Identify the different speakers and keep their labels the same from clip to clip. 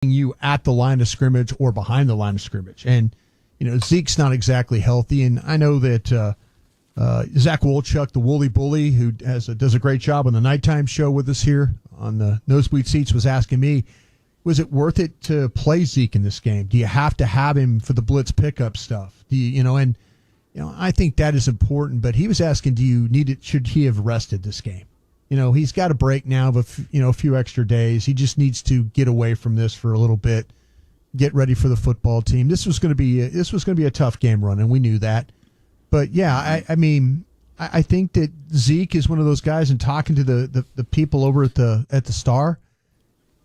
Speaker 1: you at the line of scrimmage or behind the line of scrimmage. And, Zeke's not exactly healthy. And I know that Zach Wolchuk, the Woolly Bully, who does a great job on the nighttime show with us here on the Nosebleed Seats, was asking me, was it worth it to play Zeke in this game? Do you have to have him for the blitz pickup stuff? Do you, I think that is important. But he was asking, do you need it? Should he have rested this game? He's got a break now of a few extra days. He just needs to get away from this for a little bit, get ready for the football team. This was going to be a tough game run, and we knew that. But yeah, I think that Zeke is one of those guys. And talking to the people over at the Star,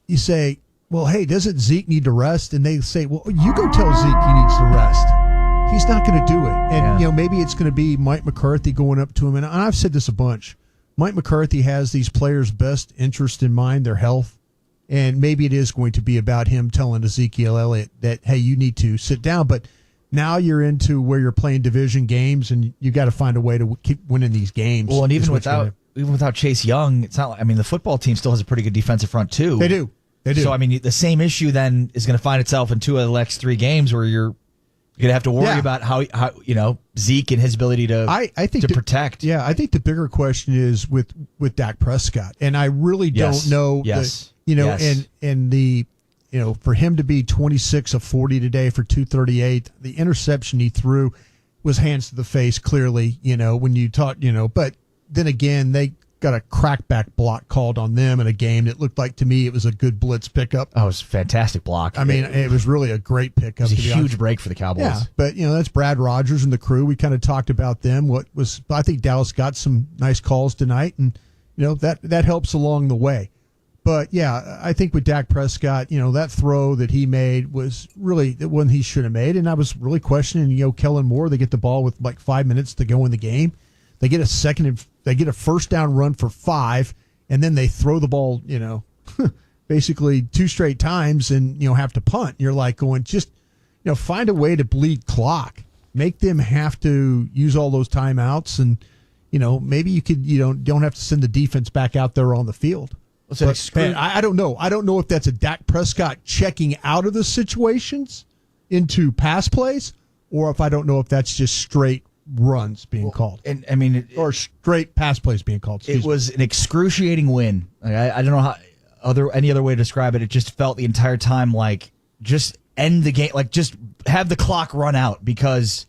Speaker 1: you say, well, hey, doesn't Zeke need to rest? And they say, well, you go tell Zeke he needs to rest. He's not going to do it. And maybe it's going to be Mike McCarthy going up to him. And I've said this a bunch. Mike McCarthy has these players' best interest in mind, their health, and maybe it is going to be about him telling Ezekiel Elliott that, hey, you need to sit down. But now you're into where you're playing division games, and you got to find a way to keep winning these games.
Speaker 2: Well, and even without Chase Young, it's not. The football team still has a pretty good defensive front too.
Speaker 1: They do.
Speaker 2: So the same issue then is going to find itself in 2 of the next 3 games where you're going to have to worry about how Zeke and his ability to protect.
Speaker 1: Yeah, I think the bigger question is with Dak Prescott, and I really don't know. And the for him to be 26 of 40 today for 238, the interception he threw was hands to the face. Clearly, when you talk, but then again they got a crackback block called on them in a game that looked like, to me, it was a good blitz pickup.
Speaker 2: Oh, it was a fantastic block.
Speaker 1: It was really a great pickup.
Speaker 2: It was a huge break for the Cowboys.
Speaker 1: Yeah, but, that's Brad Rogers and the crew. We kind of talked about them. I think Dallas got some nice calls tonight, and, that helps along the way. But, yeah, I think with Dak Prescott, that throw that he made was really the one he should have made, and I was really questioning, Kellen Moore. They get the ball with like 5 minutes to go in the game. They get a first down run for 5, and then they throw the ball, basically 2 straight times and, have to punt. You're like going, just, find a way to bleed clock. Make them have to use all those timeouts, and, maybe you could, don't have to send the defense back out there on the field. I don't know. I don't know if that's a Dak Prescott checking out of the situations into pass plays, or if I don't know if that's just straight runs being called, or straight pass plays being called.
Speaker 2: It was an excruciating win. I don't know how any other way to describe it. It just felt the entire time like just end the game, like just have the clock run out, because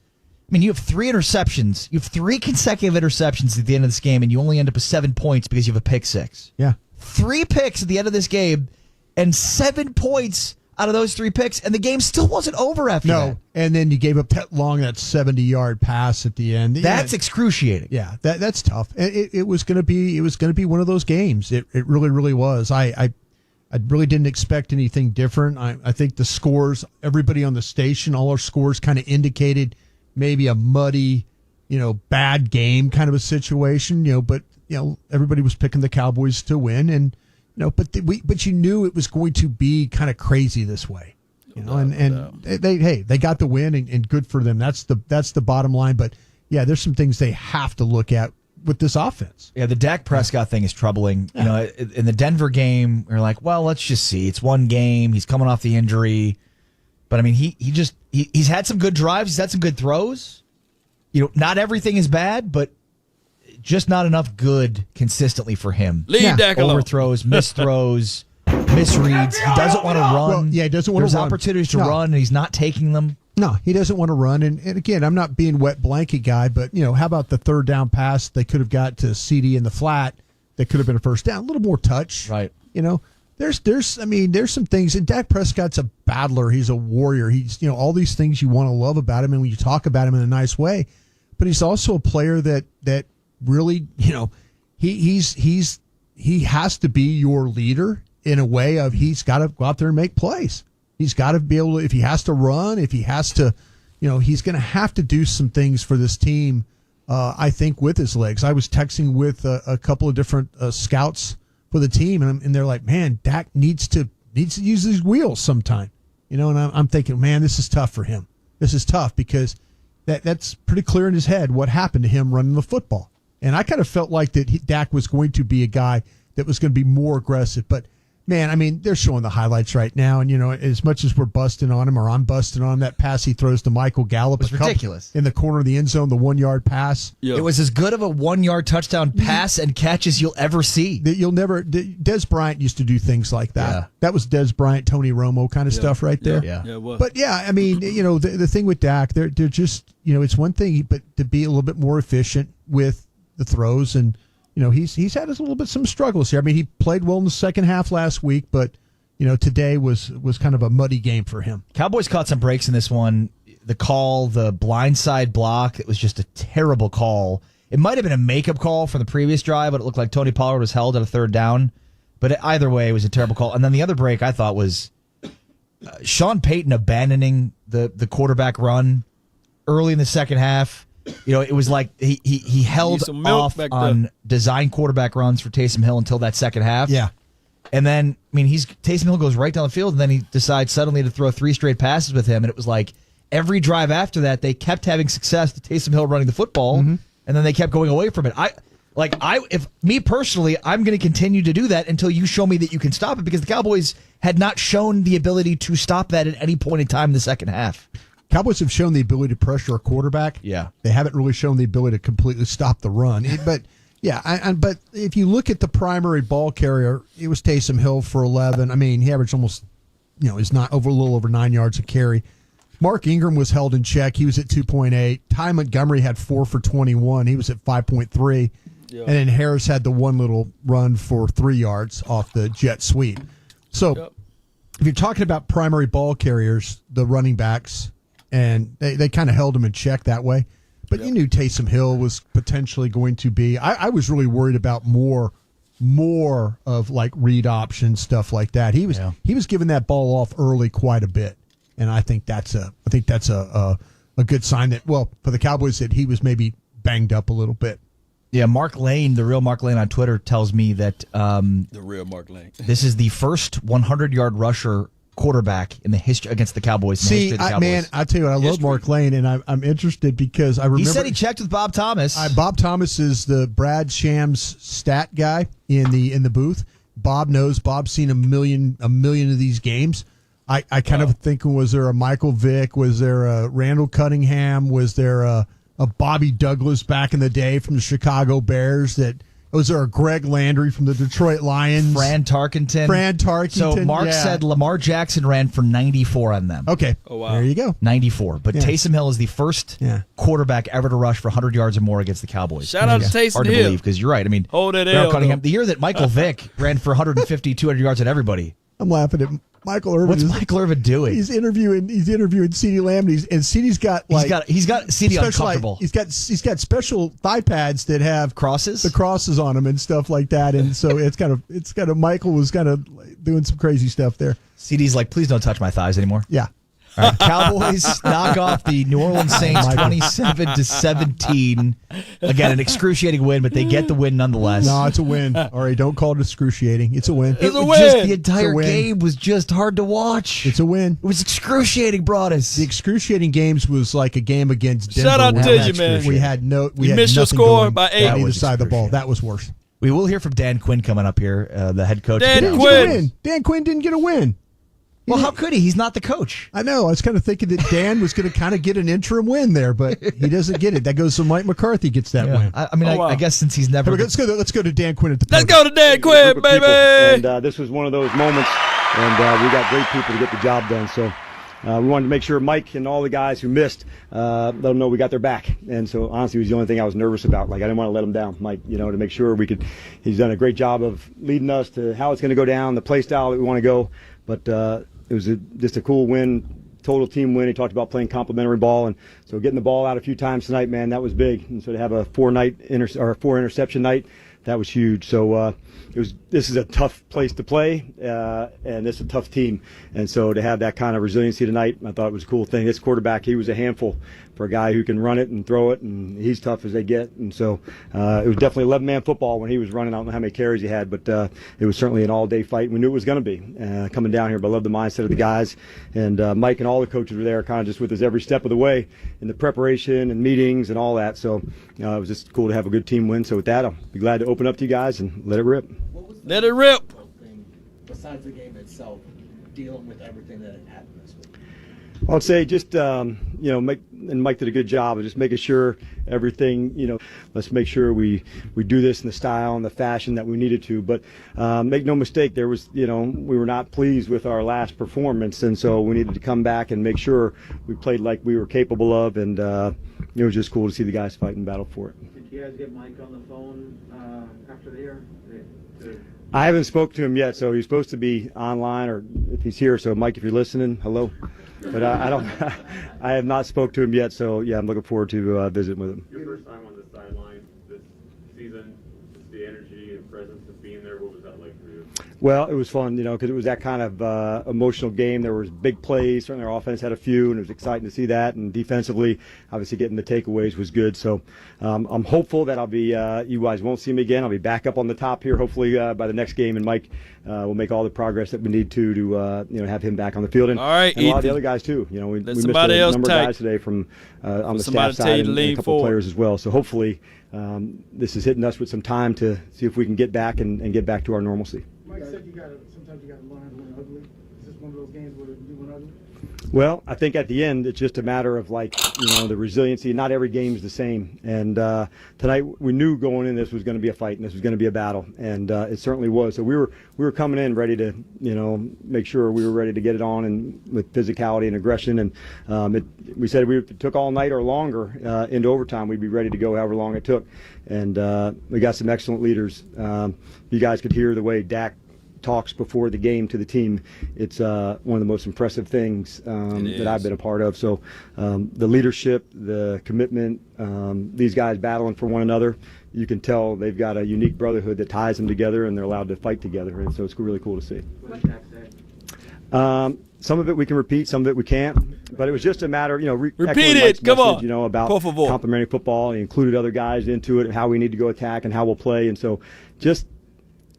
Speaker 2: you have 3 interceptions. You have 3 consecutive interceptions at the end of this game, and you only end up with 7 points because you have a pick 6.
Speaker 1: Yeah,
Speaker 2: 3 picks at the end of this game, and 7 points out of those 3 picks, and the game still wasn't over after that.
Speaker 1: No, and then you gave up that 70-yard pass at the end.
Speaker 2: That's excruciating.
Speaker 1: Yeah, that's tough. It was going to be one of those games. It really, really was. I really didn't expect anything different. I think the scores, everybody on the station, all our scores kind of indicated maybe a muddy, bad game kind of a situation. But everybody was picking the Cowboys to win, and. But you knew it was going to be kind of crazy this way, they got the win, and good for them. That's the bottom line. But yeah, there's some things they have to look at with this offense.
Speaker 2: Yeah, the Dak Prescott thing is troubling. Yeah. In the Denver game, we're like, well, let's just see. It's one game. He's coming off the injury, but he's had some good drives. He's had some good throws. Not everything is bad, but just not enough good consistently for him.
Speaker 3: Leave Dak alone.
Speaker 2: Overthrows, misthrows, misreads. He doesn't want to run.
Speaker 1: Well, he doesn't want to run.
Speaker 2: There's opportunities to run, and he's not taking them.
Speaker 1: No, he doesn't want to run. And again, I'm not being wet blanket guy, but, how about the third down pass they could have got to CD in the flat that could have been a first down? A little more touch.
Speaker 2: Right.
Speaker 1: There's some things. And Dak Prescott's a battler. He's a warrior. He's, all these things you want to love about him, and when you talk about him in a nice way. But he's also a player that really, he has to be your leader in a way of he's got to go out there and make plays. He's got to be able to, if he has to run, if he has to, he's going to have to do some things for this team, I think, with his legs. I was texting with a couple of different scouts for the team, and they're like, man, Dak needs to use his wheels sometime. And I'm thinking, man, this is tough for him. This is tough because that's pretty clear in his head what happened to him running the football. And I kind of felt like that Dak was going to be a guy that was going to be more aggressive. But, Man, I mean, they're showing the highlights right now, and as much as we're busting on him, or I'm busting on him, that pass he throws to Michael Gallup,
Speaker 2: It's ridiculous.
Speaker 1: in the corner of the end zone, the 1-yard pass.
Speaker 3: Yeah.
Speaker 2: It was as good of a 1-yard touchdown pass and catch as you'll ever see.
Speaker 1: That you'll never. Des Bryant used to do things like that.
Speaker 2: Yeah.
Speaker 1: That was Des Bryant, Tony Romo kind of stuff right there.
Speaker 2: Yeah.
Speaker 3: Yeah, it was.
Speaker 1: But yeah, I mean, the thing with Dak, they're just, it's one thing, but to be a little bit more efficient with the throws, and he's had a little bit some struggles here. I mean, he played well in the second half last week, but today was kind of a muddy game for him.
Speaker 2: Cowboys caught some breaks in this one. The call, the blindside block, it was just a terrible call. It might have been a makeup call from the previous drive, but it looked like Tony Pollard was held at a third down. But either way, it was a terrible call. And then the other break I thought was Sean Payton abandoning the quarterback run early in the second half. It was like he held off on design quarterback runs for Taysom Hill until that second half.
Speaker 1: Yeah.
Speaker 2: And then, Taysom Hill goes right down the field, and then he decides suddenly to throw 3 straight passes with him. And it was like every drive after that, they kept having success with Taysom Hill running the football, and then they kept going away from it. If me personally, I'm going to continue to do that until you show me that you can stop it, because the Cowboys had not shown the ability to stop that at any point in time in the second half.
Speaker 1: Cowboys have shown the ability to pressure a quarterback.
Speaker 2: Yeah.
Speaker 1: They haven't really shown the ability to completely stop the run. But if you look at the primary ball carrier, it was Taysom Hill for 11. I mean, he averaged almost, is not a little over 9 yards a carry. Mark Ingram was held in check. He was at 2.8. Ty Montgomery had 4 for 21. He was at 5.3. Yeah. And then Harris had the one little run for 3 yards off the jet sweep. So if you're talking about primary ball carriers, the running backs, and they kind of held him in check that way. But you knew Taysom Hill was potentially going to be. I was really worried about more of like read option stuff like that. He was giving that ball off early quite a bit, and I think that's a good sign that, well, for the Cowboys, that he was maybe banged up a little bit.
Speaker 2: Yeah, Mark Lane, the real Mark Lane on Twitter, tells me that
Speaker 3: the real Mark Lane. This
Speaker 2: is the first 100-yard rusher quarterback in the history against the Cowboys.
Speaker 1: I tell you what, I love Mark Lane, and I'm interested because I remember
Speaker 2: he said he checked with Bob Thomas.
Speaker 1: Bob Thomas is the Brad Sham's stat guy in the booth. Bob knows. Bob's seen a million of these games. I kind of thinking, was there a Michael Vick? Was there a Randall Cunningham? Was there a Bobby Douglas back in the day from the Chicago Bears? Was there a Greg Landry from the Detroit Lions?
Speaker 2: Fran Tarkenton. So Mark said Lamar Jackson ran for 94 on them.
Speaker 1: Okay.
Speaker 3: Oh, wow.
Speaker 1: There you go.
Speaker 2: 94. But Taysom Hill is the first quarterback ever to rush for 100 yards or more against the Cowboys.
Speaker 3: Shout out to Taysom Hill.
Speaker 2: Hard to believe, because you're right. I mean,
Speaker 3: hold it L,
Speaker 2: Cunningham, the year that Michael Vick ran for 150, 200 yards at everybody.
Speaker 1: I'm laughing at Michael Irvin.
Speaker 2: What's Michael Irvin doing?
Speaker 1: He's interviewing CeeDee Lamb, and CeeDee's got
Speaker 2: he's got CeeDee uncomfortable.
Speaker 1: He's got special thigh pads that have
Speaker 2: crosses
Speaker 1: on them and stuff like that, and so it's kind of Michael was kind of doing some crazy stuff there.
Speaker 2: CeeDee's like, please don't touch my thighs anymore.
Speaker 1: Yeah.
Speaker 2: All right, Cowboys knock off the New Orleans Saints 27-17. Again, an excruciating win, but they get the win nonetheless.
Speaker 1: No, it's a win. All right, don't call it excruciating. It's a win.
Speaker 2: The entire game was just hard to watch.
Speaker 1: It's a win.
Speaker 2: It was excruciating, Broadus.
Speaker 1: The excruciating games was like a game against Denver.
Speaker 3: Shout out to you, man.
Speaker 1: We had
Speaker 3: missed your score by 8
Speaker 1: on either side of the ball. That was worse.
Speaker 2: We will hear from Dan Quinn coming up here, the head coach.
Speaker 3: Dan Quinn
Speaker 1: didn't get a win.
Speaker 2: Well, how could he? He's not the coach.
Speaker 1: I know. I was kind of thinking that Dan was going to kind of get an interim win there, but he doesn't get it. That goes to Mike McCarthy gets that win.
Speaker 2: I guess since he's never.
Speaker 1: Let's go to Dan Quinn at the.
Speaker 3: Let's go to Dan Quinn, baby.
Speaker 4: And this was one of those moments, and we got great people to get the job done. So we wanted to make sure Mike and all the guys who missed, let them know we got their back. And so honestly, it was the only thing I was nervous about. Like, I didn't want to let him down, Mike. To make sure we could. He's done a great job of leading us to how it's going to go down, the play style that we want to go, but. It was just a cool win, total team win. He talked about playing complimentary ball, and so getting the ball out a few times tonight, man, that was big. And so to have a 4 interception night, that was huge. So this is a tough place to play, and this is a tough team. And so to have that kind of resiliency tonight, I thought it was a cool thing. This quarterback, he was a handful for a guy who can run it and throw it, and he's tough as they get. And so it was definitely 11-man football when he was running. I don't know how many carries he had, but it was certainly an all-day fight. We knew it was going to be coming down here, but I love the mindset of the guys. And Mike and all the coaches were there kind of just with us every step of the way in the preparation and meetings and all that. So it was just cool to have a good team win. So with that, I'll be glad to open up to you guys and let it rip.
Speaker 3: Let it rip.
Speaker 5: besides the game itself, dealing with everything that happened this week?
Speaker 4: I'd say just, Mike did a good job of just making sure everything, let's make sure we do this in the style and the fashion that we needed to. But make no mistake, there was, we were not pleased with our last performance. And so we needed to come back and make sure we played like we were capable of. And it was just cool to see the guys fight and battle for it.
Speaker 6: Did you guys get Mike on the phone after the year?
Speaker 4: I haven't spoke to him yet, so he's supposed to be online, or if he's here. So, Mike, if you're listening, hello. But I don't. I have not spoke to him yet, so yeah, I'm looking forward to visiting with him.
Speaker 7: Your first time on the sideline this season, just the energy and presence of being there. What was that like for you?
Speaker 4: Well, it was fun, because it was that kind of emotional game. There was big plays. Certainly, our offense had a few, and it was exciting to see that. And defensively, obviously, getting the takeaways was good. So, I'm hopeful that I'll be. You guys won't see me again. I'll be back up on the top here, hopefully by the next game. And Mike will make all the progress that we need to have him back on the field. And,
Speaker 3: all right,
Speaker 4: and a lot of the other guys too. We missed a
Speaker 3: somebody else
Speaker 4: number of
Speaker 3: take.
Speaker 4: guys today from on the
Speaker 3: Somebody
Speaker 4: staff
Speaker 3: tell
Speaker 4: side
Speaker 3: you to
Speaker 4: and
Speaker 3: lean
Speaker 4: a couple of
Speaker 3: forward.
Speaker 4: players as well. So hopefully, this is hitting us with some time to see if we can get back and get back to our normalcy.
Speaker 8: Mike said sometimes you got to learn to win ugly. Is this one of those games where you win ugly?
Speaker 4: Well, I think at the end it's just a matter of the resiliency. Not every game is the same, and tonight we knew going in this was going to be a fight and this was going to be a battle, and it certainly was. So we were coming in ready to make sure we were ready to get it on and with physicality and aggression, and we said if it took all night or longer into overtime, we'd be ready to go however long it took, and we got some excellent leaders. You guys could hear the way Dak talks before the game to the team. It's one of the most impressive things that I've been a part of. So the leadership, the commitment, these guys battling for one another, you can tell they've got a unique brotherhood that ties them together, and they're allowed to fight together. And so it's really cool to see.
Speaker 6: What did Dak say?
Speaker 4: Some of it we can repeat, some of it we can't. But it was just a matter,
Speaker 3: Repeat
Speaker 4: echoing
Speaker 3: it.
Speaker 4: Mike's
Speaker 3: Come
Speaker 4: message,
Speaker 3: on.
Speaker 4: about
Speaker 3: Por favor.
Speaker 4: complementary football. He included other guys into it, and how we need to go attack and how we'll play. And so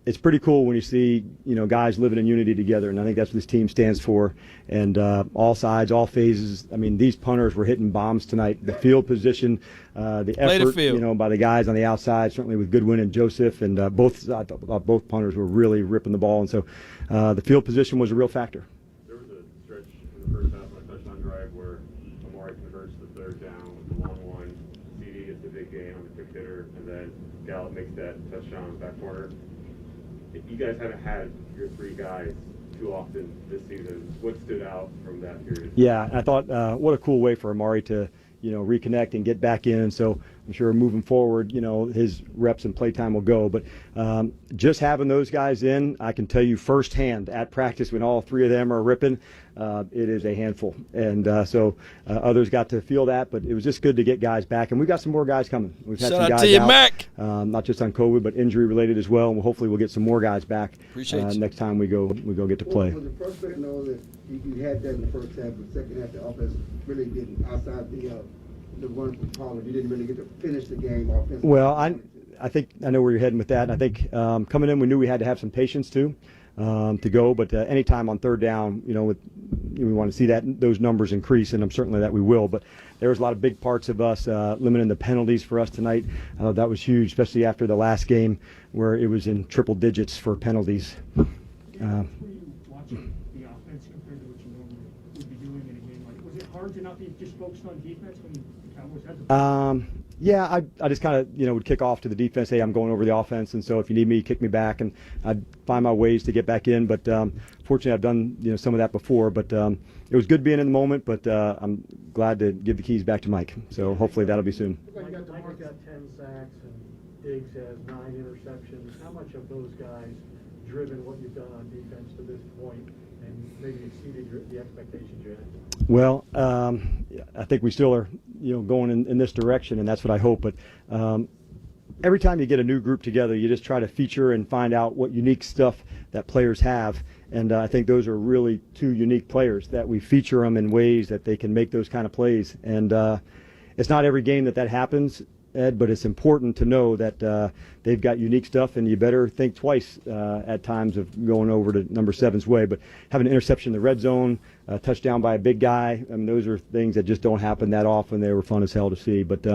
Speaker 4: it's pretty cool when you see, guys living in unity together, and I think that's what this team stands for. And all sides, all phases. I mean, these punters were hitting bombs tonight. The field position, the effort, by the guys on the outside, certainly with Goodwin and Joseph, and both punters were really ripping the ball. And so the field position was a real factor.
Speaker 7: There was a stretch in the first half on a touchdown drive where Amari converts the third down with the long one. CD is the big gain on the quick hitter, and then Gallup makes that touchdown in the back corner. You guys haven't had your three guys too often this season. What stood out from that period?
Speaker 4: Yeah, I thought what a cool way for Amari to reconnect and get back in. So I'm sure moving forward, his reps and playtime will go. But just having those guys in, I can tell you firsthand at practice when all three of them are ripping, it is a handful. And so others got to feel that, but it was just good to get guys back. And we've got some more guys coming. We've had
Speaker 3: Shout
Speaker 4: some
Speaker 3: out
Speaker 4: guys
Speaker 3: to you,
Speaker 4: out,
Speaker 3: Mac.
Speaker 4: not just on COVID, but injury related as well. And hopefully we'll get some more guys back
Speaker 3: Appreciate you.
Speaker 4: next time we go get to play.
Speaker 8: Was the first to know that you had that in the first half, but second half the offense really didn't, outside the run from Pollard, you didn't really get to finish the game offensively?
Speaker 4: Well, I think I know where you're heading with that. And I think coming in, we knew we had to have some patience too to go. But anytime on third down, we want to see those numbers increase, and I'm certainly that we will. But there was a lot of big parts of us limiting the penalties for us tonight. That was huge, especially after the last game where it was in triple digits for penalties.
Speaker 8: Were you watching the offense compared to what you normally would be doing in a game like? Was it hard to not be just focused on defense when the Cowboys had the
Speaker 4: Yeah, I just kind of would kick off to the defense. Hey, I'm going over the offense, and so if you need me, kick me back, and I'd find my ways to get back in. But fortunately, I've done some of that before. But it was good being in the moment. But I'm glad to give the keys back to Mike. So hopefully that'll be soon.
Speaker 6: Mike got 10 sacks and Diggs has 9 interceptions. How much of those guys driven what you've done on defense to this point and maybe exceeded the expectations you had?
Speaker 4: Well, I think we still are, going in this direction, and that's what I hope. But every time you get a new group together, you just try to feature and find out what unique stuff that players have. And I think those are really two unique players that we feature them in ways that they can make those kind of plays. And it's not every game that happens, Ed, but it's important to know that they've got unique stuff, and you better think twice at times of going over to number 7's way. But having an interception in the red zone, a touchdown by a big guy. I mean, those are things that just don't happen that often. They were fun as hell to see. But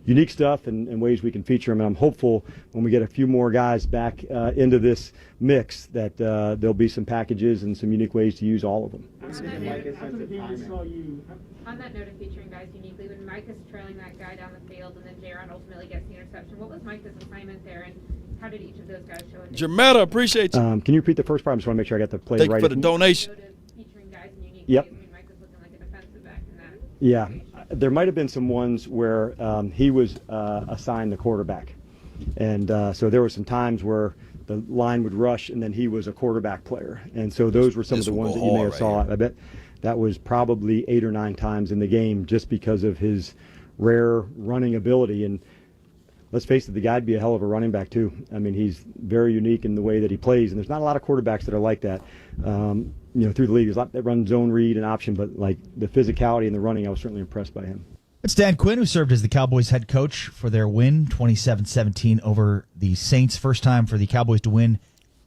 Speaker 4: unique stuff and ways we can feature them. And I'm hopeful when we get a few more guys back into this mix that there'll be some packages and some unique ways to use all of them.
Speaker 9: On that note of featuring guys uniquely, when Micah's trailing that guy down the field and then Jaron ultimately gets the interception, what was Micah's assignment there, and how did each of those guys show it?
Speaker 3: Jametta, appreciate you.
Speaker 4: Can you repeat the first part? I just want to make sure I got the play
Speaker 3: Thank
Speaker 4: right.
Speaker 3: you for the donation.
Speaker 9: Featuring guys in unique
Speaker 4: Yep.
Speaker 9: ways. I mean, Micah's looking like a defensive back in that.
Speaker 4: Yeah, there might have been some ones where he was assigned the quarterback. And so there were some times where the line would rush and then he was a quarterback player. And so those were some of the ones that you may have saw. I bet that was probably 8 or 9 times in the game just because of his rare running ability. And let's face it, the guy'd be a hell of a running back too. I mean, he's very unique in the way that he plays. And there's not a lot of quarterbacks that are like that. Through the league, there's a lot that run zone read and option, but like the physicality and the running, I was certainly impressed by him.
Speaker 2: It's Dan Quinn, who served as the Cowboys head coach for their win 27-17 over the Saints. First time for the Cowboys to win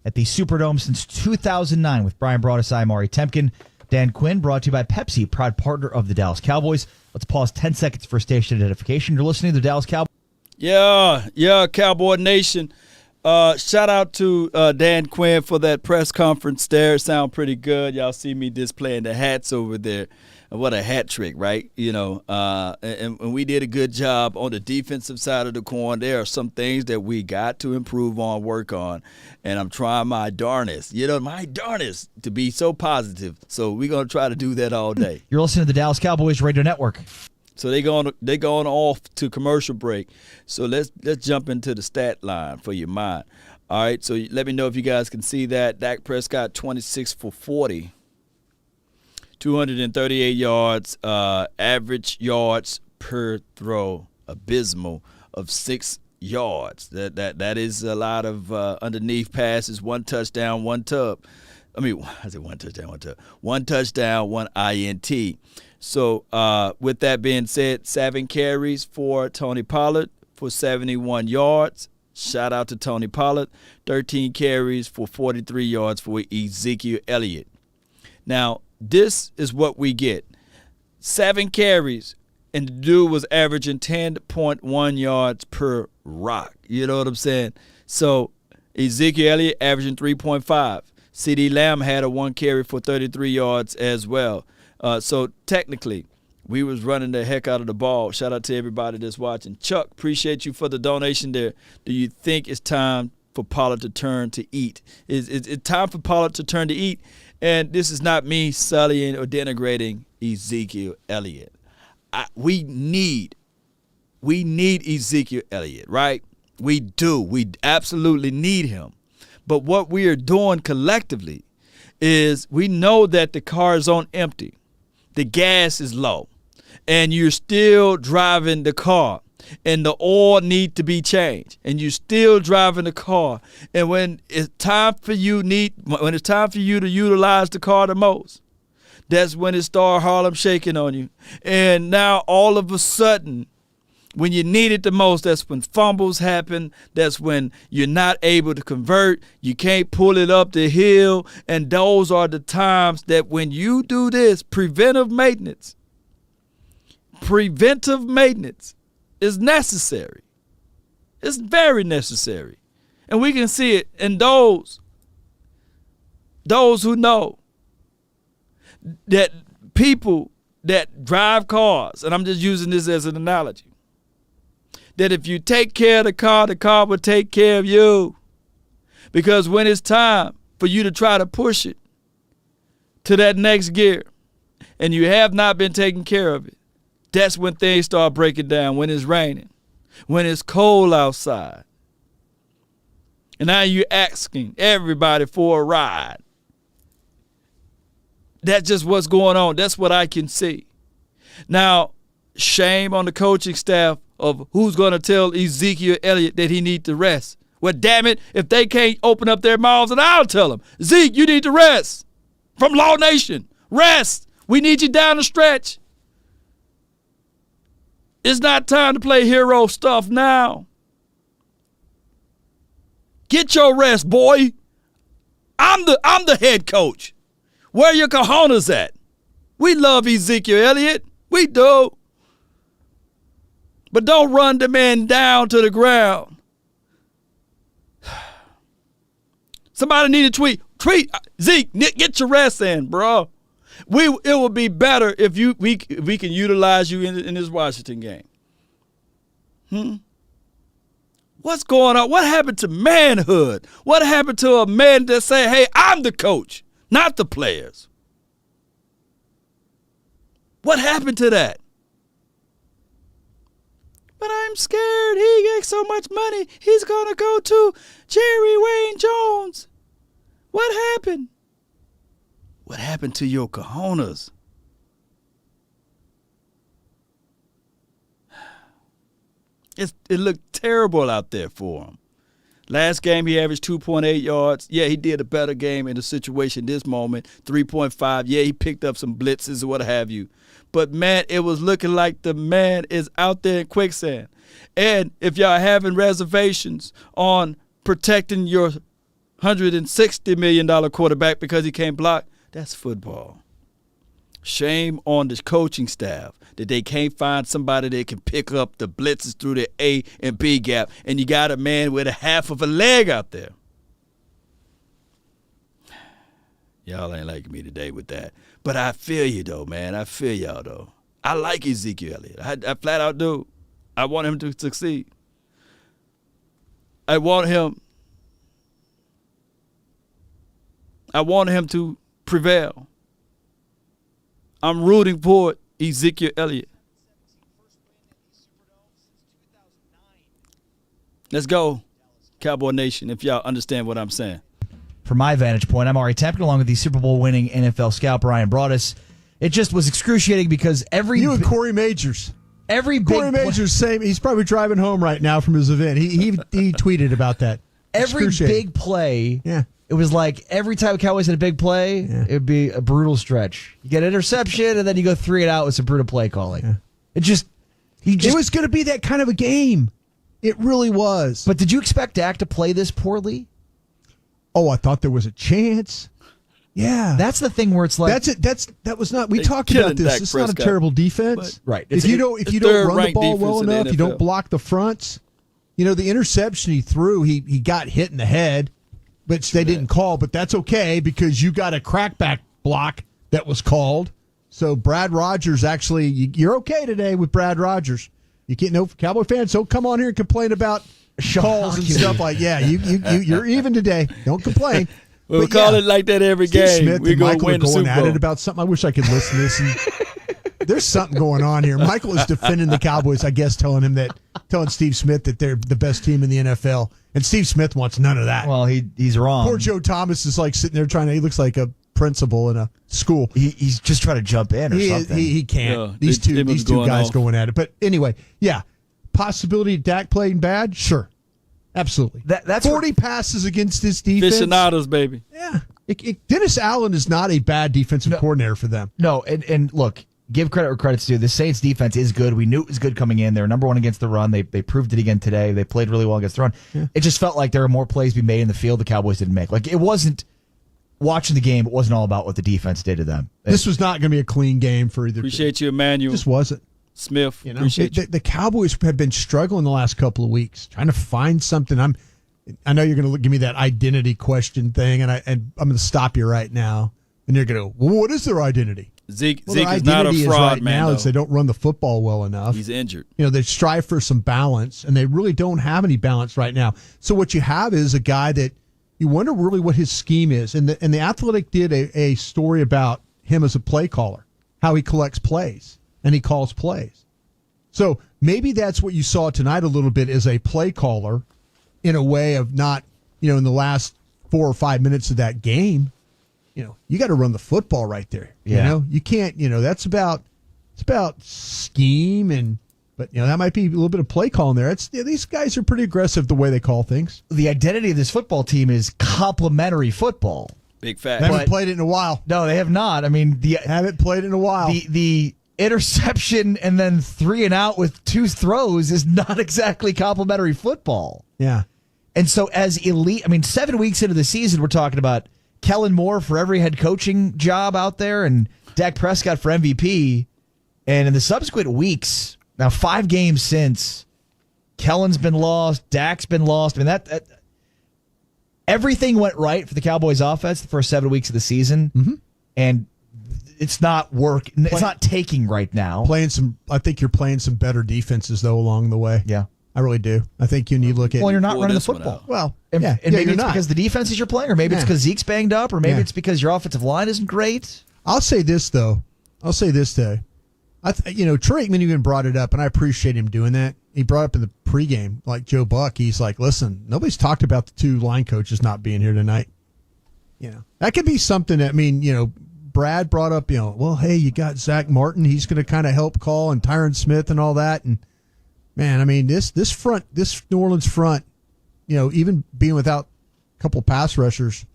Speaker 2: at the Superdome since 2009 with Brian Broaddus, Amari Temkin. Dan Quinn, brought to you by Pepsi, proud partner of the Dallas Cowboys. Let's pause 10 seconds for station identification. You're listening to the Dallas Cowboys.
Speaker 3: Yeah, Cowboy Nation. Shout out to Dan Quinn for that press conference there. Sound pretty good. Y'all see me displaying the hats over there. What a hat trick, right? And we did a good job on the defensive side of the coin. There are some things that we got to improve on, work on, and I'm trying my darnest, to be so positive. So we're going to try to do that all day.
Speaker 2: You're listening to the Dallas Cowboys Radio Network.
Speaker 3: So they going off to commercial break. So let's jump into the stat line for your mind. All right, so let me know if you guys can see that. Dak Prescott, 26 for 40. 238 yards, average yards per throw, abysmal of 6 yards. That is a lot of underneath passes, 1 touchdown, 1 tub. I said 1 touchdown, 1 tub. 1 touchdown, 1 INT. So with that being said, 7 carries for Tony Pollard for 71 yards. Shout out to Tony Pollard. 13 carries for 43 yards for Ezekiel Elliott. Now, this is what we get. 7 carries, and the dude was averaging 10.1 yards per rock. You know what I'm saying? So Ezekiel Elliott averaging 3.5. CeeDee Lamb had a 1 carry for 33 yards as well. So technically, we was running the heck out of the ball. Shout out to everybody that's watching. Chuck, appreciate you for the donation there. Do you think it's time for Pollard to turn to eat? Is it time for Pollard to turn to eat? And this is not me sullying or denigrating Ezekiel Elliott. We need Ezekiel Elliott, right? We do. We absolutely need him. But what we are doing collectively is we know that the car is on empty. The gas is low. And you're still driving the car. And the oil need to be changed, and you're still driving the car. And when it's time for you to utilize the car the most, that's when it starts Harlem shaking on you. And now all of a sudden, when you need it the most, that's when fumbles happen. That's when you're not able to convert. You can't pull it up the hill. And those are the times that when you do this, preventive maintenance is necessary. It's very necessary. And we can see it in those who know that people that drive cars, and I'm just using this as an analogy, that if you take care of the car will take care of you. Because when it's time for you to try to push it to that next gear and you have not been taking care of it, that's when things start breaking down, when it's raining, when it's cold outside. And now you're asking everybody for a ride. That's just what's going on. That's what I can see. Now, shame on the coaching staff of who's going to tell Ezekiel Elliott that he needs to rest. Well, damn it, if they can't open up their mouths, then I'll tell them, Zeke, you need to rest. From Law Nation, rest. We need you down the stretch. It's not time to play hero stuff now. Get your rest, boy. I'm the head coach. Where your cojones at? We love Ezekiel Elliott. We do. But don't run the man down to the ground. Somebody need to tweet. Tweet, Zeke, get your rest in, bro. It would be better if we can utilize you in this Washington game. What's going on? What happened to manhood? What happened to a man that say, hey, I'm the coach, not the players? What happened to that? But I'm scared he gets so much money, he's going to go to Jerry Wayne Jones. What happened? What happened to your cojones? It looked terrible out there for him. Last game, he averaged 2.8 yards. Yeah, he did a better game in the situation this moment, 3.5. Yeah, he picked up some blitzes or what have you. But, man, it was looking like the man is out there in quicksand. And if y'all having reservations on protecting your $160 million quarterback because he can't block, that's football. Shame on the coaching staff that they can't find somebody that can pick up the blitzes through the A and B gap, and you got a man with a half of a leg out there. Y'all ain't liking me today with that. But I feel you, though, man. I feel y'all, though. I like Ezekiel Elliott. I flat out do. I want him to succeed. I want him to prevail. I'm rooting for Ezekiel Elliott. Let's go, Cowboy Nation, if y'all understand what I'm saying.
Speaker 2: From my vantage point, I'm Amari Cooper along with the Super Bowl winning NFL scout Brian Broaddus. It just was excruciating because
Speaker 1: you and Corey Majors. Corey Majors, same. He's probably driving home right now from his event. He tweeted about that.
Speaker 2: Every big play, it was like every time Cowboys had a big play, it would be a brutal stretch. You get an interception, and then you go 3 and out with some brutal play calling. Yeah. It was going to be that kind of a game. It really was. But did you expect Dak to play this poorly?
Speaker 1: Oh, I thought there was a chance. Yeah,
Speaker 2: that's the thing where it's like
Speaker 1: that was not. We talked about this. It's not a terrible defense,
Speaker 2: right?
Speaker 1: If you don't run the ball well enough, you don't block the fronts. You know, the interception he threw, he got hit in the head, which they didn't call, but that's okay because you got a crackback block that was called. So Brad Rogers actually, you're okay today with Brad Rogers. You can't. No Cowboy fans, don't come on here and complain about calls and stuff like. Yeah, you're even today. Don't complain.
Speaker 3: We'll call it like that every
Speaker 1: Steve
Speaker 3: game.
Speaker 1: Smith and Michael are going at it about something. I wish I could listen to this. And there's something going on here. Michael is defending the Cowboys, I guess, telling Steve Smith that they're the best team in the NFL. And Steve Smith wants none of that.
Speaker 2: Well, he's wrong.
Speaker 1: Poor Joe Thomas is like sitting there he looks like a principal in a school.
Speaker 2: He's just trying to jump in or something.
Speaker 1: He can't. Yeah, these two guys going at it. But anyway, yeah. Possibility of Dak playing bad? Sure. Absolutely. That's 40 passes against this defense.
Speaker 3: Aficionados, baby.
Speaker 1: Yeah. Dennis Allen is not a bad defensive coordinator for them.
Speaker 2: No, and look, give credit where credit's due. The Saints defense is good. We knew it was good coming in. They were number one against the run. They proved it again today. They played really well against the run. Yeah. It just felt like there were more plays to be made in the field the Cowboys didn't make. Like, it wasn't, watching the game, it wasn't all about what the defense did to them.
Speaker 1: This was not going to be a clean game for either
Speaker 3: Appreciate you, Emmanuel.
Speaker 1: It just wasn't.
Speaker 3: Smith,
Speaker 1: the Cowboys have been struggling the last couple of weeks, trying to find something. I know you're going to give me that identity question thing, and I'm going to stop you right now. And you're going to, well, what is their identity?
Speaker 3: Zeke is not a fraud, man.
Speaker 1: Is they don't run the football well enough.
Speaker 3: He's injured.
Speaker 1: They strive for some balance, and they really don't have any balance right now. So what you have is a guy that you wonder really what his scheme is. And the Athletic did a story about him as a play caller, how he collects plays. And he calls plays. So maybe that's what you saw tonight a little bit as a play caller in a way of not, in the last 4 or 5 minutes of that game, you got to run the football right there.
Speaker 2: Yeah.
Speaker 1: You can't, it's about scheme but that might be a little bit of play calling there. These guys are pretty aggressive the way they call things.
Speaker 2: The identity of this football team is complementary football.
Speaker 3: Big fact.
Speaker 1: They haven't played it in a while.
Speaker 2: No, they have not. I mean,
Speaker 1: haven't played it in a while.
Speaker 2: The interception and then 3 and out with 2 throws is not exactly complimentary football.
Speaker 1: Yeah.
Speaker 2: And so as elite, 7 weeks into the season, we're talking about Kellen Moore for every head coaching job out there. And Dak Prescott for MVP, and in the subsequent weeks, now 5 games since, Kellen's been lost, Dak's been lost. I mean, that everything went right for the Cowboys offense the first 7 weeks of the season, and it's not working. It's not taking right now.
Speaker 1: I think you're playing some better defenses though along the way.
Speaker 2: Yeah,
Speaker 1: I really do. I think you need to look at.
Speaker 2: Well, you're not running the football.
Speaker 1: Well,
Speaker 2: and maybe it's
Speaker 1: not.
Speaker 2: because the defenses you're playing, or maybe it's because Zeke's banged up, or maybe it's because your offensive line isn't great.
Speaker 1: I'll say this though. Troy Aikman even brought it up, and I appreciate him doing that. He brought up in the pregame, like Joe Buck. He's like, "Listen, nobody's talked about the 2 line coaches not being here tonight. That could be something that Brad brought up. Well, hey, you got Zach Martin. He's going to kind of help call, and Tyron Smith and all that. And man, I mean, this New Orleans front, even being without a couple pass rushers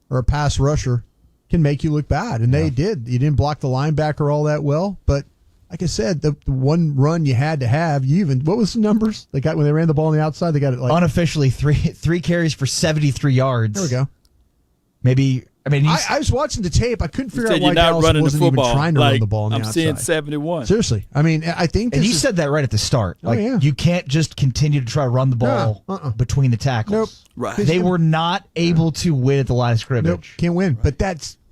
Speaker 1: or a pass rusher, can make you look bad. And they did. You didn't block the linebacker all that well, but like I said, the one run you had to have, what was the numbers they got when they ran the ball on the outside? They got it
Speaker 2: unofficially three carries for 73 yards.
Speaker 1: There we go.
Speaker 2: Maybe. I mean,
Speaker 1: I was watching the tape. I couldn't figure out why
Speaker 3: you're not
Speaker 1: Dallas
Speaker 3: running
Speaker 1: wasn't
Speaker 3: the
Speaker 1: even
Speaker 3: football.
Speaker 1: trying to run the ball on the
Speaker 3: I'm
Speaker 1: outside.
Speaker 3: seeing 71.
Speaker 1: Seriously, I mean, I think.
Speaker 2: And you said that right at the start. You can't just continue to try to run the ball between the tackles.
Speaker 1: Nope.
Speaker 3: Right.
Speaker 2: They were not able to win at the line of scrimmage.
Speaker 1: Nope, can't win. Right.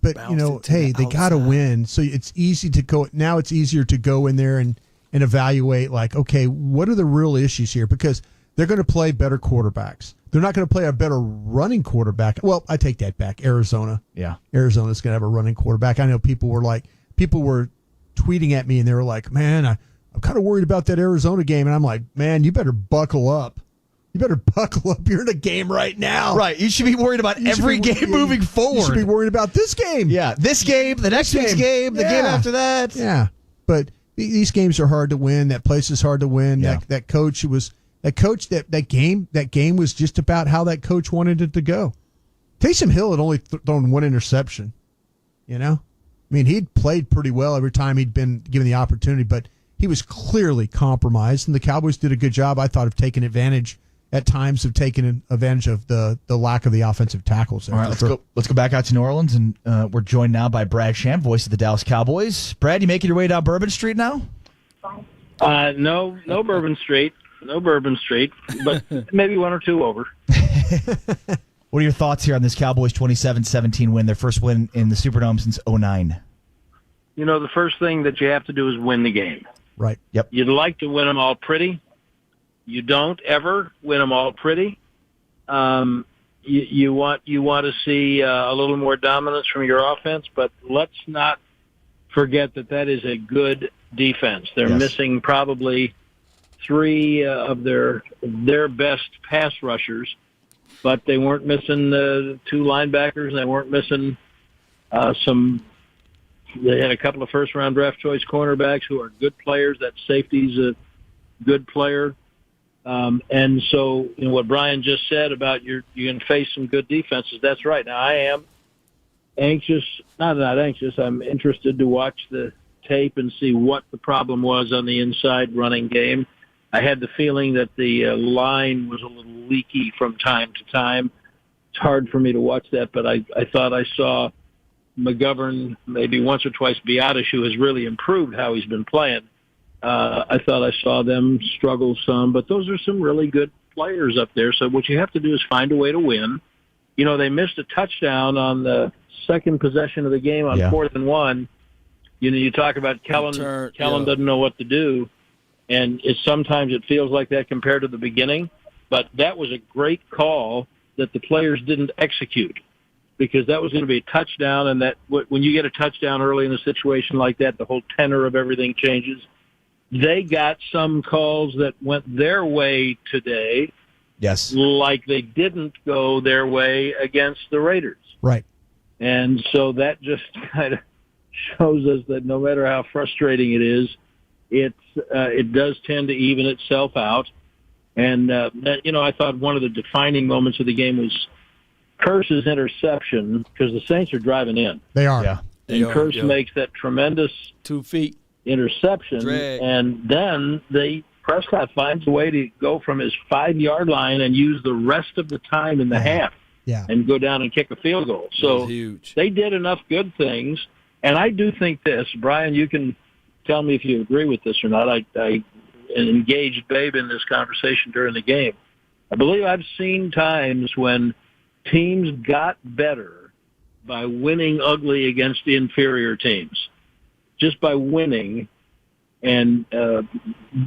Speaker 1: But hey, they got to win. So it's easy to go. Now it's easier to go in there and evaluate. Like, okay, what are the real issues here? Because they're going to play better quarterbacks. They're not going to play a better running quarterback. Well, I take that back. Arizona.
Speaker 2: Yeah.
Speaker 1: Arizona's going to have a running quarterback. I know people were tweeting at me and they were like, man, I'm kind of worried about that Arizona game. And I'm like, man, you better buckle up. You're in a game right now.
Speaker 2: Right. You should be worried about every game moving forward.
Speaker 1: You should be worried about this game.
Speaker 2: Yeah. This game, the next week's game, the game after that.
Speaker 1: Yeah. But these games are hard to win. That place is hard to win.
Speaker 2: Yeah.
Speaker 1: That coach that game was just about how that coach wanted it to go. Taysom Hill had only thrown 1 interception. I mean, he'd played pretty well every time he'd been given the opportunity, but he was clearly compromised, and the Cowboys did a good job, I thought, of taking advantage at times of taking advantage of the lack of the offensive tackles.
Speaker 2: All right, let's go back out to New Orleans, and we're joined now by Brad Sham, voice of the Dallas Cowboys. Brad, you making your way down Bourbon Street now?
Speaker 10: No Bourbon Street. No Bourbon Street, but maybe 1 or 2 over.
Speaker 2: What are your thoughts here on this Cowboys 27-17 win, their first win in the Superdome since 2009?
Speaker 10: The first thing that you have to do is win the game.
Speaker 1: Right.
Speaker 2: Yep.
Speaker 10: You'd like to win them all pretty. You don't ever win them all pretty. You want to see a little more dominance from your offense, but let's not forget that is a good defense. They're missing probably 3 of their best pass rushers, but they weren't missing the 2 linebackers. They weren't missing they had a couple of first-round draft choice cornerbacks who are good players. That safety's a good player. And so, what Brian just said about you're going to face some good defenses, that's right. Now, I am anxious, not anxious, I'm interested to watch the tape and see what the problem was on the inside running game. I had the feeling that the line was a little leaky from time to time. It's hard for me to watch that, but I thought I saw McGovern, maybe once or twice Biotish, who has really improved how he's been playing. I thought I saw them struggle some, but those are some really good players up there. So what you have to do is find a way to win. They missed a touchdown on the second possession of the game on 4th and 1. You talk about Kellen doesn't know what to do. And sometimes it feels like that compared to the beginning. But that was a great call that the players didn't execute, because that was going to be a touchdown. And that when you get a touchdown early in a situation like that, the whole tenor of everything changes. They got some calls that went their way today.
Speaker 2: Yes.
Speaker 10: Like they didn't go their way against the Raiders.
Speaker 1: Right.
Speaker 10: And so that just kind of shows us that no matter how frustrating it is, it does tend to even itself out. And, I thought one of the defining moments of the game was Kearse's interception, because the Saints are driving in.
Speaker 1: They are.
Speaker 2: Yeah.
Speaker 10: And Kearse makes that tremendous
Speaker 3: 2 feet
Speaker 10: interception.
Speaker 3: Drag.
Speaker 10: And then Prescott finds a way to go from his 5-yard line and use the rest of the time in the half and go down and kick a field goal. So
Speaker 3: huge.
Speaker 10: They did enough good things. And I do think this, Brian, you can tell me if you agree with this or not. I engaged Babe in this conversation during the game. I believe I've seen times when teams got better by winning ugly against the inferior teams, just by winning and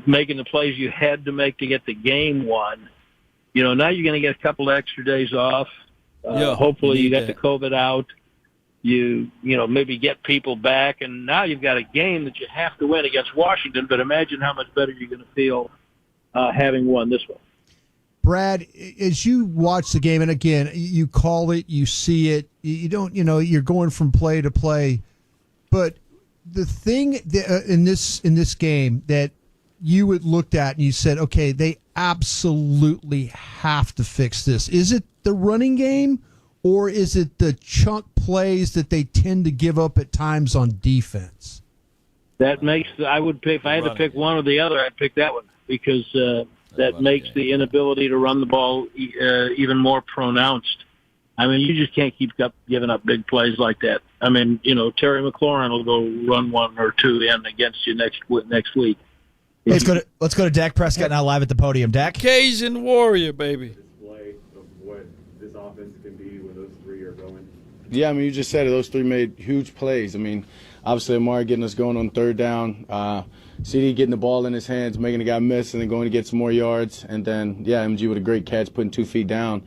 Speaker 10: making the plays you had to make to get the game won. You know, now you're going to get a couple of extra days off. Hopefully you got the COVID out. You know, maybe get people back, and now you've got a game that you have to win against Washington, but imagine how much better you're going to feel having won this one.
Speaker 1: Brad, as you watch the game, and again, you call it, you see it, you don't, you know, you're going from play to play, but the thing that, in this game that you would looked at and you said, okay, they absolutely have to fix this. Is it the running game, or is it the chunk plays that they tend to give up at times on defense?
Speaker 10: That makes, I would pick, if I had to pick one or the other, I'd pick that one, because that makes the inability to run the ball even more pronounced. I mean, you just can't keep giving up big plays like that. I mean, you know, Terry McLaurin will go run one or two in against you next week.
Speaker 2: Let's go to Dak Prescott now live at the podium. Dak?
Speaker 3: Cajun Warrior, baby.
Speaker 7: Display of what this offense can be when those three are going.
Speaker 11: Yeah, I mean, you just said it. Those three made huge plays. I mean, obviously Amari getting us going on third down, CD getting the ball in his hands, making the guy miss, and then going to get some more yards. And then, yeah, MG with a great catch, putting 2 feet down.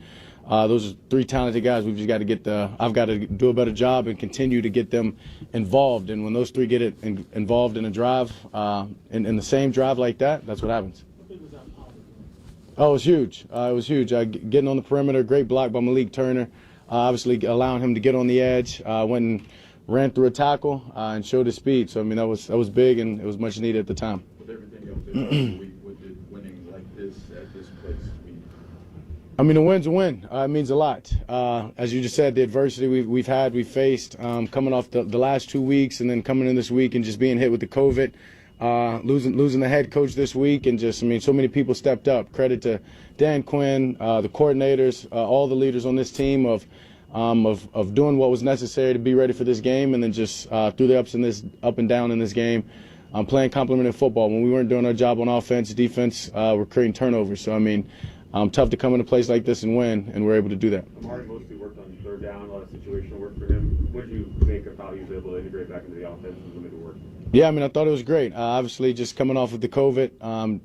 Speaker 11: Those are three talented guys. We've just got to I've got to do a better job and continue to get them involved. And when those three get it involved in a drive, in the same drive like that, that's what happens. Oh, it was huge. It was huge. Getting on the perimeter, great block by Malik Turner. Obviously allowing him to get on the edge. Went and ran through a tackle and showed his speed. So, I mean, that was big, and it was much needed at the time.
Speaker 12: With everything else that we did winning like this at this place,
Speaker 11: I mean, a win's a win. It means a lot. As you just said, the adversity we've faced, coming off the last 2 weeks, and then coming in this week and just being hit with the COVID, losing the head coach this week, and just, I mean, so many people stepped up. Credit to Dan Quinn, the coordinators, all the leaders on this team of doing what was necessary to be ready for this game, and then just through the up and down in this game, playing complementary football. When we weren't doing our job on offense, defense, we're creating turnovers. So, I mean, tough to come into a place like this and win, and we're able to do that.
Speaker 7: Amari mostly worked on third down, a lot of situational work for him. What did you think of how he was able to integrate back into the offense and limited work?
Speaker 11: Yeah, I mean, I thought it was great. Obviously, just coming off of the COVID,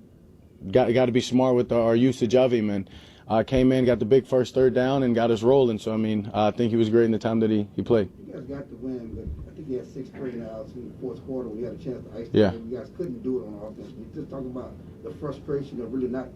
Speaker 11: got to be smart with our usage of him, and came in, got the big first third down, and got us rolling. So, I mean, I think he was great in the time that he played.
Speaker 13: You guys got the win, but I think he had 6 3-and-outs in the fourth quarter when you had a chance to ice
Speaker 11: Yeah.
Speaker 13: the game. You guys couldn't do it on offense. We just talking about the frustration of really not.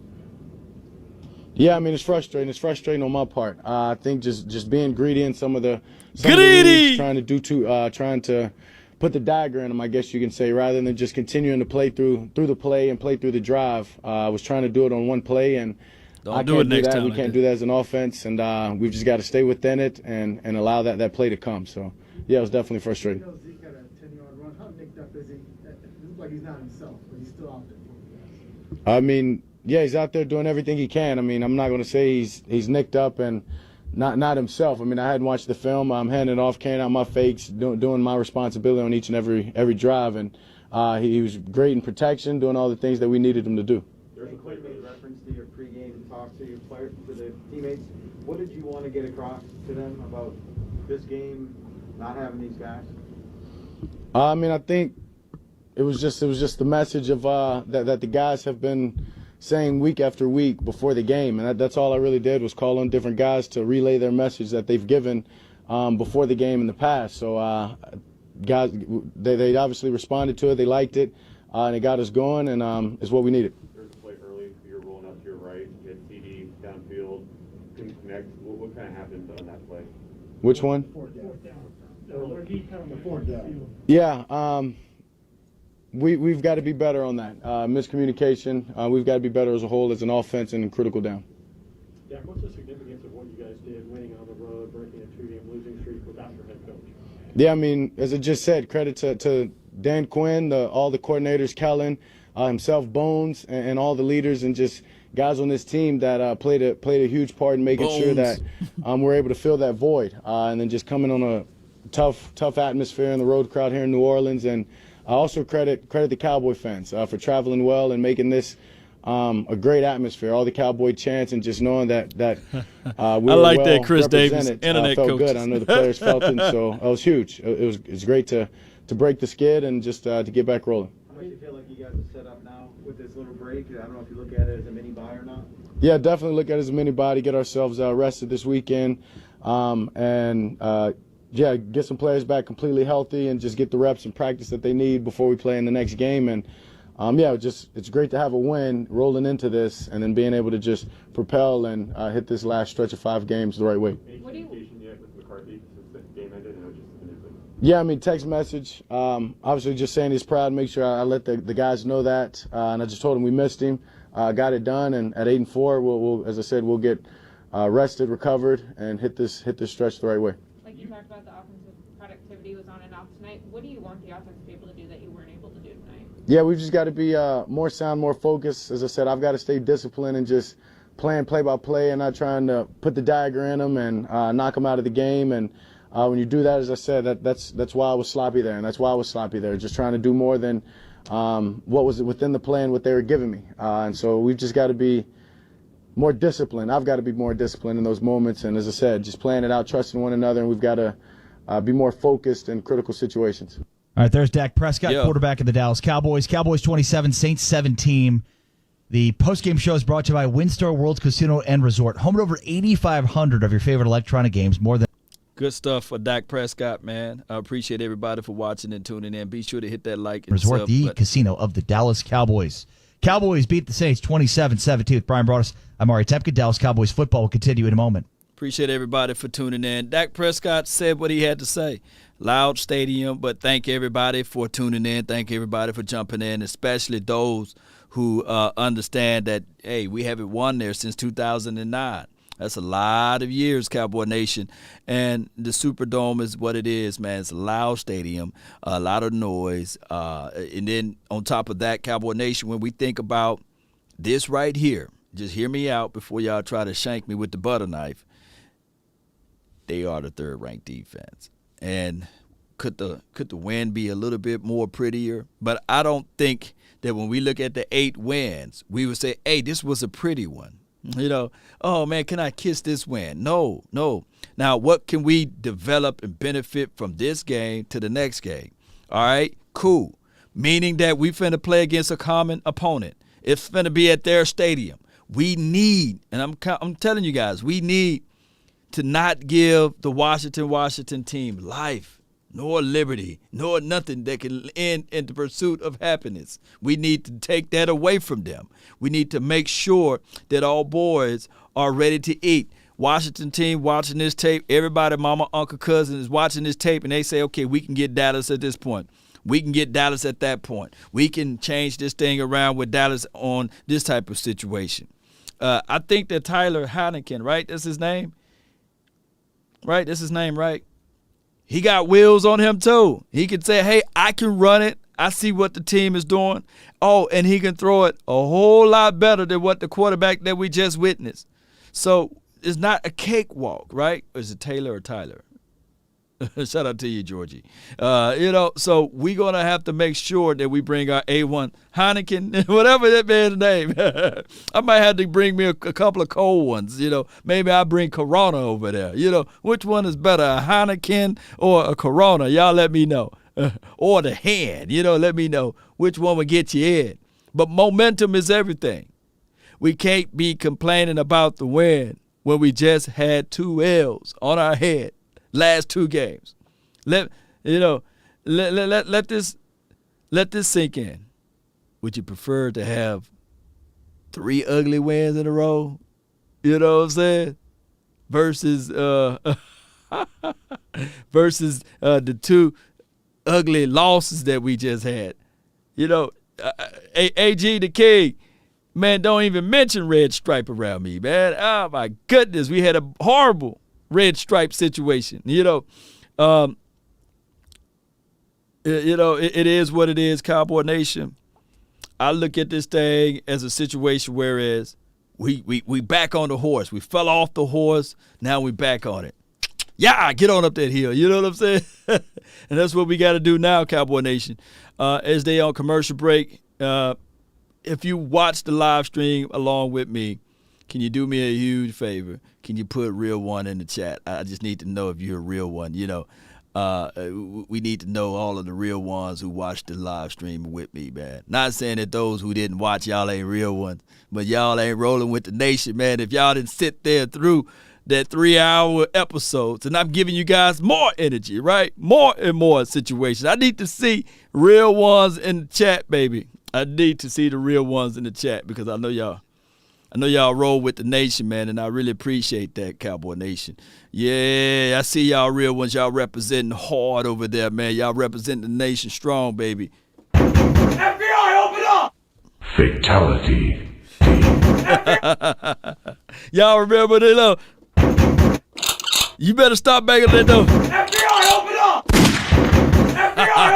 Speaker 11: Yeah, I mean, it's frustrating. It's frustrating on my part. I think just being greedy in some of the leagues, trying to put the dagger in them, I guess you can say, rather than just continuing to play through the play and play through the drive. I was trying to do it on one play, and
Speaker 3: Don't
Speaker 11: I
Speaker 3: do
Speaker 11: can't
Speaker 3: it
Speaker 11: do
Speaker 3: next
Speaker 11: that.
Speaker 3: time
Speaker 11: We
Speaker 3: like
Speaker 11: can't
Speaker 3: that.
Speaker 11: do that as an offense, and we've just got to stay within it and allow that play to come. So, yeah, it was definitely frustrating.
Speaker 6: You know, Zeke had a 10-yard run. How nicked up is he? It looks like he's not himself, but he's still out there.
Speaker 11: I mean, yeah, he's out there doing everything he can. I mean, I'm not going to say he's nicked up and not himself. I mean, I hadn't watched the film. I'm handing it off, carrying out my fakes, doing my responsibility on each and every drive, and he was great in protection, doing all the things that we needed him to do.
Speaker 5: There's a Quinn made reference to your pregame talk to your players, to the teammates. What did you want to get across to them about this game, not having these guys?
Speaker 11: I mean, I think it was just the message of that the guys have been saying week after week before the game, and that's all I really did was call on different guys to relay their message that they've given before the game in the past. So guys, they obviously responded to it, they liked it, and it got us going, and it's what we needed.
Speaker 7: There's a play early, you're rolling up to your right, you had CD downfield, couldn't connect. What kind of happened on that play?
Speaker 11: Which one?
Speaker 8: Fourth down. Where he kind of the fourth down.
Speaker 11: Yeah, we've got to be better on that. Miscommunication. We've got to be better as a whole as an offense and in critical down.
Speaker 6: Dak, what's the significance of what you guys did, winning on the road, breaking a 2-game losing streak without your head coach?
Speaker 11: Yeah, I mean, as I just said, credit to Dan Quinn, all the coordinators, Kellen, himself, Bones, and all the leaders, and just guys on this team that played a huge part in making sure that we're able to fill that void, and then just coming on a tough atmosphere in the road crowd here in New Orleans, and I also credit the Cowboy fans for traveling well and making this a great atmosphere. All the Cowboy chants and just knowing that we
Speaker 3: I
Speaker 11: were
Speaker 3: like
Speaker 11: well
Speaker 3: that, Chris Davis,
Speaker 11: represented,
Speaker 3: internet
Speaker 11: felt
Speaker 3: coaches.
Speaker 11: good. I know the players felt it, so it was huge. It's great to break the skid and just to get back rolling.
Speaker 5: How much do you feel like you guys are set up now with this little break? I don't know if you look at it as a mini bye or not.
Speaker 11: Yeah, definitely look at it as a mini bye to get ourselves rested this weekend, get some players back completely healthy and just get the reps and practice that they need before we play in the next game. And it's great to have a win rolling into this and then being able to just propel and hit this last stretch of 5 games the right way.
Speaker 9: What do you?
Speaker 11: Yeah, I mean, text message. Obviously, just saying he's proud. Make sure I let the guys know that. And I just told him we missed him. Got it done. And at 8-4, we'll as I said, we'll get rested, recovered, and hit this stretch the right way.
Speaker 9: Like you talked about, the offensive productivity was on and off tonight. What do you want the offense to be able to do that you weren't able to do tonight?
Speaker 11: Yeah, we've just got to be more sound, more focused. As I said, I've got to stay disciplined and just playing play by play and not trying to put the dagger in them and knock them out of the game. And when you do that, as I said, that's why I was sloppy there, and that's why I was sloppy there, just trying to do more than what was within the plan, what they were giving me. And so we've just got to be more disciplined. I've got to be more disciplined in those moments. And as I said, just playing it out, trusting one another, and we've got to be more focused in critical situations.
Speaker 2: All right, there's Dak Prescott,
Speaker 3: Yeah.
Speaker 2: quarterback of the Dallas Cowboys. Cowboys 27, Saints 17. The postgame show is brought to you by WinStar World Casino and Resort. Home to over 8,500 of your favorite electronic games, more than
Speaker 3: Good stuff for Dak Prescott, man. I appreciate everybody for watching and tuning in. Be sure to hit that like and
Speaker 2: Resort,
Speaker 3: sub
Speaker 2: the
Speaker 3: button.
Speaker 2: casino of the Dallas Cowboys. Cowboys beat the Saints 27-17 with Brian Broaddus. I'm Amari Tepke. Dallas Cowboys football will continue in a moment.
Speaker 3: Appreciate everybody for tuning in. Dak Prescott said what he had to say. Loud stadium, but thank everybody for tuning in. Thank everybody for jumping in, especially those who understand that, hey, we haven't won there since 2009. That's a lot of years, Cowboy Nation. And the Superdome is what it is, man. It's a loud stadium, a lot of noise. And then on top of that, Cowboy Nation, when we think about this right here, just hear me out before y'all try to shank me with the butter knife. They are the third-ranked defense. And could the win be a little bit more prettier? But I don't think that when we look at the 8 wins, we would say, hey, this was a pretty one. You know, oh, man, can I kiss this win? No. Now, what can we develop and benefit from this game to the next game? All right, cool. Meaning that we finna play against a common opponent. It's finna be at their stadium. We need, and I'm telling you guys, we need to not give the Washington team life, nor liberty, nor nothing that can end in the pursuit of happiness. We need to take that away from them. We need to make sure that all boys are ready to eat. Washington team watching this tape, everybody, mama, uncle, cousin is watching this tape, and they say, okay, we can get Dallas at this point. We can get Dallas at that point. We can change this thing around with Dallas on this type of situation. I think that Tyler Heineken, right? That's his name? Right? That's his name, right? He got wheels on him too. He can say, hey, I can run it. I see what the team is doing. Oh, and he can throw it a whole lot better than what the quarterback that we just witnessed. So it's not a cakewalk, right? Or is it Taylor or Tyler? Shout out to you, Georgie. So we're going to have to make sure that we bring our A1 Heineken, whatever that man's name. I might have to bring me a couple of cold ones. Maybe I bring Corona over there. Which one is better, a Heineken or a Corona? Y'all let me know. Or the hand, let me know which one will get you in. But momentum is everything. We can't be complaining about the win when we just had 2 L's on our head. Last 2 games. Let this sink in. Would you prefer to have 3 ugly wins in a row? You know what I'm saying? Versus the 2 ugly losses that we just had. AG the King, man, don't even mention red stripe around me, man. Oh my goodness, we had a horrible red stripe situation. It is what it is, Cowboy Nation. I look at this thing as a situation whereas we back on the horse. We fell off the horse. Now we back on it. Yeah, get on up that hill. You know what I'm saying? And that's what we got to do now, Cowboy Nation. As they on commercial break, if you watch the live stream along with me, can you do me a huge favor? Can you put real one in the chat? I just need to know if you're a real one. You know, we need to know all of the real ones who watched the live stream with me, man. Not saying that those who didn't watch, y'all ain't real ones, but y'all ain't rolling with the nation, man. If y'all didn't sit there through that 3-hour episodes, and I'm giving you guys more energy, right? More and more situations. I need to see real ones in the chat, baby. I need to see the real ones in the chat because I know y'all roll with the nation, man, and I really appreciate that, Cowboy Nation. Yeah, I see y'all real ones. Y'all representing hard over there, man. Y'all representing the nation strong, baby. FBI, open up!
Speaker 14: Fatality.
Speaker 3: Y'all remember that, though? You better stop banging that door. FBI, open up! FBI,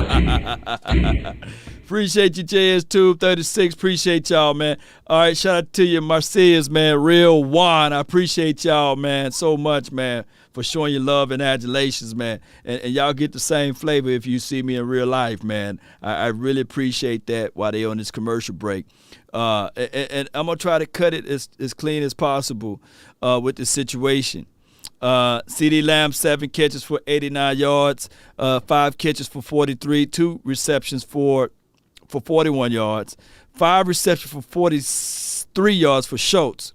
Speaker 3: open up! Fatality. Appreciate you, JS Tube 36. Appreciate y'all, man. All right, shout out to you, Marcia's, man. Real Juan. I appreciate y'all, man, so much, man, for showing your love and adulations, man. And y'all get the same flavor if you see me in real life, man. I really appreciate that while they on this commercial break. And I'm going to try to cut it as clean as possible with the situation. CeeDee Lamb, 7 catches for 89 yards, 5 catches for 43, 2 receptions for 41 yards, 5 receptions for 43 yards for Schultz.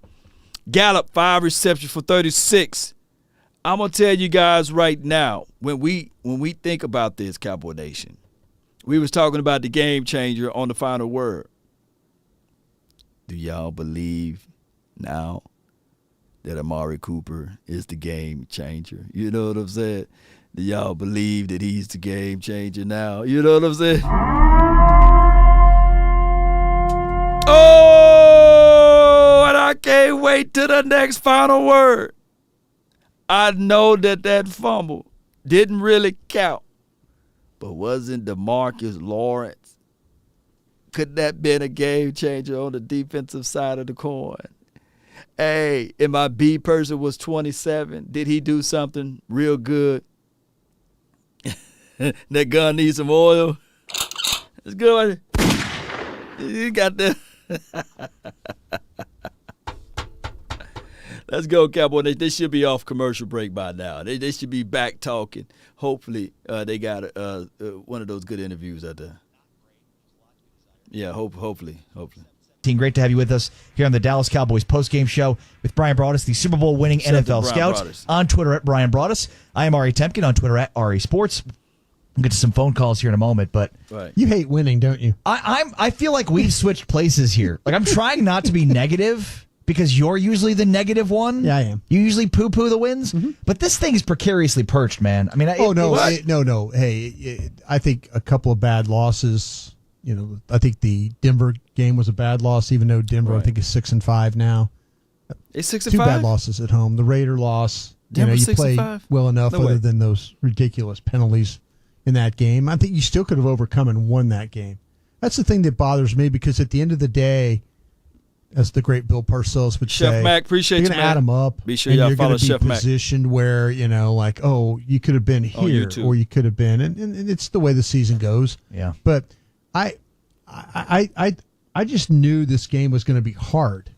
Speaker 3: Gallup, 5 receptions for 36. I'm going to tell you guys right now, when we think about this, Cowboy Nation, we was talking about the game changer on the final word. Do y'all believe now that Amari Cooper is the game changer? You know what I'm saying? Do y'all believe that he's the game changer now? You know what I'm saying? Oh, and I can't wait till the next final word. I know that fumble didn't really count, but wasn't DeMarcus Lawrence? Could that have been a game changer on the defensive side of the coin? Hey, and my B person was 27. Did he do something real good? That gun needs some oil. It's good. You got that. Let's go, Cowboy. They should be off commercial break by now. They should be back talking. Hopefully, they got one of those good interviews out there. Yeah, hopefully.
Speaker 2: Team, great to have you with us here on the Dallas Cowboys postgame show with Brian Broaddus, the Super Bowl winning NFL scout.
Speaker 3: Broaddus.
Speaker 2: On Twitter at Brian Broaddus. I am Ari Temkin on Twitter at Ari Sports. We'll get to some phone calls here in a moment, but
Speaker 3: right.
Speaker 1: You hate winning, don't you?
Speaker 2: I feel like we've switched places here. Like, I'm trying not to be negative because you're usually the negative one.
Speaker 1: Yeah, I am.
Speaker 2: You usually poo-poo the wins, but this thing is precariously perched, man. I mean,
Speaker 1: no. Hey, I think a couple of bad losses. You know, I think the Denver game was a bad loss, even though Denver, I think, is 6-5 now.
Speaker 3: It's 6-5?
Speaker 1: 2 bad losses at home. The Raider loss.
Speaker 3: Denver,
Speaker 1: you
Speaker 3: 6-5?
Speaker 1: play well enough
Speaker 3: No way.
Speaker 1: other than those ridiculous penalties in that game. I think you still could have overcome and won that game. That's the thing that bothers me because at the end of the day, as the great Bill Parcells would
Speaker 3: Chef
Speaker 1: say,
Speaker 3: Mac, appreciate
Speaker 1: you're
Speaker 3: you,
Speaker 1: going to
Speaker 3: man.
Speaker 1: add them up.
Speaker 3: Be sure
Speaker 1: and
Speaker 3: y'all
Speaker 1: you're
Speaker 3: follow
Speaker 1: gonna be
Speaker 3: Chef Mac.
Speaker 1: positioned where, like, oh, you could have been here or you could have been. And it's the way the season goes.
Speaker 2: Yeah.
Speaker 1: But I just knew this game was going to be hard.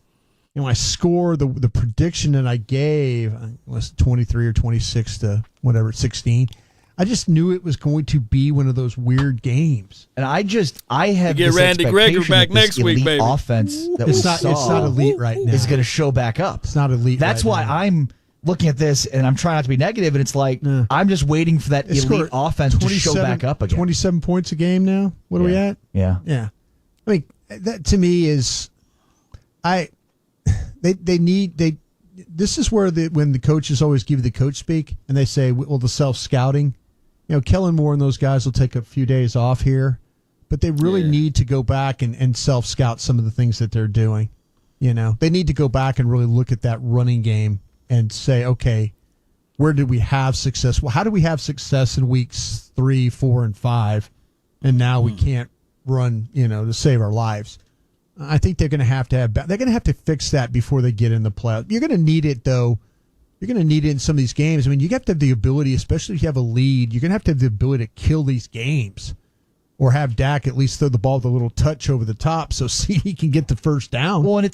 Speaker 1: I scored the prediction that I gave was 23 or 26 to whatever 16. I just knew it was going to be one of those weird games.
Speaker 2: And I have
Speaker 3: get
Speaker 2: this
Speaker 3: Randy Gregory
Speaker 2: expectation
Speaker 3: back
Speaker 2: that this
Speaker 3: next week,
Speaker 2: elite
Speaker 3: baby.
Speaker 2: offense that
Speaker 1: It's
Speaker 2: we
Speaker 1: not elite right now.
Speaker 2: is going to show back up.
Speaker 1: It's not elite.
Speaker 2: That's
Speaker 1: right
Speaker 2: why
Speaker 1: now.
Speaker 2: I'm looking at this and I'm trying not to be negative. And it's like I'm just waiting for that elite offense to show back up again.
Speaker 1: 27 points a game now. What are we at?
Speaker 2: Yeah.
Speaker 1: Yeah. I mean, that to me is, this is where when the coaches always give you the coach speak and they say, well, the self-scouting, Kellen Moore and those guys will take a few days off here, but they really need to go back and self-scout some of the things that they're doing. They need to go back and really look at that running game and say, okay, where did we have success? Well, how did we have success in weeks 3, 4, and 5, and now we can't run, to save our lives? I think they're going to have to fix that before they get in the playoffs. You're going to need it, though, you're going to need it in some of these games. I mean, you have to have the ability, especially if you have a lead, you're going to have the ability to kill these games, or have Dak at least throw the ball with a little touch over the top so CD can get the first down.
Speaker 2: Well, and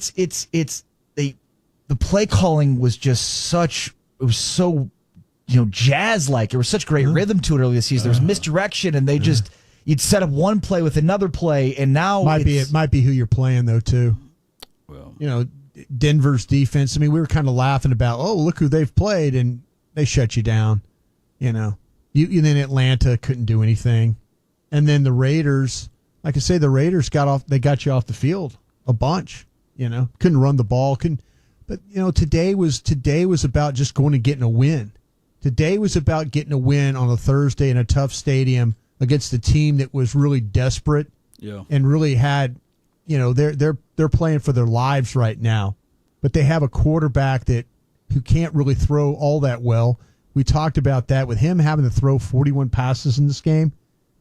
Speaker 2: the play calling was just it was so, jazz-like. There was such great rhythm to it early this season. There was misdirection, and you'd set up one play with another play, and now
Speaker 1: it might be who you're playing though too. Well, Denver's defense. I mean, we were kind of laughing about, look who they've played, and they shut you down. Then Atlanta couldn't do anything, and then the Raiders. Like I say, the Raiders got you off the field a bunch. Couldn't run the ball. But today was about just going and getting a win. Today was about getting a win on a Thursday in a tough stadium against a team that was really desperate.
Speaker 3: Yeah.
Speaker 1: And really had, they're playing for their lives right now, but they have a quarterback who can't really throw all that well. We talked about that with him having to throw 41 passes in this game.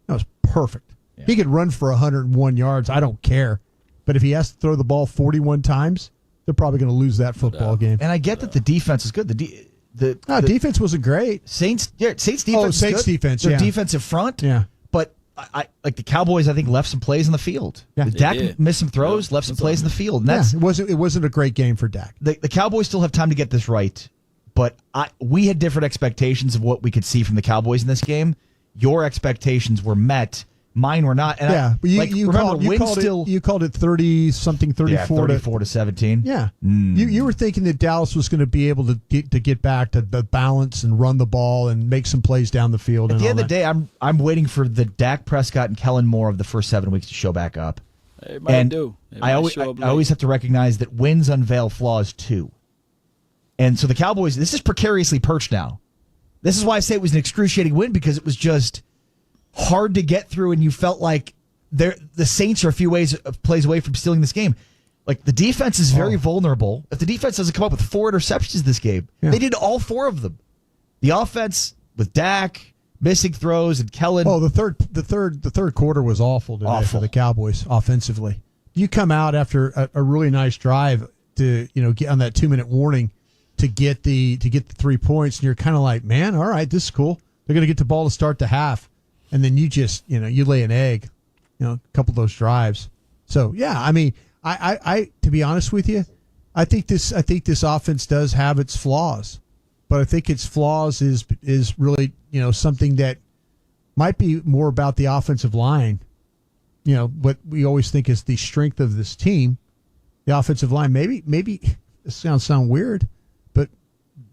Speaker 1: That was perfect. Yeah. He could run for 101 yards. I don't care. But if he has to throw the ball 41 times, they're probably going to lose that football game.
Speaker 2: And I get that the defense is good. The
Speaker 1: defense wasn't great.
Speaker 2: Saints defense.
Speaker 1: Saints defense.
Speaker 2: Their defensive front.
Speaker 1: Yeah.
Speaker 2: But I like the Cowboys. I think left some plays in the field.
Speaker 1: Yeah.
Speaker 2: Dak missed some throws, left some plays in the field. And
Speaker 1: it wasn't a great game for Dak.
Speaker 2: The Cowboys still have time to get this right. But we had different expectations of what we could see from the Cowboys in this game. Your expectations were met. Mine were not. And
Speaker 1: but you called it 30-something, 34
Speaker 2: to 17.
Speaker 1: Yeah. You were thinking that Dallas was going to be able to get back to the balance and run the ball and make some plays down the field.
Speaker 2: At the end of the day, I'm waiting for the Dak Prescott and Kellen Moore of the first 7 weeks to show back up. I always have to recognize that wins unveil flaws too. And so the Cowboys, this is precariously perched now. This is why I say it was an excruciating win, because it was just hard to get through, and you felt like the Saints are a few plays away from stealing this game. Like, the defense is very vulnerable. If the defense doesn't come up with 4 interceptions this game, they did all 4 of them. The offense with Dak missing throws and Kellen.
Speaker 1: Oh, the third quarter was awful today for the Cowboys offensively. You come out after a really nice drive to get on that 2-minute warning to get the 3 points, and you're kind of like, man, all right, this is cool. They're going to get the ball to start the half. And then you just, you lay an egg, a couple of those drives. So, yeah, I mean, I to be honest with you, I think this offense does have its flaws, but I think its flaws is really, something that might be more about the offensive line. What we always think is the strength of this team, the offensive line. Maybe this sound weird, but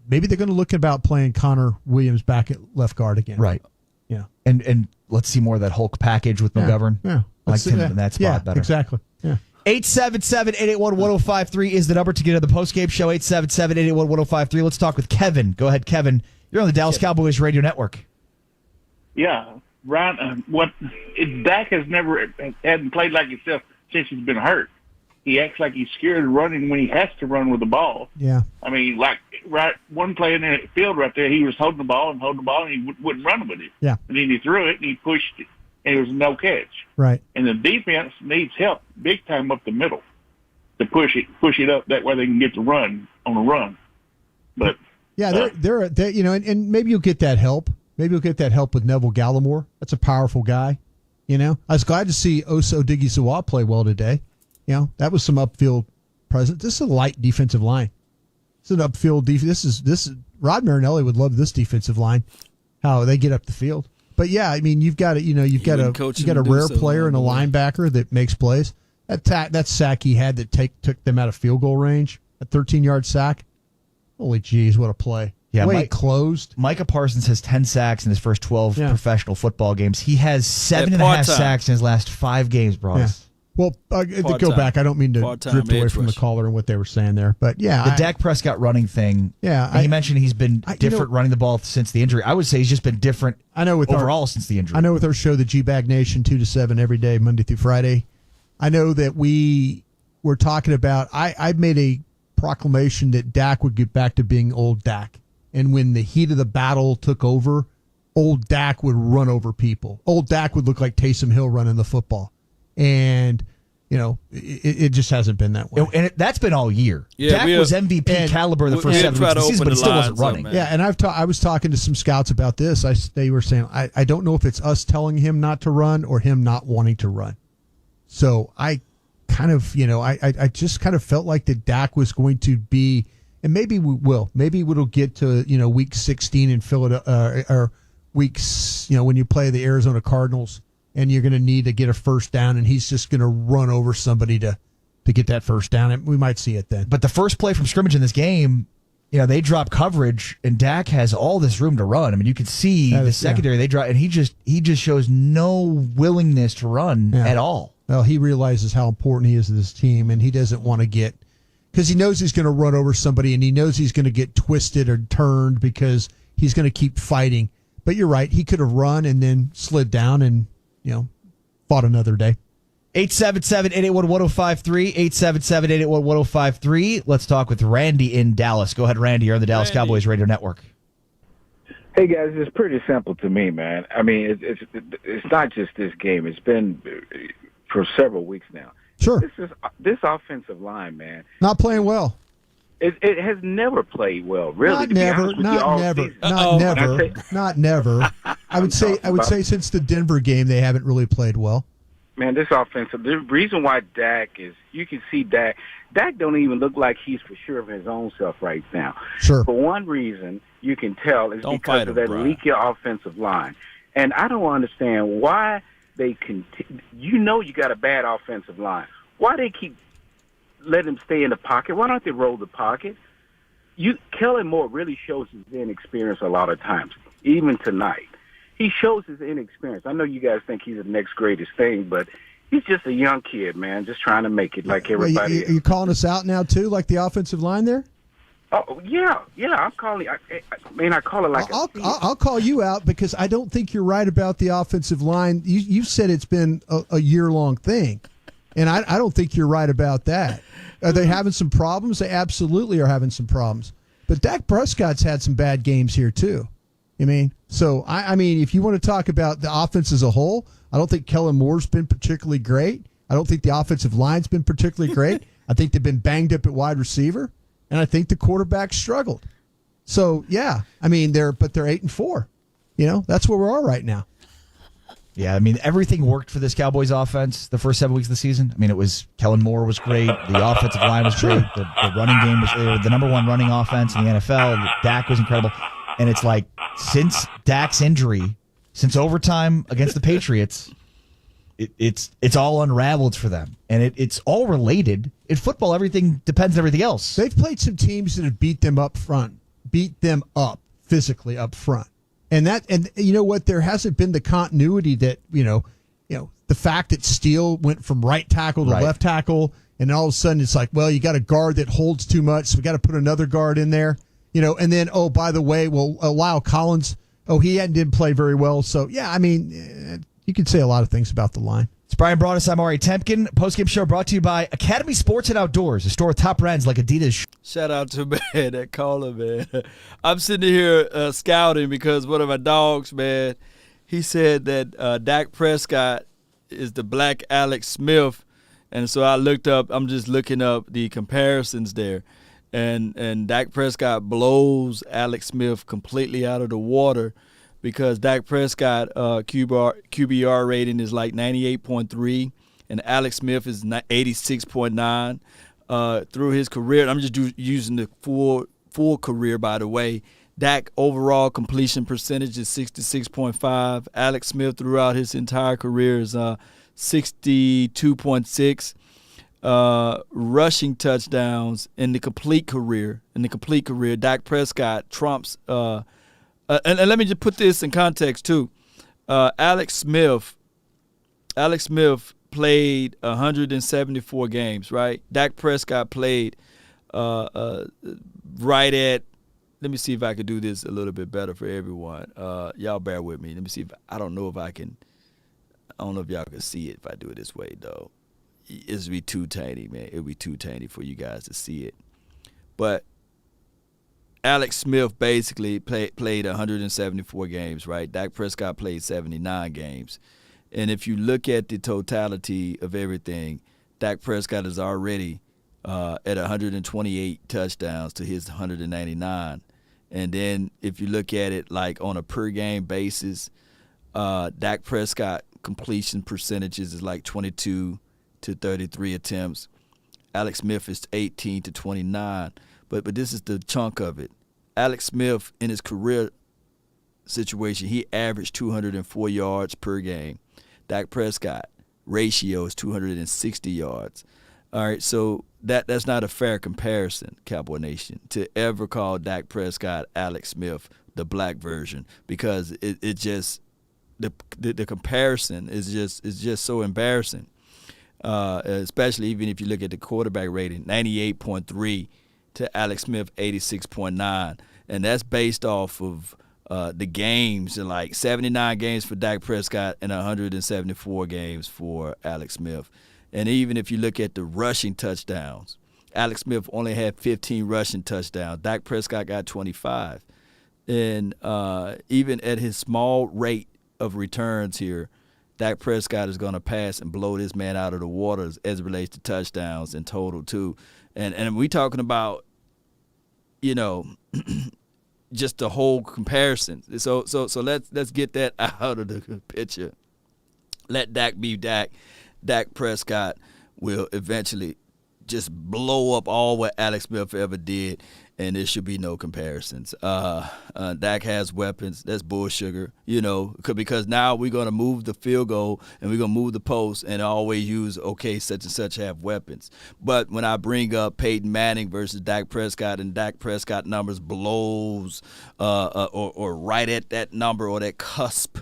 Speaker 1: maybe they're going to look about playing Connor Williams back at left guard again.
Speaker 2: Right.
Speaker 1: Yeah,
Speaker 2: and let's see more of that Hulk package with McGovern.
Speaker 1: Yeah,
Speaker 2: I like him in that spot better.
Speaker 1: Exactly. Yeah.
Speaker 2: 877-881-1053 is the number to get into the postgame show. 877-881-1053. Let's talk with Kevin. Go ahead, Kevin. You're on the Dallas Cowboys Radio Network.
Speaker 15: Yeah, Ryan. Dak hadn't played like himself since he's been hurt. He acts like he's scared of running when he has to run with the ball.
Speaker 1: Yeah.
Speaker 15: I mean, one play in the field right there, he was holding the ball, and he wouldn't run with it.
Speaker 1: Yeah.
Speaker 15: And then he threw it, and he pushed it, and it was no catch.
Speaker 1: Right.
Speaker 15: And the defense needs help big time up the middle to push it up. That way they can get the run on the run. But
Speaker 1: yeah, they're and maybe you'll get that help. Maybe you'll get that help with Neville Gallimore. That's a powerful guy. I was glad to see Osa Odighizuwa play well today. That was some upfield presence. This is a light defensive line. It's an upfield defense. This is Rod Marinelli would love this defensive line, how they get up the field. But yeah, I mean, you've got a rare player and a linebacker that makes plays. That sack he had that took them out of field goal range, a 13-yard sack. Holy jeez, what a play!
Speaker 2: Yeah,
Speaker 1: it closed.
Speaker 2: Micah Parsons has 10 sacks in his first 12 professional football games. He has 7.5 sacks in his last 5 games, Bros. Yeah.
Speaker 1: Well, to go back, I don't mean to drift away from the caller and what they were saying there, but yeah.
Speaker 2: The Dak Prescott running thing, he mentioned he's been different running the ball since the injury. I would say he's just been different overall since the injury.
Speaker 1: I know with our show, the G-Bag Nation, 2 to 7 every day, Monday through Friday, I know that we were talking about, I made a proclamation that Dak would get back to being old Dak. And when the heat of the battle took over, old Dak would run over people. Old Dak would look like Taysom Hill running the football. And it just hasn't been that way.
Speaker 2: And that's been all year.
Speaker 3: Yeah,
Speaker 2: Dak was MVP caliber the first 7 weeks of the season, but it still wasn't running.
Speaker 1: Yeah, and I was talking to some scouts about this. They were saying, I don't know if it's us telling him not to run or him not wanting to run. So I kind of, I just kind of felt like that Dak was going to be, and maybe we will. Maybe it'll get to, week 16 in Philadelphia, or weeks, when you play the Arizona Cardinals, and you're going to need to get a first down, and he's just going to run over somebody to get that first down. And we might see it then.
Speaker 2: But the first play from scrimmage in this game, they drop coverage, and Dak has all this room to run. I mean, you could see the secondary they drop, and he just shows no willingness to run at all.
Speaker 1: Well, he realizes how important he is to this team, and he doesn't want to get, because he knows he's going to run over somebody, and he knows he's going to get twisted or turned because he's going to keep fighting. But you're right, he could have run and then slid down and fought another day.
Speaker 2: 877-881-1053, 877-881-1053. Let's talk with Randy in Dallas. Go ahead, Randy. You're on the Dallas Cowboys Radio Network.
Speaker 16: Hey, guys, it's pretty simple to me, man. I mean, it's not just this game. It's been for several weeks now.
Speaker 1: Sure.
Speaker 16: This offensive line, man.
Speaker 1: Not playing well.
Speaker 16: It has never played well, really.
Speaker 1: Not never. I would say since the Denver game, they haven't really played well.
Speaker 16: Man, this offensive, the reason why Dak is, you can see Dak don't even look like he's for sure of his own self right now.
Speaker 1: Sure.
Speaker 16: For one reason, you can tell is because of that leaky offensive line. And I don't understand why they continue. You got a bad offensive line. Why they keep letting him stay in the pocket? Why don't they roll the pocket? Kellen Moore really shows his inexperience a lot of times, even tonight. He shows his inexperience. I know you guys think he's the next greatest thing, but he's just a young kid, man, just trying to make it like everybody else.
Speaker 1: Are you calling us out now, too, like the offensive line there?
Speaker 16: Oh, yeah, I'm calling. I call it like
Speaker 1: I'll call you out because I don't think you're right about the offensive line. You said it's been a year-long thing, and I don't think you're right about that. Are they having some problems? They absolutely are having some problems. But Dak Prescott's had some bad games here, too. I mean, if you want to talk about the offense as a whole, I don't think Kellen Moore's been particularly great. I don't think the offensive line's been particularly great. I think they've been banged up at wide receiver, and I think the quarterback struggled. So, yeah, they're 8-4. That's where we are right now.
Speaker 2: Yeah, everything worked for this Cowboys offense the first 7 weeks of the season. It was Kellen Moore was great. The offensive line was great. The running game was the number one running offense in the NFL. Dak was incredible. And it's like, since Dak's injury, since overtime against the Patriots, it's all unraveled for them. And it's all related. In football, everything depends on everything else.
Speaker 1: They've played some teams that have beat them up physically up front. And you know what? There hasn't been the continuity that, the fact that Steele went from right tackle to left tackle, and all of a sudden it's like, well, you got a guard that holds too much, so we got to put another guard in there. And then, by the way, Lyle Collins, he didn't play very well. So, yeah, you could say a lot of things about the line.
Speaker 2: It's Brian Broaddus. I'm Ari Temkin. Postgame show brought to you by Academy Sports and Outdoors, a store with top brands like Adidas.
Speaker 3: Shout out to, man, that caller, man. I'm sitting here scouting because one of my dogs, man, he said that Dak Prescott is the black Alex Smith. And so I looked up, I'm just looking up the comparisons there. And Dak Prescott blows Alex Smith completely out of the water because Dak Prescott QBR rating is like 98.3 and Alex Smith is 86.9 through his career. I'm just using the full career, by the way. Dak overall completion percentage is 66.5. Alex Smith throughout his entire career is 62.6. Rushing touchdowns in the complete career. Dak Prescott trumps. And let me just put this in context too. Alex Smith played 174 games, right? Dak Prescott played right at. Let me see if I can do this a little bit better for everyone. Y'all bear with me. Let me see if I don't know if I can. I don't know if y'all can see it if I do it this way though. It'd be too tiny, man. It'd be too tiny for you guys to see it. But Alex Smith basically played 174 games, right? Dak Prescott played 79 games. And if you look at the totality of everything, Dak Prescott is already at 128 touchdowns to his 199. And then if you look at it like on a per-game basis, Dak Prescott completion percentages is like 22 to 33 attempts. Alex Smith is 18 to 29. But this is the chunk of it. Alex Smith, in his career situation, he averaged 204 yards per game. Dak Prescott ratio is 260 yards. All right, so that's not a fair comparison, Cowboy Nation, to ever call Dak Prescott Alex Smith the black version, because it just the comparison is just so embarrassing. Especially even if you look at the quarterback rating, 98.3 to Alex Smith 86.9, and that's based off of the games, and like 79 games for Dak Prescott and 174 games for Alex Smith. And even if you look at the rushing touchdowns, Alex Smith only had 15 rushing touchdowns. Dak Prescott got 25. And even at his small rate of returns here, Dak Prescott is going to pass and blow this man out of the waters as it relates to touchdowns in total too. And we talking about, just the whole comparison. So let's get that out of the picture. Let Dak be Dak. Dak Prescott will eventually just blow up all what Alex Smith ever did, and there should be no comparisons. Dak has weapons. That's bull sugar, because now we're going to move the field goal and we're going to move the post and always use, such and such have weapons. But when I bring up Peyton Manning versus Dak Prescott, and Dak Prescott numbers blows or right at that number or that cusp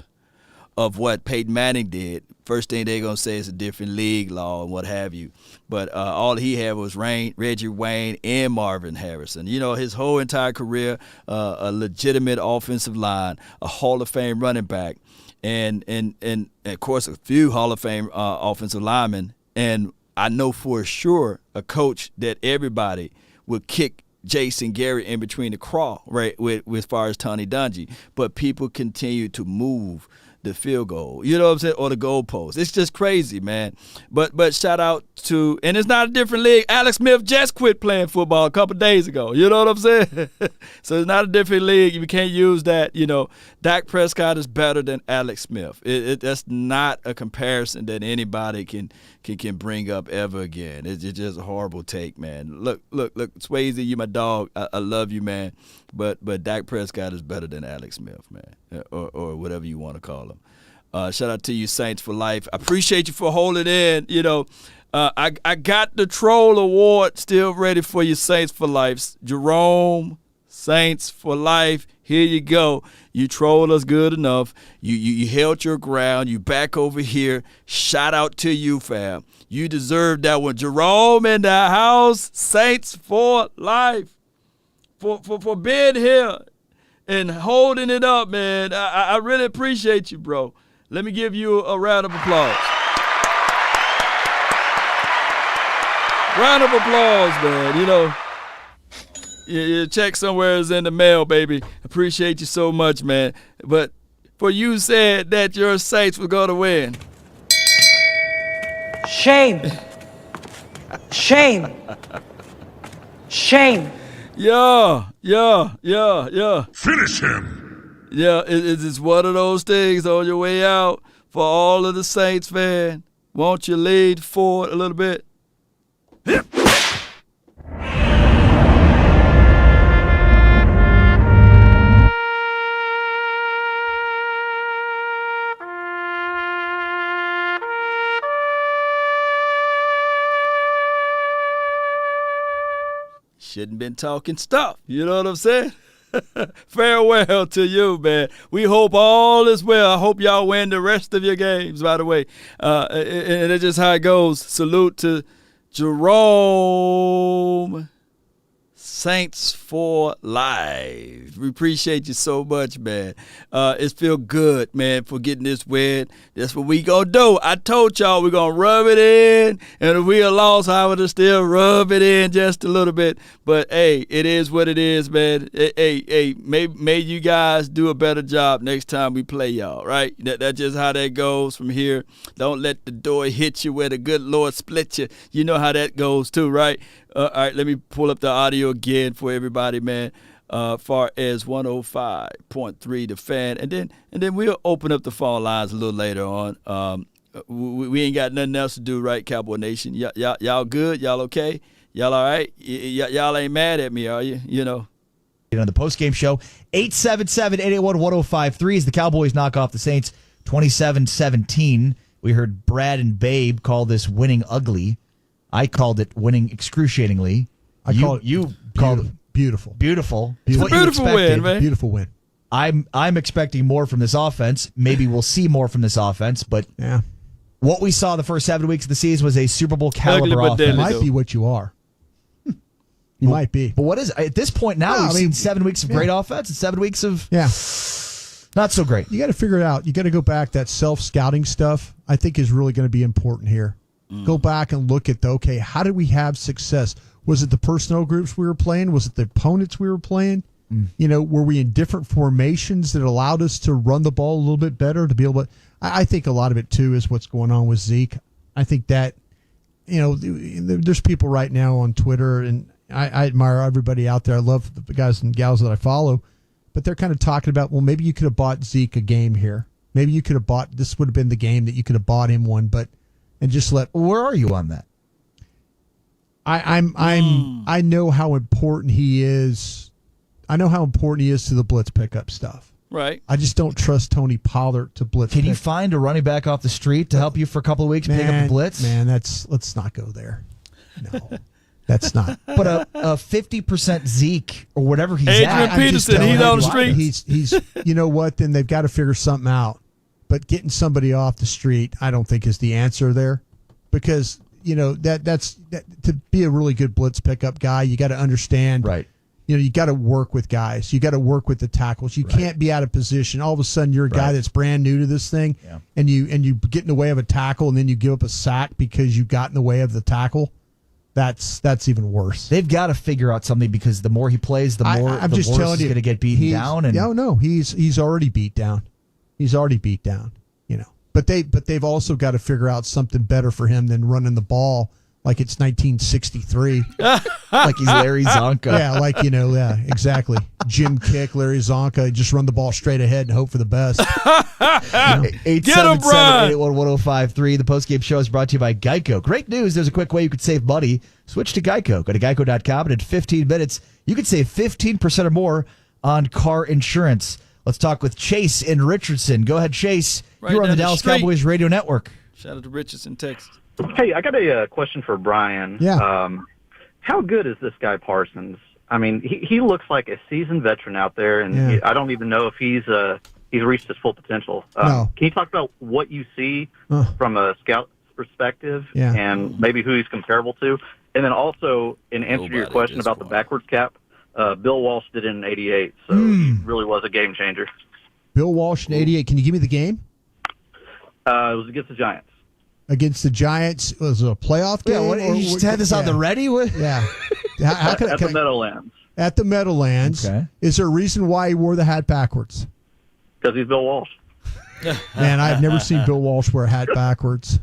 Speaker 3: of what Peyton Manning did, first thing they're going to say is a different league law and what have you. But all he had was Reggie Wayne and Marvin Harrison. His whole entire career, a legitimate offensive line, a Hall of Fame running back, and of course, a few Hall of Fame offensive linemen. And I know for sure a coach that everybody would kick Jason Garrett in between the craw, right, with as far as Tony Dungy. But people continue to move the field goal, what I'm saying, or the goalpost. It's just crazy, man. But shout out to, and it's not a different league. Alex Smith just quit playing football a couple days ago. You know what I'm saying? So it's not a different league. You can't use that. Dak Prescott is better than Alex Smith. That's not a comparison that anybody can bring up ever again. It's just a horrible take, man. Look, Swayze, you my dog. I love you, man. But Dak Prescott is better than Alex Smith, man, or whatever you want to call him. Shout out to you, Saints for Life. I appreciate you for holding in. I got the Troll Award still ready for you, Saints for Life. Jerome, Saints for Life. Here you go. You trolled us good enough. You held your ground. You back over here. Shout out to you, fam. You deserve that one. Jerome in the house. Saints for Life. For being here and holding it up, man. I really appreciate you, bro. Let me give you a round of applause. Round of applause, man. Your check somewhere is in the mail, baby. Appreciate you so much, man. But for you said that your Saints were going to win.
Speaker 17: Shame. Shame. Shame.
Speaker 3: Yeah.
Speaker 14: Finish him.
Speaker 3: Yeah, it's one of those things on your way out for all of the Saints fans. Won't you lead forward a little bit? Shouldn't been talking stuff. You know what I'm saying? Farewell to you, man. We hope all is well. I hope y'all win the rest of your games, by the way. And that's just how it goes. Salute to Jerome, Saints for Life. We appreciate you so much, man. It feel good, man, for getting this win. That's what we gonna do. I told y'all we're gonna rub it in, and if we are lost, I would still rub it in just a little bit. But hey, it is what it is, man. Hey, may you guys do a better job next time we play y'all, right? That's just how that goes from here. Don't let the door hit you where the good Lord split you. You know how that goes too, right? All right, let me pull up the audio again for everybody, man. Far as 105.3 The Fan, and then we'll open up the phone lines a little later on. We ain't got nothing else to do, right, Cowboy Nation? Y'all good? Y'all okay? Y'all all right? Y'all ain't mad at me, are you? You know.
Speaker 2: On the postgame show, 877-881-1053 as the Cowboys knock off the Saints 27-17. We heard Brad and Babe call this winning ugly. I called it winning excruciatingly. You called it beautiful. Beautiful.
Speaker 3: It's a beautiful win, man.
Speaker 1: Beautiful win.
Speaker 2: I'm expecting more from this offense. Maybe we'll see more from this offense, but
Speaker 1: yeah,
Speaker 2: what we saw the first 7 weeks of the season was a Super Bowl caliber offense.
Speaker 1: It might be what you are. You might be.
Speaker 2: But what is at this point now? We've seen 7 weeks of great offense and 7 weeks of not so great.
Speaker 1: You got to figure it out. You got to go back. That self-scouting stuff, I think, is really going to be important here. Go back and look at how did we have success? Was it the personnel groups we were playing? Was it the opponents we were playing? You know, were we in different formations that allowed us to run the ball a little bit better to be able to? I think a lot of it too is what's going on with Zeke. I think that, you know, there's people right now on Twitter, and I admire everybody out there. I love the guys and gals that I follow, but they're kind of talking about, well, maybe you could have bought Zeke a game here. Maybe you could have this would have been the game that you could have bought him one, and just where are you on that? I know how important he is. I know how important he is to the blitz pickup stuff.
Speaker 3: Right.
Speaker 1: I just don't trust Tony Pollard to blitz.
Speaker 2: Can you find a running back off the street to help you for a couple of weeks pick up the blitz?
Speaker 1: Man, let's not go there. No. That's not.
Speaker 2: But a 50% Zeke or whatever he's
Speaker 3: Adrian
Speaker 2: at.
Speaker 3: Peterson, he's on the street.
Speaker 1: He's you know what? Then they've got to figure something out. But getting somebody off the street, I don't think is the answer there, because you know that's to be a really good blitz pickup guy. You got to understand,
Speaker 2: right?
Speaker 1: You know, you got to work with guys. You got to work with the tackles. You can't be out of position. All of a sudden, you're a guy that's brand new to this thing, and you get in the way of a tackle, and then you give up a sack because you got in the way of the tackle. That's even worse.
Speaker 2: They've got to figure out something, because the more he plays, the more
Speaker 1: I'm just telling you,
Speaker 2: he's going to get beaten down. And
Speaker 1: no, he's already beat down. He's already beat down. You know, but they've also got to figure out something better for him than running the ball like it's 1963.
Speaker 2: Like he's Larry Zonka.
Speaker 1: Yeah, exactly. Jim Kick, Larry Zonka, just run the ball straight ahead and hope for the best.
Speaker 2: 877-881-1053. The postgame show is brought to you by Geico. Great news. There's a quick way you could save money. Switch to Geico. Go to geico.com, and in 15 minutes, you could save 15% or more on car insurance. Let's talk with Chase in Richardson. Go ahead, Chase. You're on the Dallas Cowboys Radio Network.
Speaker 3: Shout out to Richardson, Texas.
Speaker 17: Hey, I got a question for Brian.
Speaker 1: Yeah.
Speaker 17: How good is this guy Parsons? I mean, he looks like a seasoned veteran out there, and I don't even know if he's reached his full potential.
Speaker 1: No.
Speaker 17: Can you talk about what you see from a scout perspective, and maybe who he's comparable to? And then also, in answer to your question about the backwards cap, Bill Walsh did it in 88, so he really was a game changer.
Speaker 1: Bill Walsh in 88. Can you give me the game?
Speaker 17: It was against the Giants.
Speaker 1: Against the Giants, was it a playoff game?
Speaker 2: You just had this on the ready?
Speaker 1: Yeah.
Speaker 17: At the Meadowlands.
Speaker 1: At the Meadowlands.
Speaker 2: Okay.
Speaker 1: Is there a reason why he wore the hat backwards?
Speaker 17: Because he's Bill Walsh.
Speaker 1: Man, I've never seen Bill Walsh wear a hat backwards.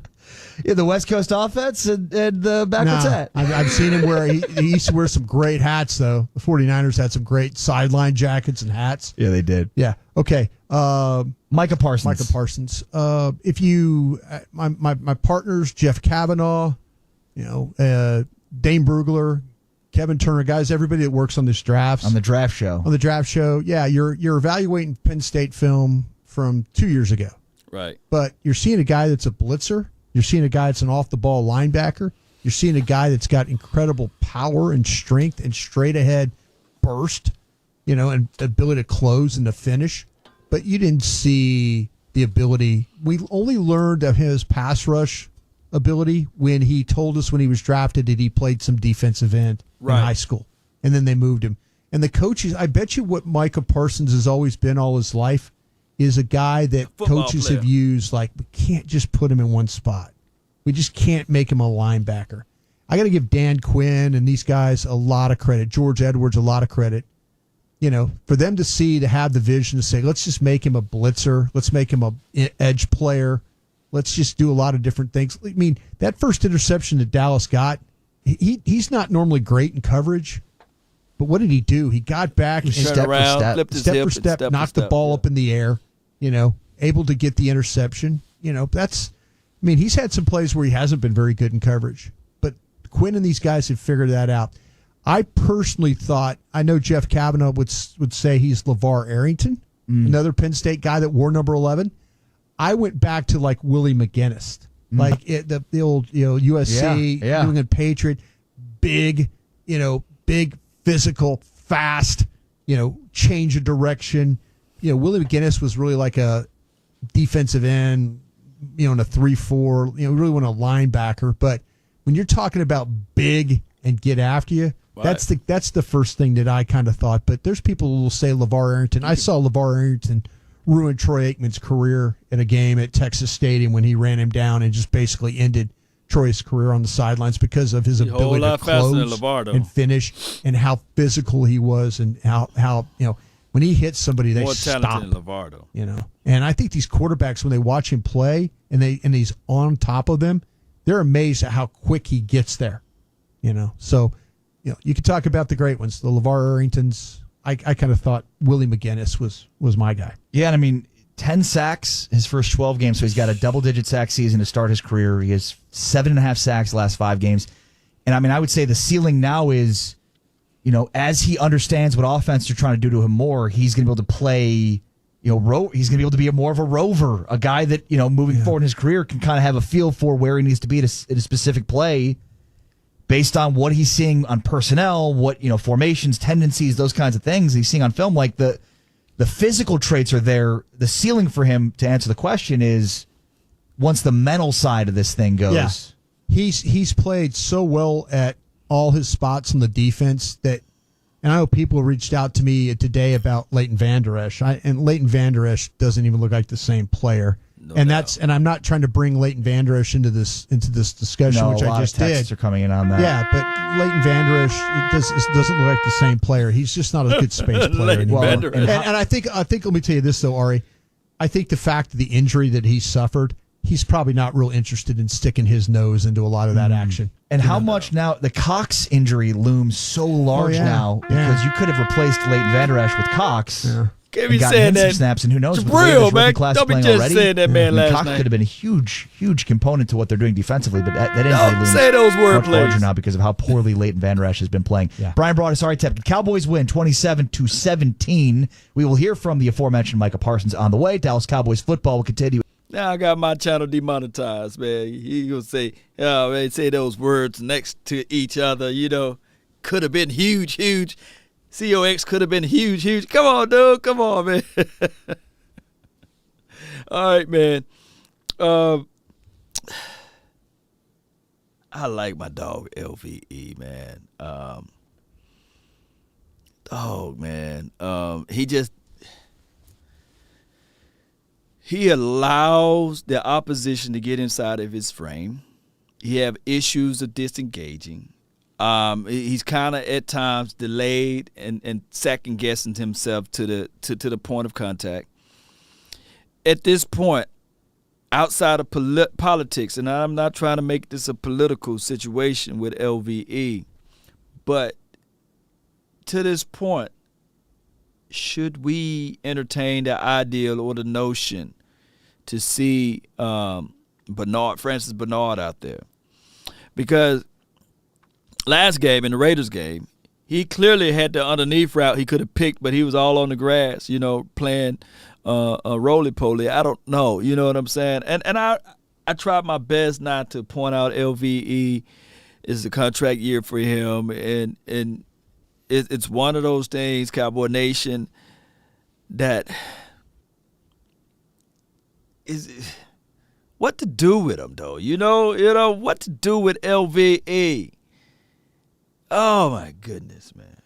Speaker 2: Yeah, the West Coast offense and the backwards hat.
Speaker 1: I've seen him wear. He used to wear some great hats, though. The 49ers had some great sideline jackets and hats.
Speaker 2: Yeah, they did.
Speaker 1: Yeah. Okay.
Speaker 2: Micah Parsons.
Speaker 1: If you, my partners, Jeff Kavanaugh, Dane Brugler, Kevin Turner, guys, everybody that works on this drafts.
Speaker 2: On the draft show.
Speaker 1: Yeah, you're evaluating Penn State film from 2 years ago.
Speaker 3: Right.
Speaker 1: But you're seeing a guy that's a blitzer. You're seeing a guy that's an off-the-ball linebacker. You're seeing a guy that's got incredible power and strength and straight-ahead burst, and ability to close and to finish. But you didn't see the ability. We only learned of his pass rush ability when he told us when he was drafted that he played some defensive end in high school. and then they moved him. And the coaches, I bet you what Micah Parsons has always been all his life is a guy that coaches have used, like, we can't just put him in one spot. We just can't make him a linebacker. I got to give Dan Quinn and these guys a lot of credit, George Edwards a lot of credit, for them to have the vision to say, let's just make him a blitzer. Let's make him a edge player. Let's just do a lot of different things. I mean, that first interception that Dallas got, he's not normally great in coverage, but what did he do? He got back and
Speaker 3: step for step,
Speaker 1: knocked the ball up in the air, able to get the interception. He's had some plays where he hasn't been very good in coverage, but Quinn and these guys have figured that out. I personally thought, I know Jeff Kavanaugh would say he's LeVar Arrington, another Penn State guy that wore number 11. I went back to like Willie McGinnis, the old USC New England Patriot, big physical, fast, change of direction. Willie McGinnis was really like a defensive end, in a 3-4. Really want a linebacker, but when you're talking about big and get after you, right. That's the first thing that I kind of thought. But there's people who will say LeVar Arrington. I saw LeVar Arrington ruin Troy Aikman's career in a game at Texas Stadium when he ran him down and just basically ended Troy's career on the sidelines because of his ability to close and finish and how physical he was and how when he hits somebody they stop.
Speaker 3: More talented than LeVar, though.
Speaker 1: And I think these quarterbacks, when they watch him play and he's on top of them, they're amazed at how quick he gets there. So you could talk about the great ones, the LeVar Arringtons. I kind of thought Willie McGinnis was my guy.
Speaker 2: Yeah, and 10 sacks his first 12 games, so he's got a double-digit sack season to start his career. He has 7.5 sacks the last 5 games. And, I would say the ceiling now is, as he understands what offense they're trying to do to him more, he's going to be able to play, he's going to be able to be more of a rover, a guy that, moving forward in his career can kind of have a feel for where he needs to be at a specific play based on what he's seeing on personnel, what, formations, tendencies, those kinds of things he's seeing on film. Like the physical traits are there. The ceiling for him, to answer the question, is once the mental side of this thing goes.
Speaker 1: Yeah. He's played so well at all his spots on the defense that, and I know people reached out to me today about Leighton Vander Esch. And Leighton Vander Esch doesn't even look like the same player. And I'm not trying to bring Leighton Vander Esch into this discussion, which I just did.
Speaker 2: A lot of texts are coming in on that.
Speaker 1: Yeah, but Leighton Vander Esch doesn't look like the same player. He's just not a good space player anymore. And I think let me tell you this though, Ari. I think the fact of the injury that he suffered, he's probably not real interested in sticking his nose into a lot of that action.
Speaker 2: And how much now the Cox injury looms so large now because you could have replaced Leighton Vander Esch with Cox.
Speaker 3: Yeah. Can't be saying that.
Speaker 2: Snaps, and who knows?
Speaker 3: It's real, man. Don't be just
Speaker 2: already,
Speaker 3: saying that, man. Last
Speaker 2: Cox
Speaker 3: night
Speaker 2: could have been a huge component to what they're doing defensively, but that injury
Speaker 3: don't say those
Speaker 2: much
Speaker 3: wordplays
Speaker 2: larger now because of how poorly Leighton Vander Esch has been playing. Yeah. Brian brought us tip. Cowboys win 27-17. We will hear from the aforementioned Micah Parsons on the way. Dallas Cowboys football will continue.
Speaker 3: Now I got my channel demonetized, man. He gonna say, say those words next to each other. Could have been huge. COX could have been huge. Come on, dude. Come on, man. All right, man. I like my dog LVE, man. He allows the opposition to get inside of his frame. He have issues of disengaging. He's kind of at times delayed and second guessing himself to the point of contact. At this point, outside of politics, and I'm not trying to make this a political situation with LVE, but to this point, should we entertain the ideal or the notion to see Francis Bernard out there? Because last game, in the Raiders game, he clearly had the underneath route he could have picked, but he was all on the grass, playing roly-poly. I don't know, you know what I'm saying? And I tried my best not to point out LVE is the contract year for him, and it's one of those things, Cowboy Nation, that is what to do with him, though. What to do with LVE. Oh, my goodness, man.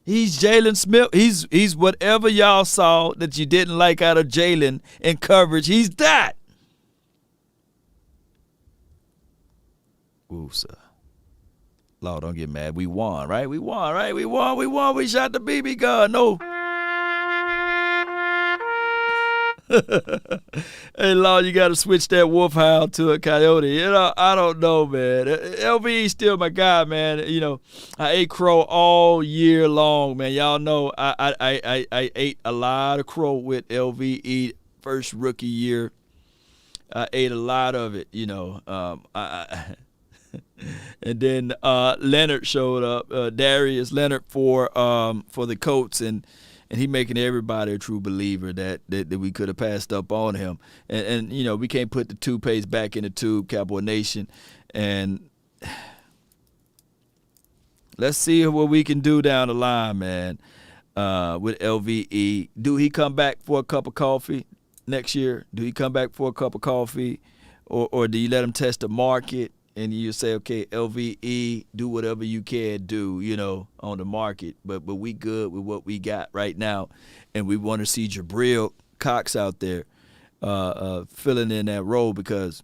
Speaker 3: He's Jalen Smith. He's whatever y'all saw that you didn't like out of Jalen in coverage. He's that. Ooh, sir. Lord, don't get mad. We won, right? We won, right? We won. We shot the BB gun. No. Hey, Lord, you got to switch that wolf howl to a coyote. You know, I don't know, man. LVE still my guy, man. You know, I ate crow all year long, man. Y'all know I ate a lot of crow with LVE first rookie year. I ate a lot of it, you know. And then Leonard showed up, Darius Leonard for the Colts, and he making everybody a true believer that we could have passed up on him. And you know, we can't put the toothpaste back in the tube, Cowboy Nation. And let's see what we can do down the line, man, with LVE. Do he come back for a cup of coffee next year? Do he come back for a cup of coffee? Or do you let him test the market? And you say, okay, LVE, do whatever you can do, you know, on the market. But we good with what we got right now. And we want to see Jabril Cox out there filling in that role, because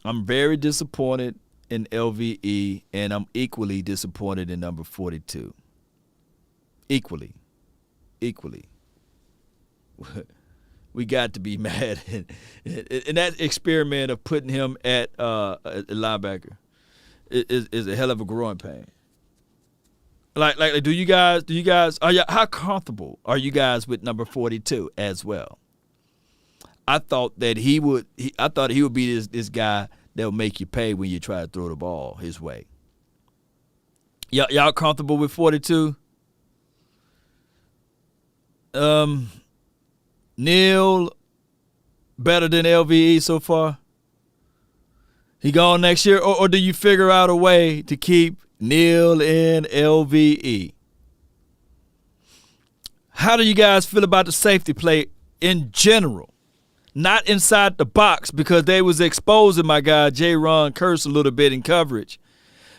Speaker 3: I'm very disappointed in LVE, and I'm equally disappointed in number 42. Equally. We got to be mad. And that experiment of putting him at a linebacker is a hell of a growing pain. Like, do you guys how comfortable are you guys with number 42 as well? I thought that he would be this guy that will make you pay when you try to throw the ball his way. Y'all comfortable with 42? Neil better than LVE so far? He gone next year? Or do you figure out a way to keep Neil and LVE? How do you guys feel about the safety play in general? Not inside the box, because they was exposing my guy J-Ron Curse a little bit in coverage.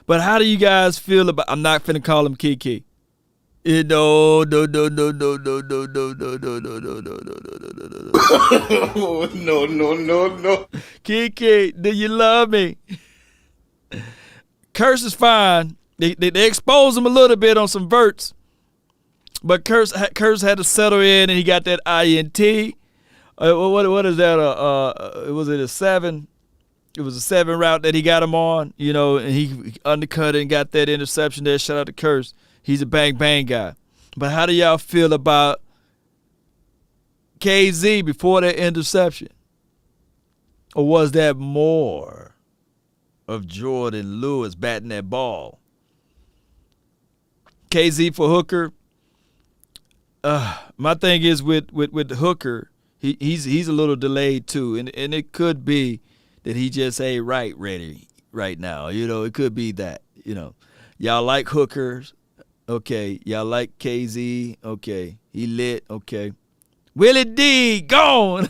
Speaker 3: But how do you guys feel about, I'm not finna call him Kiki. No. No. Kiki, do you love me? Curse is fine. They expose him a little bit on some verts, but Curse had to settle in, and he got that INT. What is that? Was it a 7? It was a 7 route that he got him on, you know, and he undercut it and got that interception there. Shout out to Curse. He's a bang guy. But how do y'all feel about KZ before that interception? Or was that more of Jordan Lewis batting that ball? KZ for Hooker. My thing is with Hooker, he's a little delayed too, and it could be that he just ain't ready right now. You know, it could be that. You know, y'all like Hookers. Okay, y'all like KZ. Okay, he lit. Okay, Willie D gone.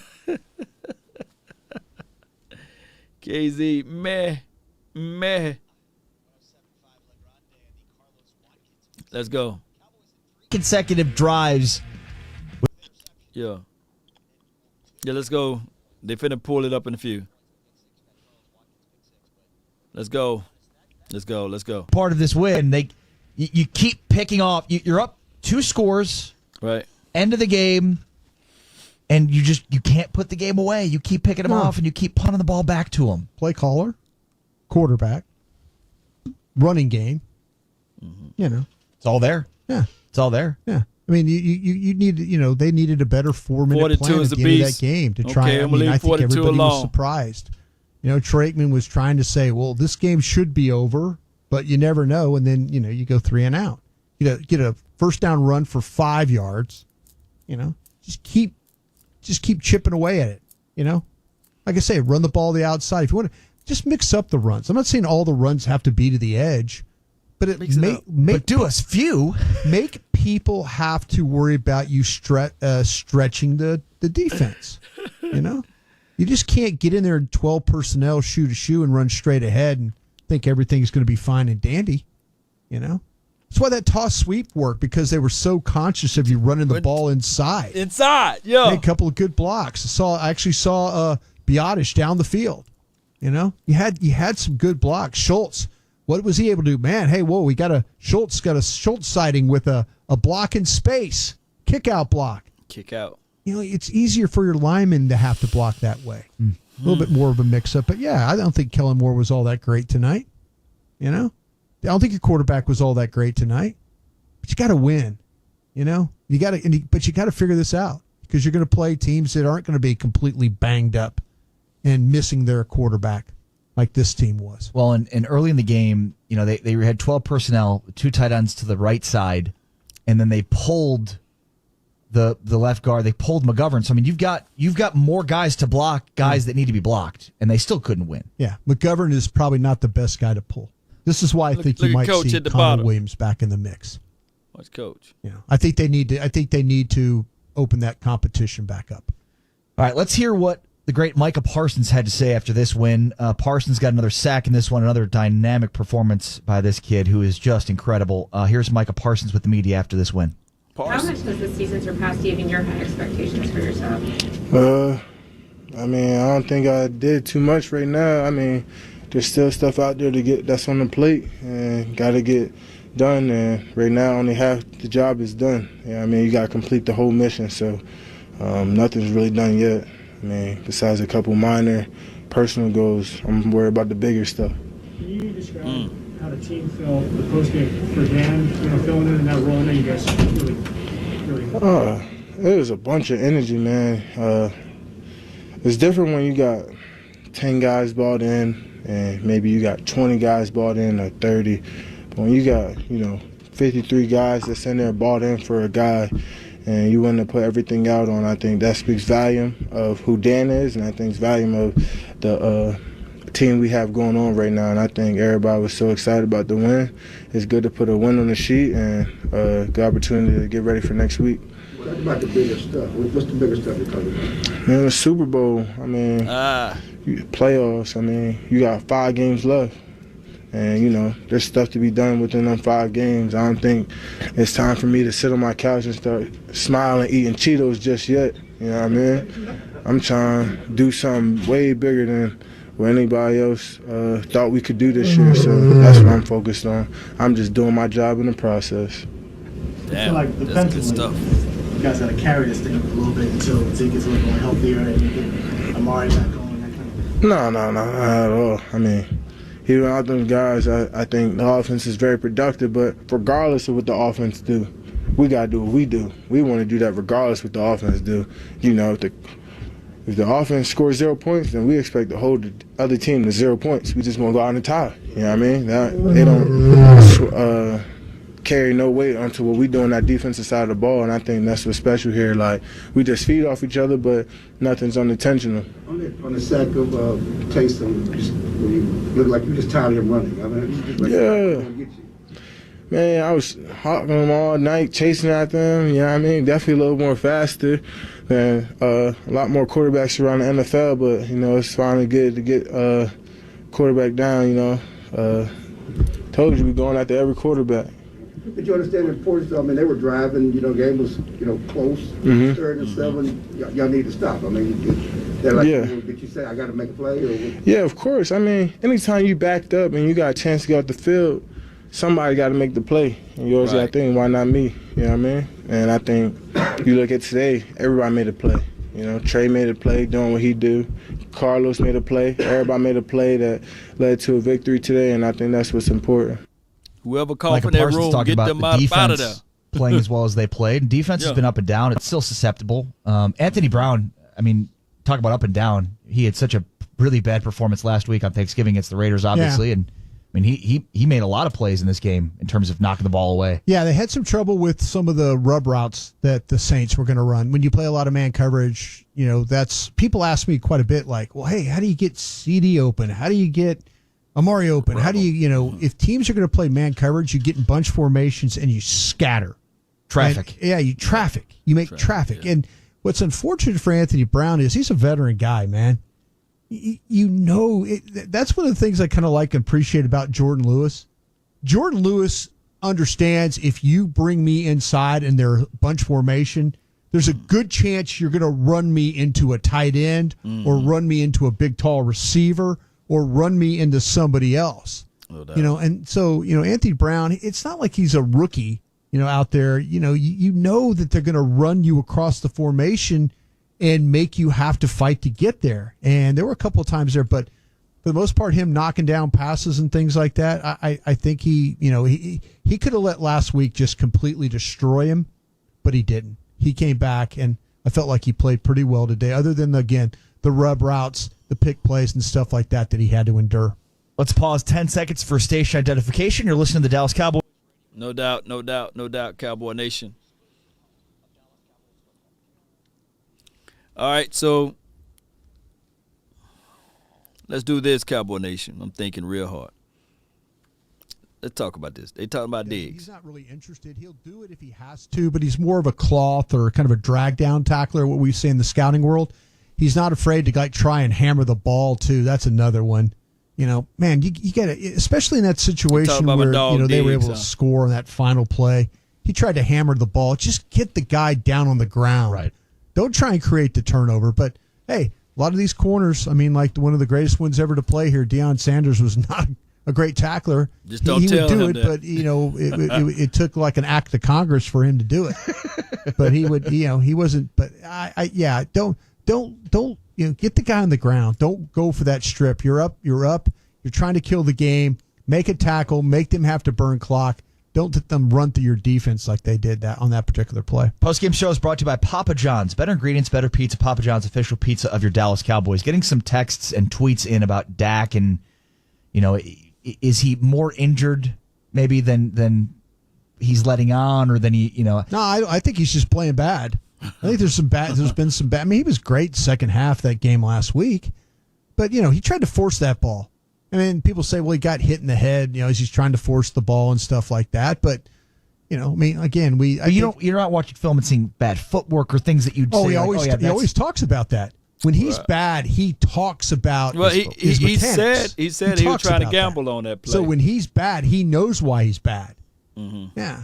Speaker 3: KZ, meh. Let's go.
Speaker 2: Consecutive drives.
Speaker 3: Yeah, let's go. They finna pull it up in a few. Let's go.
Speaker 2: Part of this win, you keep picking off. You're up 2 scores.
Speaker 3: Right.
Speaker 2: End of the game, and you can't put the game away. You keep picking them off, and you keep punting the ball back to them.
Speaker 1: Play caller, quarterback, running game.
Speaker 3: Mm-hmm.
Speaker 1: You know,
Speaker 2: it's all there.
Speaker 1: Yeah,
Speaker 2: it's all there.
Speaker 1: Yeah. I mean, you need, they needed a better 4-minute plan at the end of that game to try.
Speaker 3: Okay,
Speaker 1: I think everybody was surprised. You know, Trey Aikman was trying to say, well, this game should be over, but you never know. And then, you go 3 and out. Get a first down run for 5 yards. Just keep chipping away at it. Like I say, run the ball to the outside. If you want to, just mix up the runs. I'm not saying all the runs have to be to the edge, but
Speaker 2: do us few.
Speaker 1: Make people have to worry about you stretching the defense. You just can't get in there in 12 personnel, shoe to shoe, and run straight ahead and think everything's going to be fine and dandy. That's why that toss sweep worked, because they were so conscious of you running the ball inside.
Speaker 3: Yeah.
Speaker 1: They had a couple of good blocks. I actually saw Biotish down the field. You had some good blocks. Schultz, what was he able to do? Man, hey, whoa, Schultz sighting with a block in space. Kick out block.
Speaker 3: Kick out.
Speaker 1: It's easier for your linemen to have to block that way. A little bit more of a mix-up. But, yeah, I don't think Kellen Moore was all that great tonight. I don't think your quarterback was all that great tonight. But you got to win. But you got to figure this out, because you're going to play teams that aren't going to be completely banged up and missing their quarterback like this team was.
Speaker 2: Well, and early in the game, they had 12 personnel, 2 tight ends to the right side, and then they pulled the left guard. They pulled McGovern. So, I mean, you've got more guys to block guys that need to be blocked, and they still couldn't win.
Speaker 1: Yeah, McGovern is probably not the best guy to pull. This is why I think you might see Connor Williams back in the mix.
Speaker 3: What's coach?
Speaker 1: I think they need to open that competition back up.
Speaker 2: All right, let's hear what the great Micah Parsons had to say after this win. Parsons got another sack in this one, another dynamic performance by this kid who is just incredible. Here's Micah Parsons with the media after this win.
Speaker 9: How much does this season surpass even your high expectations for yourself?
Speaker 11: I don't think I did too much right now. There's still stuff out there that's on the plate and got to get done. And right now, only half the job is done. You got to complete the whole mission. So nothing's really done yet. Besides a couple minor personal goals, I'm worried about the bigger stuff.
Speaker 8: Can you describe how the team felt the postgame for Dan, filling in that role? I know you guys really
Speaker 11: it was a bunch of energy, man. It's different when you got 10 guys bought in and maybe you got 20 guys bought in or 30. But when you got, 53 guys that's in there bought in for a guy and you want to put everything out on, I think that speaks volume of who Dan is, and I think it's volume of the team we have going on right now. And I think everybody was so excited about the win. It's good to put a win on the sheet and a good opportunity to get ready for next week.
Speaker 13: Talk about the bigger stuff. What's the bigger stuff you're talking about?
Speaker 11: Man, the Super Bowl. Playoffs. You got 5 games left. And, there's stuff to be done within them 5 games. I don't think it's time for me to sit on my couch and start smiling, eating Cheetos just yet. You know what I mean? I'm trying to do something way bigger than what anybody else thought we could do this year. So that's what I'm focused on. I'm just doing my job in the process.
Speaker 3: Damn, that's good stuff.
Speaker 18: You guys got to carry this thing a little bit until Zeke gets a little more healthier and you get Amari back on. That kind of
Speaker 11: No, not at all. Even out them guys, I think the offense is very productive, but regardless of what the offense do, we got to do what we do. We want to do that regardless of what the offense do. If the offense scores 0 points, then we expect to hold the other team to 0 points. We just want to go out and tie. You know what I mean? They don't carry no weight onto what we do on that defensive side of the ball, and I think that's what's special here. Like, we just feed off each other, but nothing's unintentional.
Speaker 13: On the sack of Taysom, you look like you just tired of him running.
Speaker 11: Man, I was hawking them all night, chasing at them. You know what I mean? Definitely a little more faster than a lot more quarterbacks around the NFL, but, it's finally good to get quarterback down, Told you we're going after every quarterback.
Speaker 13: Did you understand the importance? They were driving. Game was close. 3rd and 7. Y'all need to stop. Did you say I got to make a play? Or
Speaker 11: yeah, of course. Anytime you backed up and you got a chance to go out the field, somebody got to make the play. And you always got to think, why not me? You know what I mean? And I think you look at today, everybody made a play. Trey made a play doing what he do. Carlos made a play. Everybody made a play that led to a victory today, and I think that's what's important.
Speaker 3: Whoever called in that room, get them out of there.
Speaker 2: Playing as well as they played. Defense has been up and down. It's still susceptible. Anthony Brown, talk about up and down. He had such a really bad performance last week on Thanksgiving against the Raiders, obviously. Yeah. And he made a lot of plays in this game in terms of knocking the ball away.
Speaker 1: Yeah, they had some trouble with some of the rub routes that the Saints were going to run. When you play a lot of man coverage, that's people ask me quite a bit like, well, hey, how do you get CD open? How do you get Amari open? How do you, if teams are going to play man coverage, you get in bunch formations and you scatter.
Speaker 2: Traffic.
Speaker 1: You traffic. You make traffic. Yeah. And what's unfortunate for Anthony Brown is he's a veteran guy, man. That's one of the things I kind of like and appreciate about Jordan Lewis. Jordan Lewis understands if you bring me inside and they're bunch formation, there's a good chance you're going to run me into a tight end or run me into a big, tall receiver or run me into somebody else. And so, Anthony Brown, it's not like he's a rookie, out there. You know that they're going to run you across the formation and make you have to fight to get there. And there were a couple of times there, but for the most part, him knocking down passes and things like that, I think he could have let last week just completely destroy him, but he didn't. He came back, and I felt like he played pretty well today, other than, again, the rub routes, the pick plays, and stuff like that he had to endure.
Speaker 2: Let's pause 10 seconds for station identification. You're listening to the Dallas Cowboys.
Speaker 3: No doubt, Cowboy Nation. All right, so let's do this, Cowboy Nation. I'm thinking real hard. Let's talk about this. They talking about Diggs.
Speaker 1: He's not really interested. He'll do it if he has to, but he's more of a cloth or kind of a drag down tackler, what we say in the scouting world. He's not afraid to try and hammer the ball too. That's another one. Man, you got to, especially in that situation where they were able to score on that final play. He tried to hammer the ball. Just get the guy down on the ground.
Speaker 2: Right.
Speaker 1: Don't try and create the turnover. But hey, a lot of these corners, like one of the greatest ones ever to play here, Deion Sanders was not a great tackler.
Speaker 3: Just don't
Speaker 1: he
Speaker 3: tell
Speaker 1: would do
Speaker 3: him
Speaker 1: it,
Speaker 3: that.
Speaker 1: but it took like an act of Congress for him to do it. But he would, he wasn't. But don't get the guy on the ground. Don't go for that strip. You're up. You're trying to kill the game. Make a tackle. Make them have to burn clock. Don't let them run through your defense like they did that on that particular play.
Speaker 2: Postgame show is brought to you by Papa John's. Better ingredients, better pizza. Papa John's, official pizza of your Dallas Cowboys. Getting some texts and tweets in about Dak, and is he more injured maybe than he's letting on, or than he? No,
Speaker 1: I think he's just playing bad. I think there's been some bad. He was great second half of that game last week, but he tried to force that ball. People say, well, he got hit in the head, as he's trying to force the ball and stuff like that. But, again,
Speaker 2: you're not watching film and seeing bad footwork or things that you'd say.
Speaker 1: He always talks about that. When he's bad, he talks about his mechanics.
Speaker 3: He said he was trying to gamble on that play.
Speaker 1: So when he's bad, he knows why he's bad.
Speaker 3: Mm-hmm.
Speaker 1: Yeah.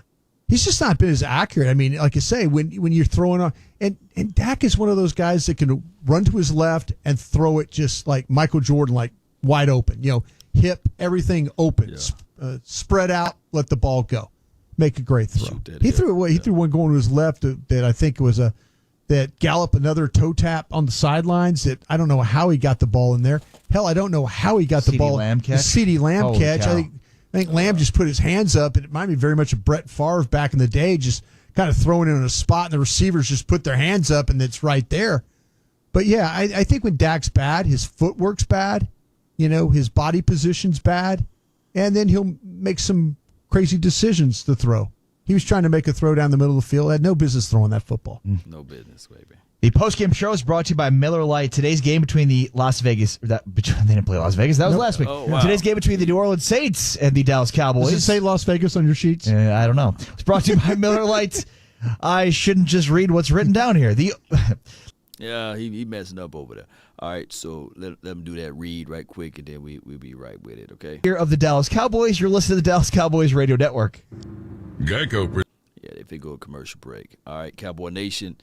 Speaker 1: He's just not been as accurate. Like you say, when you're throwing on, and Dak is one of those guys that can run to his left and throw it just like Michael Jordan, like wide open, hip, everything open, spread out, let the ball go, make a great throw. He threw one going to his left that I think was that Gallup, another toe tap on the sidelines that I don't know how he got the ball in there. Hell, I don't know how he got the ball. CeeDee Lamb catch. I think Lamb just put his hands up. It reminded me very much of Brett Favre back in the day, just kind of throwing it in a spot, and the receivers just put their hands up, and it's right there. But, yeah, I think when Dak's bad, his footwork's bad, his body position's bad, and then he'll make some crazy decisions to throw. He was trying to make a throw down the middle of the field. Had no business throwing that football.
Speaker 3: No business, baby.
Speaker 2: The postgame show is brought to you by Miller Lite. Today's game between the Las Vegas... they didn't play Las Vegas. That was last week.
Speaker 3: Oh, wow.
Speaker 2: Today's game between the New Orleans Saints and the Dallas Cowboys.
Speaker 1: Does it say Las Vegas on your sheets?
Speaker 2: I don't know. It's brought to you by Miller Lite. I shouldn't just read what's written down here.
Speaker 3: Yeah, he messing up over there. All right, so let him do that read right quick, and then we'll be right with it, okay?
Speaker 2: Here of the Dallas Cowboys, you're listening to the Dallas Cowboys Radio Network.
Speaker 3: Geico. Yeah, if they go a commercial break. All right, Cowboy Nation.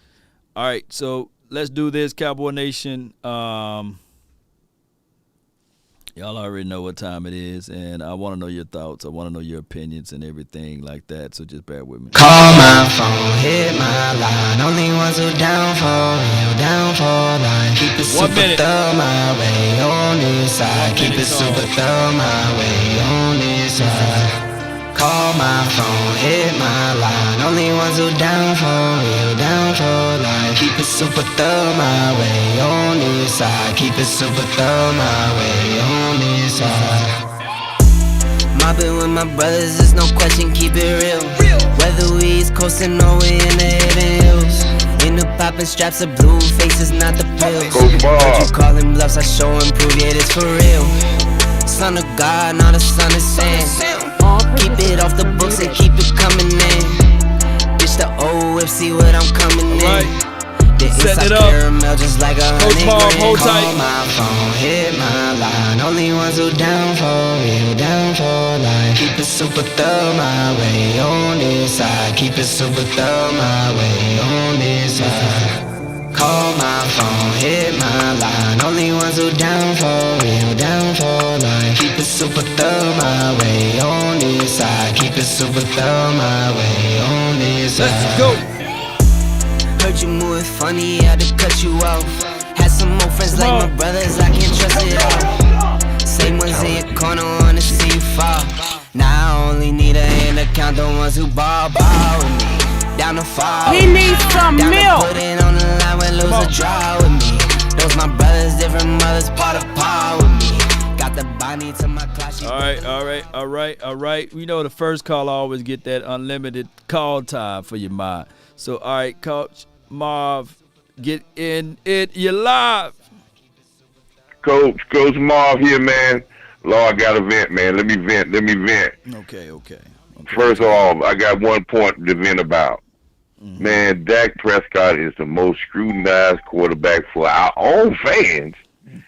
Speaker 3: All right, so let's do this, Cowboy Nation. Y'all already know what time it is, and I want to know your thoughts. I want to know your opinions and everything like that, so just bear with me.
Speaker 19: Call my phone, hit my line. Only ones who down for line. Keep it super thorough my way on this side. Keep it super thorough my way on this side. Call my phone, hit my line. Only ones who down for line. Keep it super thorough my way on this side. Keep it super thorough my way on this side. Mobbing with my brothers, there's no question, keep it real. Whether we East Coastin' or we in the hidden hills. In the poppin' straps of blue faces, not the pills. Don't you callin' bluffs, I show and prove, yeah, it's for real. Son of God, not a son of Sam. Keep it off the books and keep it coming in. Bitch, the old whip, see what I'm coming in. The
Speaker 3: Setting it
Speaker 19: inside
Speaker 3: up.
Speaker 19: caramel just like a
Speaker 3: Coach
Speaker 19: honey
Speaker 3: Marv,
Speaker 19: grain.
Speaker 3: hold
Speaker 19: Call
Speaker 3: tight.
Speaker 19: my phone, hit my line. Only ones who down for real, down for life. Keep it super thug my way on this side. Keep it super thug my way on this side. Call my phone, hit my line. Only ones who down for real, down for life. Keep it super thug my way on this side. Keep it super thug my way on this side.
Speaker 3: Let's go.
Speaker 19: Heard you moving funny, had to cut you off. Had some more friends like my brothers, I can't trust it all. Same ones in your corner, wanna see you fall. Now I only need a hand to count the ones who ball with me. Down to fall.
Speaker 20: He needs some
Speaker 19: down
Speaker 20: milk.
Speaker 19: To put it on the line when lose a draw with me. Those my brothers, different mothers, part of par with me. Got the body to my class.
Speaker 3: All right. We know the first call always get that unlimited call time for your mind. So, all right, Coach Marv, get in it. You're live.
Speaker 21: Coach Marv here, man. Lord, I got to vent, man. Let me vent.
Speaker 3: Okay.
Speaker 21: First of all, I got one point to vent about. Man, Dak Prescott is the most scrutinized quarterback for our own fans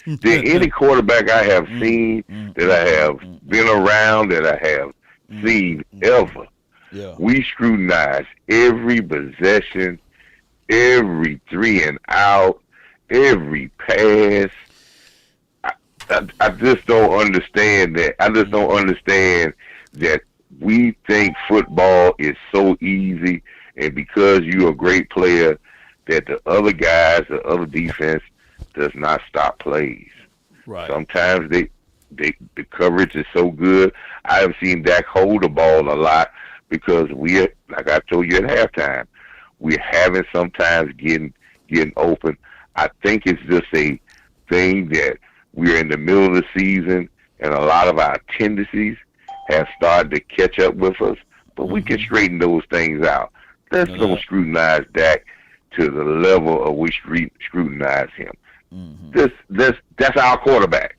Speaker 21: than any quarterback I have seen, that I have been around, that I have seen ever.
Speaker 3: Yeah.
Speaker 21: We scrutinize every possession, every 3 and out, every pass. I just don't understand that. I just don't understand that we think football is so easy, and because you're a great player, that the other guys, the other defense, does not stop plays.
Speaker 3: Right.
Speaker 21: Sometimes the coverage is so good. I have seen Dak hold the ball a lot because we're, like I told you at halftime, we're having sometimes getting open. I think it's just a thing that we're in the middle of the season, and a lot of our tendencies have started to catch up with us, but we can straighten those things out. Let's don't scrutinize Dak to the level of we scrutinize him. That's our quarterback.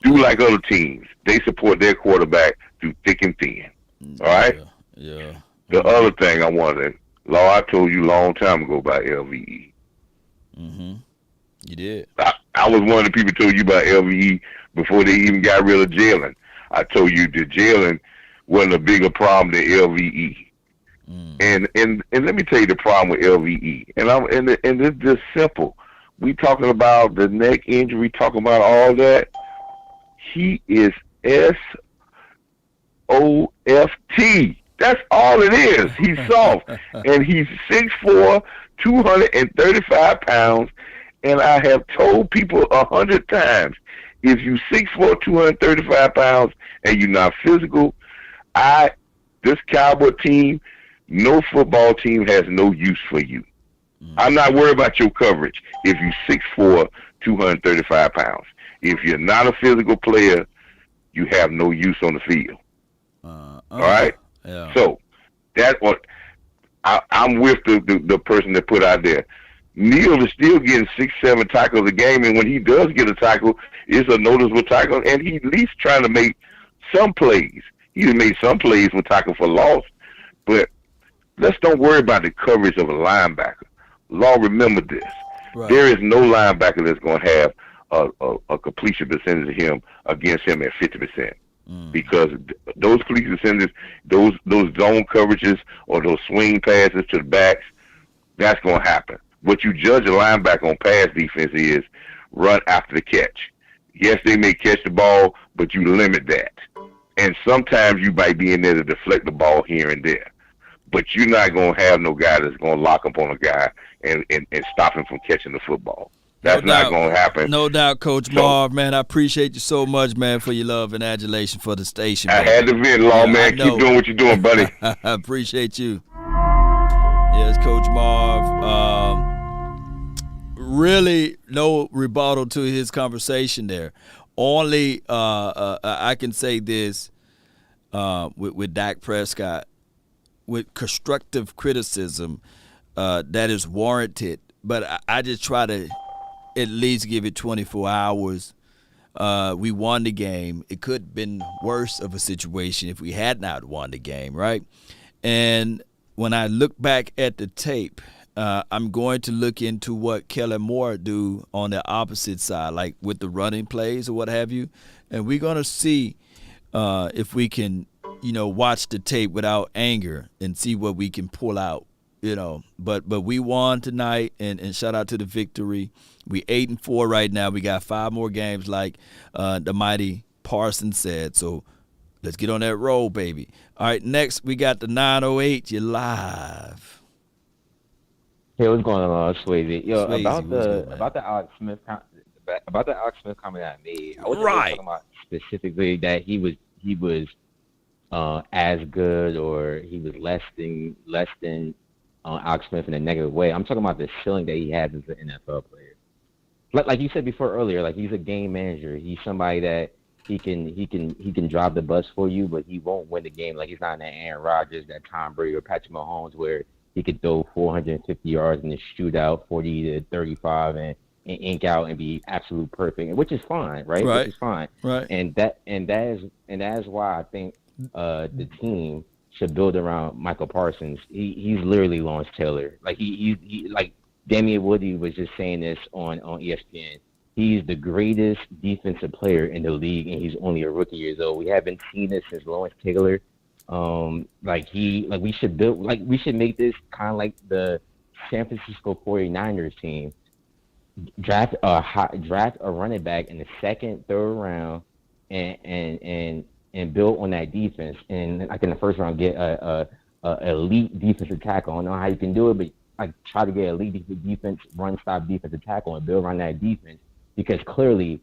Speaker 21: Do like other teams. They support their quarterback through thick and thin. All right?
Speaker 3: Yeah.
Speaker 21: The other thing I wanted, Law, I told you a long time ago about LVE.
Speaker 3: You did.
Speaker 21: I was one of the people who told you about LVE before they even got rid of Jalen. I told you that Jalen wasn't a bigger problem than LVE. And let me tell you the problem with LVE. And it's just simple. We talking about the neck injury, talking about all that. He is SOFT. That's all it is. He's soft. And he's 6'4", 235 pounds. And I have told people 100 times, if you 6'4", 235 pounds and you're not physical, this Cowboy team, no football team has no use for you. I'm not worried about your coverage if you're 6'4", 235 pounds. If you're not a physical player, you have no use on the field. All right?
Speaker 3: Yeah.
Speaker 21: So that's what I'm with the person that put out there. Neal is still getting 6-7 tackles a game, and when he does get a tackle, it's a noticeable tackle, and he's at least trying to make some plays. He's made some plays with tackle for loss, but let's don't worry about the coverage of a linebacker. Law, remember this.
Speaker 3: Right.
Speaker 21: There is no linebacker that's going to have a completion percentage of him against him at 50%. Because those completion percentages, those zone coverages or those swing passes to the backs, that's going to happen. What you judge a linebacker on pass defense is run after the catch. Yes, they may catch the ball, but you limit that. And sometimes you might be in there to deflect the ball here and there. But you're not going to have no guy that's going to lock up on a guy and stop him from catching the football. That's not going to happen.
Speaker 3: No doubt, Coach Marv, man. I appreciate you so much, man, for your love and adulation for the station.
Speaker 21: I
Speaker 3: man.
Speaker 21: had to vent, Law, man. Keep doing what you're doing, buddy.
Speaker 3: I appreciate you. Yes, Coach Marv. Really no rebuttal to his conversation there. Only I can say this with Dak Prescott, with constructive criticism that is warranted, but I just try to at least give it 24 hours. We won the game. It could have been worse of a situation if we had not won the game, right? And when I look back at the tape, I'm going to look into what Kellen Moore do on the opposite side, like with the running plays or what have you. And we're going to see if we can, watch the tape without anger and see what we can pull out, But we won tonight, and shout out to the victory. We 8-4 right now. We got 5 more games, like the mighty Parsons said. So let's get on that roll, baby. All right, next we got the 908. You're live.
Speaker 20: Hey, what's going on, Swayze? Yo,
Speaker 3: Swayze,
Speaker 20: about the Alex Smith comment I made. I wasn't really talking about specifically that he was as good or he was less than Alex Smith in a negative way. I'm talking about the ceiling that he has as an NFL player. Like you said before earlier, like he's a game manager. He's somebody that he can drive the bus for you, but he won't win the game. Like he's not that Aaron Rodgers, that Tom Brady, or Patrick Mahomes, where he could throw 450 yards in the shootout, 40 to 35, and ink out and be absolute perfect, which is fine, right? Which is fine,
Speaker 3: right?
Speaker 20: And that is why I think the team should build around Micah Parsons. He's literally Lawrence Taylor. Like he like Damian Woody was just saying this on ESPN. He's the greatest defensive player in the league, and he's only a rookie years old. We haven't seen this since Lawrence Taylor. We should make this kind of like the San Francisco 49ers team. Draft a running back in the second, third round, and build on that defense. And like in the first round, get a elite defensive tackle. I don't know how you can do it, but I try to get elite defense, run stop defensive tackle, and build around that defense. Because clearly,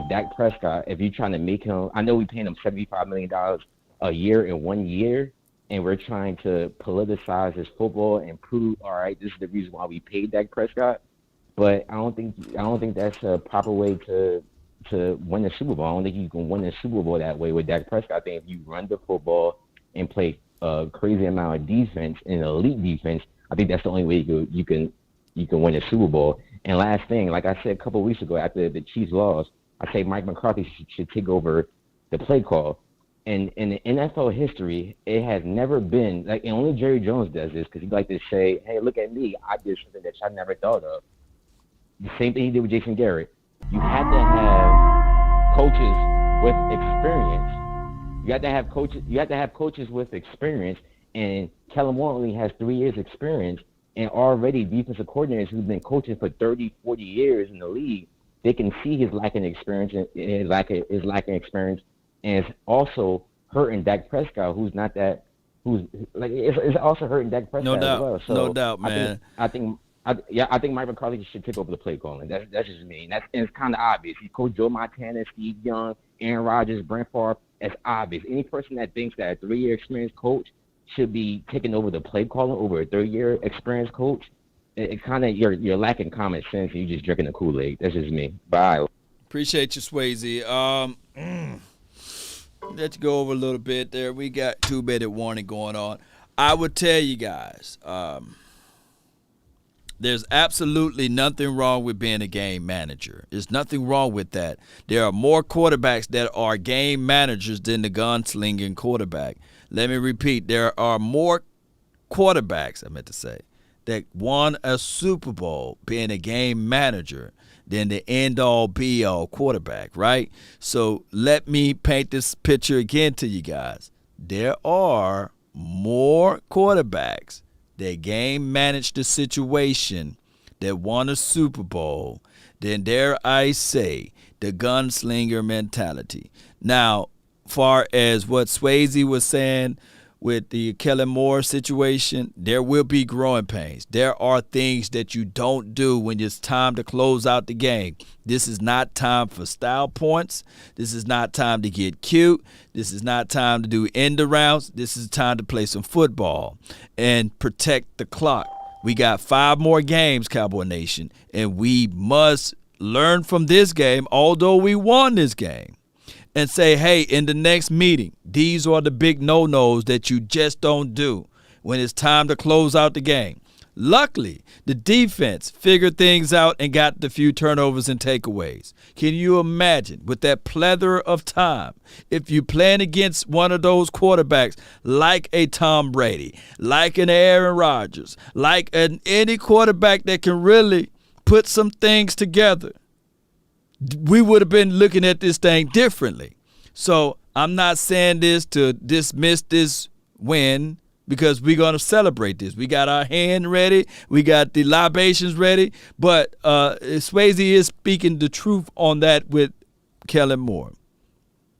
Speaker 20: Dak Prescott, if you're trying to make him, I know we paying him $75 million a year in 1 year, and we're trying to politicize his football and prove, all right, this is the reason why we paid Dak Prescott. But I don't think that's a proper way to win the Super Bowl. I don't think you can win the Super Bowl that way with Dak Prescott. I think if you run the football and play a crazy amount of defense and elite defense, I think that's the only way you can win the Super Bowl. And last thing, like I said a couple of weeks ago after the Chiefs lost, I say Mike McCarthy should take over the play call. And in the NFL history, it has never been like, and only Jerry Jones does this because he like to say, "Hey, look at me! I did something that I never thought of." The same thing he did with Jason Garrett. You have to have coaches with experience. You have to have coaches with experience. And Kellen Moore only has 3 years experience, and already defensive coordinators who've been coaching for 30, 40 years in the league, they can see his lacking experience and his lacking experience, and it's also hurting Dak Prescott, it's also hurting Dak Prescott as well. So
Speaker 3: no doubt, man.
Speaker 20: I think Mike McCarthy should take over the play calling. That's just me. And it's kind of obvious. He coached Joe Montana, Steve Young, Aaron Rodgers, Brent Favre. It's obvious. Any person that thinks that a 3-year experienced coach should be taking over the play calling over a 3-year experienced coach, it kind of you're lacking common sense and you're just drinking the Kool-Aid. That's just me. Bye.
Speaker 3: Appreciate you, Swayze. Let's go over a little bit there. We got 2-minute warning going on. I would tell you guys, there's absolutely nothing wrong with being a game manager. There's nothing wrong with that. There are more quarterbacks that are game managers than the gunslinging quarterback. Let me repeat, there are more quarterbacks, that won a Super Bowl being a game manager than the end-all, be-all quarterback, right? So let me paint this picture again to you guys. There are more quarterbacks that game managed the situation that won a Super Bowl than, dare I say, the gunslinger mentality. Now, far as what Swayze was saying with the Kellen Moore situation, there will be growing pains. There are things that you don't do when it's time to close out the game. This is not time for style points. This is not time to get cute. This is not time to do end arounds. This is time to play some football and protect the clock. We got 5 more games, Cowboy Nation, and we must learn from this game, although we won this game. And say, hey, in the next meeting, these are the big no-nos that you just don't do when it's time to close out the game. Luckily, the defense figured things out and got the few turnovers and takeaways. Can you imagine, with that plethora of time, if you're playing against one of those quarterbacks like a Tom Brady, like an Aaron Rodgers, like any quarterback that can really put some things together, we would have been looking at this thing differently. So I'm not saying this to dismiss this win, because we're going to celebrate this. We got our hand ready. We got the libations ready. But Swayze is speaking the truth on that with Kellen Moore.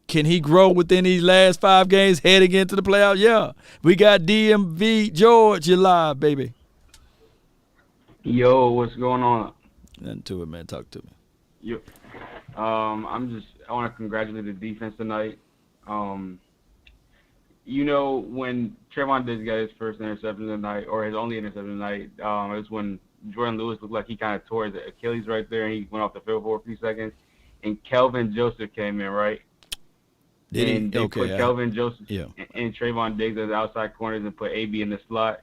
Speaker 3: Can he grow within these last 5 games heading into the playoffs? Yeah. We got DMV George. You're live, baby.
Speaker 4: Yo, what's going on?
Speaker 3: Nothing to it, man. Talk to me.
Speaker 4: Yo, I want to congratulate the defense tonight. When Trayvon Diggs got his first interception tonight, or his only interception tonight, it was when Jordan Lewis looked like he kind of tore his Achilles right there, and he went off the field for a few seconds. And Kelvin Joseph came in, right? They put Kelvin Joseph and Trayvon Diggs as the outside corners and put AB in the slot.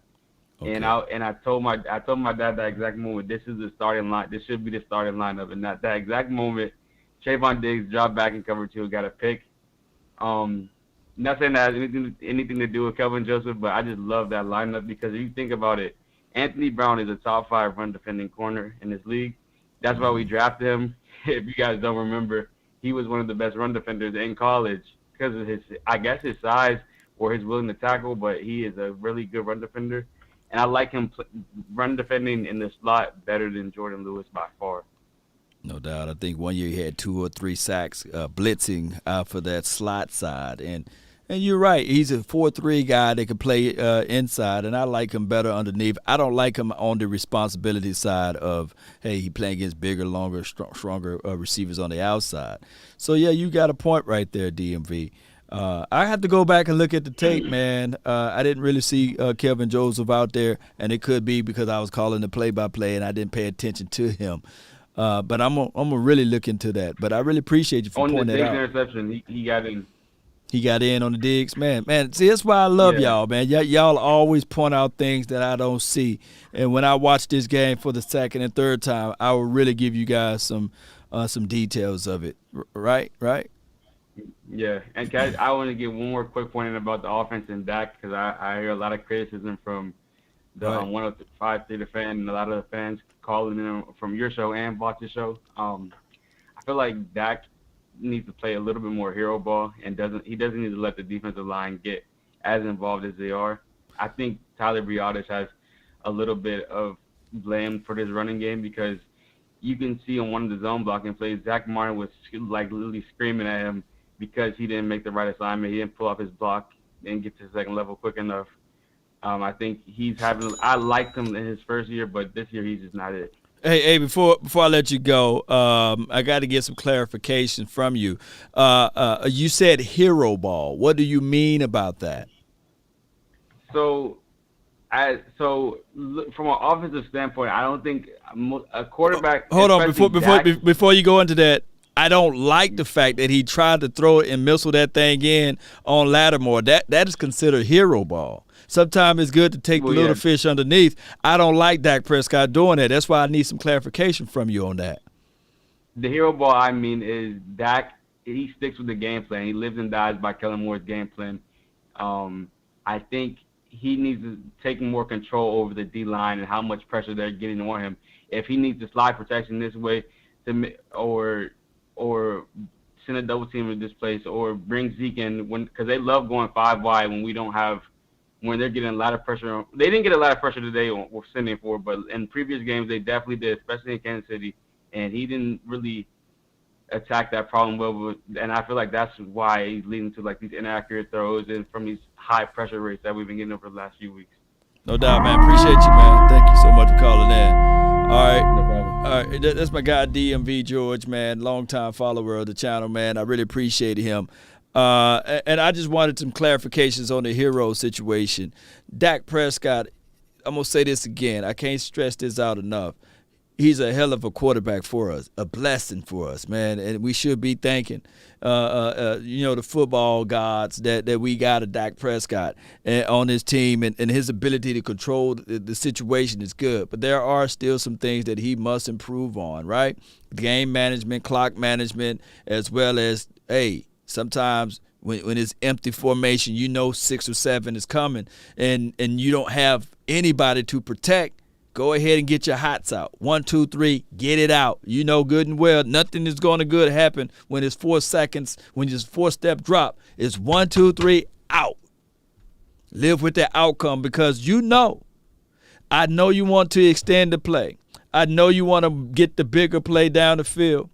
Speaker 4: Okay. And I told my dad that exact moment, this is the starting line. This should be the starting lineup. And that exact moment, Trayvon Diggs dropped back in cover 2, got a pick. Not saying that has anything to do with Kelvin Joseph, but I just love that lineup because if you think about it, Anthony Brown is a top 5 run defending corner in this league. That's why we drafted him. If you guys don't remember, he was one of the best run defenders in college because of his size or his willing to tackle, but he is a really good run defender. And I like him run defending in the slot better than Jordan Lewis by far.
Speaker 3: No doubt. I think one year he had 2 or 3 sacks blitzing for that slot side. And you're right. He's a 4-3 guy that can play inside, and I like him better underneath. I don't like him on the responsibility side of, hey, he playing against bigger, longer, stronger receivers on the outside. So, yeah, you got a point right there, DMV. I had to go back and look at the tape, man. I didn't really see Kelvin Joseph out there, and it could be because I was calling the play-by-play and I didn't pay attention to him. But I'm gonna really look into that. But I really appreciate you for pointing that out.
Speaker 4: On the Diggs interception, he got in.
Speaker 3: He got in on the Diggs, man. See, that's why I love y'all, man. Y'all always point out things that I don't see. And when I watch this game for the second and third time, I will really give you guys some details of it. Right?
Speaker 4: Yeah, and guys, I want to get one more quick point in about the offense and Dak because I hear a lot of criticism from the 105 Theater fan and a lot of the fans calling in from your show and Botch's show. I feel like Dak needs to play a little bit more hero ball and he doesn't need to let the defensive line get as involved as they are. I think Tyler Briones has a little bit of blame for this running game because you can see on one of the zone blocking plays, Zach Martin was like literally screaming at him because he didn't make the right assignment. He didn't pull off his block and get to the second level quick enough. I think I liked him in his first year, but this year he's just not it.
Speaker 3: Hey, before I let you go, I got to get some clarification from you. You said hero ball. What do you mean about that?
Speaker 4: So from an offensive standpoint, I don't think a quarterback.
Speaker 3: Hold on, before you go into that, I don't like the fact that he tried to throw it and missile that thing in on Lattimore. That is considered hero ball. Sometimes it's good to take the little fish underneath. I don't like Dak Prescott doing that. That's why I need some clarification from you on that.
Speaker 4: The hero ball, I mean, is Dak. He sticks with the game plan. He lives and dies by Kellen Moore's game plan. I think he needs to take more control over the D-line and how much pressure they're getting on him. If he needs to slide protection this way or send a double team in this place or bring Zeke in because they love going 5 wide when they're getting a lot of pressure. They didn't get a lot of pressure today we're sending for, but in previous games they definitely did, especially in Kansas City, and he didn't really attack that problem well. And I feel like that's why he's leading to like these inaccurate throws and from these high pressure rates that we've been getting over the last few weeks.
Speaker 3: No doubt, man. Appreciate you, man. Thank you so much for calling in. All right, that's my guy DMV George, man. Longtime follower of the channel, man. I really appreciate him. And I just wanted some clarifications on the hero situation. Dak Prescott, I'm going to say this again. I can't stress this out enough. he's a hell of a quarterback for us, a blessing for us, man. And we should be thanking, the football gods that we got a Dak Prescott on his team, and his ability to control the situation is good. But there are still some things that he must improve on, right? Game management, clock management, as well as, sometimes when it's empty formation, 6 or 7 is coming, and you don't have anybody to protect. Go ahead and get your hots out. 1, 2, 3, get it out. You know good and well nothing is going to good happen when it's 4 seconds, when it's 4-step drop. It's 1, 2, 3, out. Live with the outcome, because I know you want to extend the play. I know you want to get the bigger play down the field,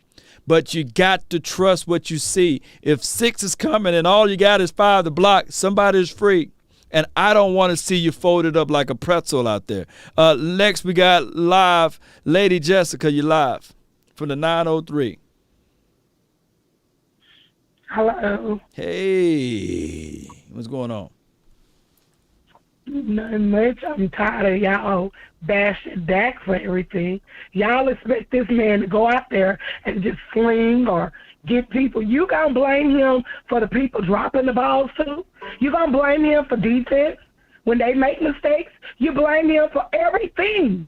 Speaker 3: but you got to trust what you see. If 6 is coming and all you got is 5 to block, somebody's free. And I don't want to see you folded up like a pretzel out there. Next, we got live Lady Jessica. You live from the 903.
Speaker 10: Hello.
Speaker 3: Hey, what's going on?
Speaker 10: Nothing much. I'm tired of y'all bashing Dak for everything. Y'all expect this man to go out there and just sling or get people. You gonna blame him for the people dropping the balls too? You gonna blame him for defense when they make mistakes? You blame him for everything.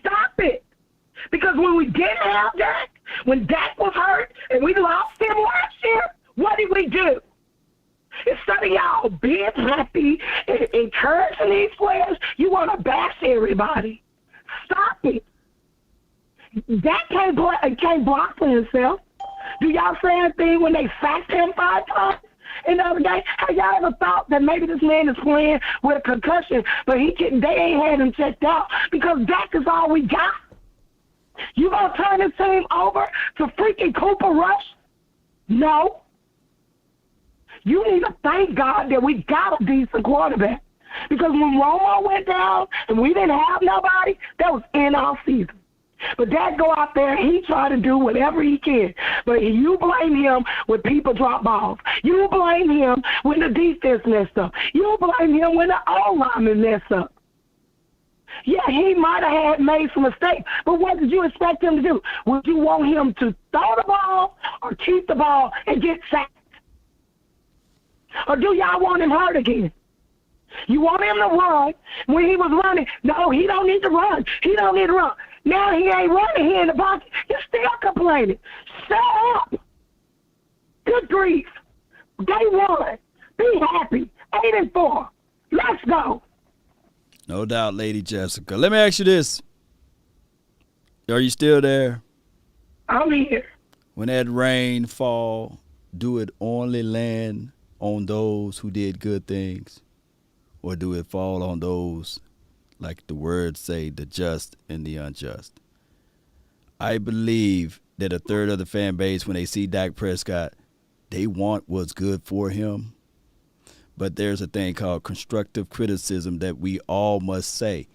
Speaker 10: Stop it. Because when we didn't have Dak, when Dak was hurt and we lost him last year, what did we do? Instead of y'all being happy and encouraging these players, you want to bash everybody. Stop it. Dak can't block for himself. Do y'all say anything when they sacked him 5 times in the other game? Have y'all ever thought that maybe this man is playing with a concussion, but they ain't had him checked out because Dak is all we got? You gonna turn this team over to freaking Cooper Rush? No. You need to thank God that we got a decent quarterback. Because when Romo went down and we didn't have nobody, that was in our season. But Dak go out there and he try to do whatever he can. But you blame him when people drop balls. You blame him when the defense messed up. You blame him when the O-lineman messed up. Yeah, he might have made some mistakes, but what did you expect him to do? Would you want him to throw the ball or keep the ball and get sacked? Or do y'all want him hurt again? You want him to run when he was running. No, he don't need to run. He don't need to run. Now he ain't running here in the pocket. You're still complaining. Shut up. Good grief. Day 1. Be happy. 8-4. Let's go.
Speaker 3: No doubt, Lady Jessica. Let me ask you this. Are you still there?
Speaker 10: I'm here.
Speaker 3: When that rain fall, do it only land on those who did good things, or do it fall on those, like the words say, the just and the unjust? I believe that a third of the fan base, when they see Dak Prescott, they want what's good for him. But there's a thing called constructive criticism that we all must say.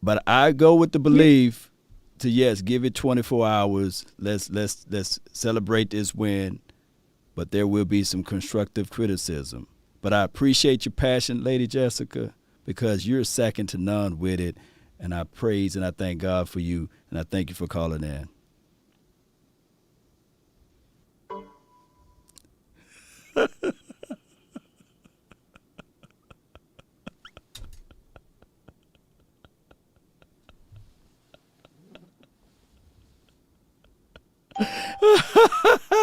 Speaker 3: But I go with the belief to, yes, give it 24 hours. Let's celebrate this win. But there will be some constructive criticism. But I appreciate your passion, Lady Jessica, because you're second to none with it. And I praise and I thank God for you. And I thank you for calling in.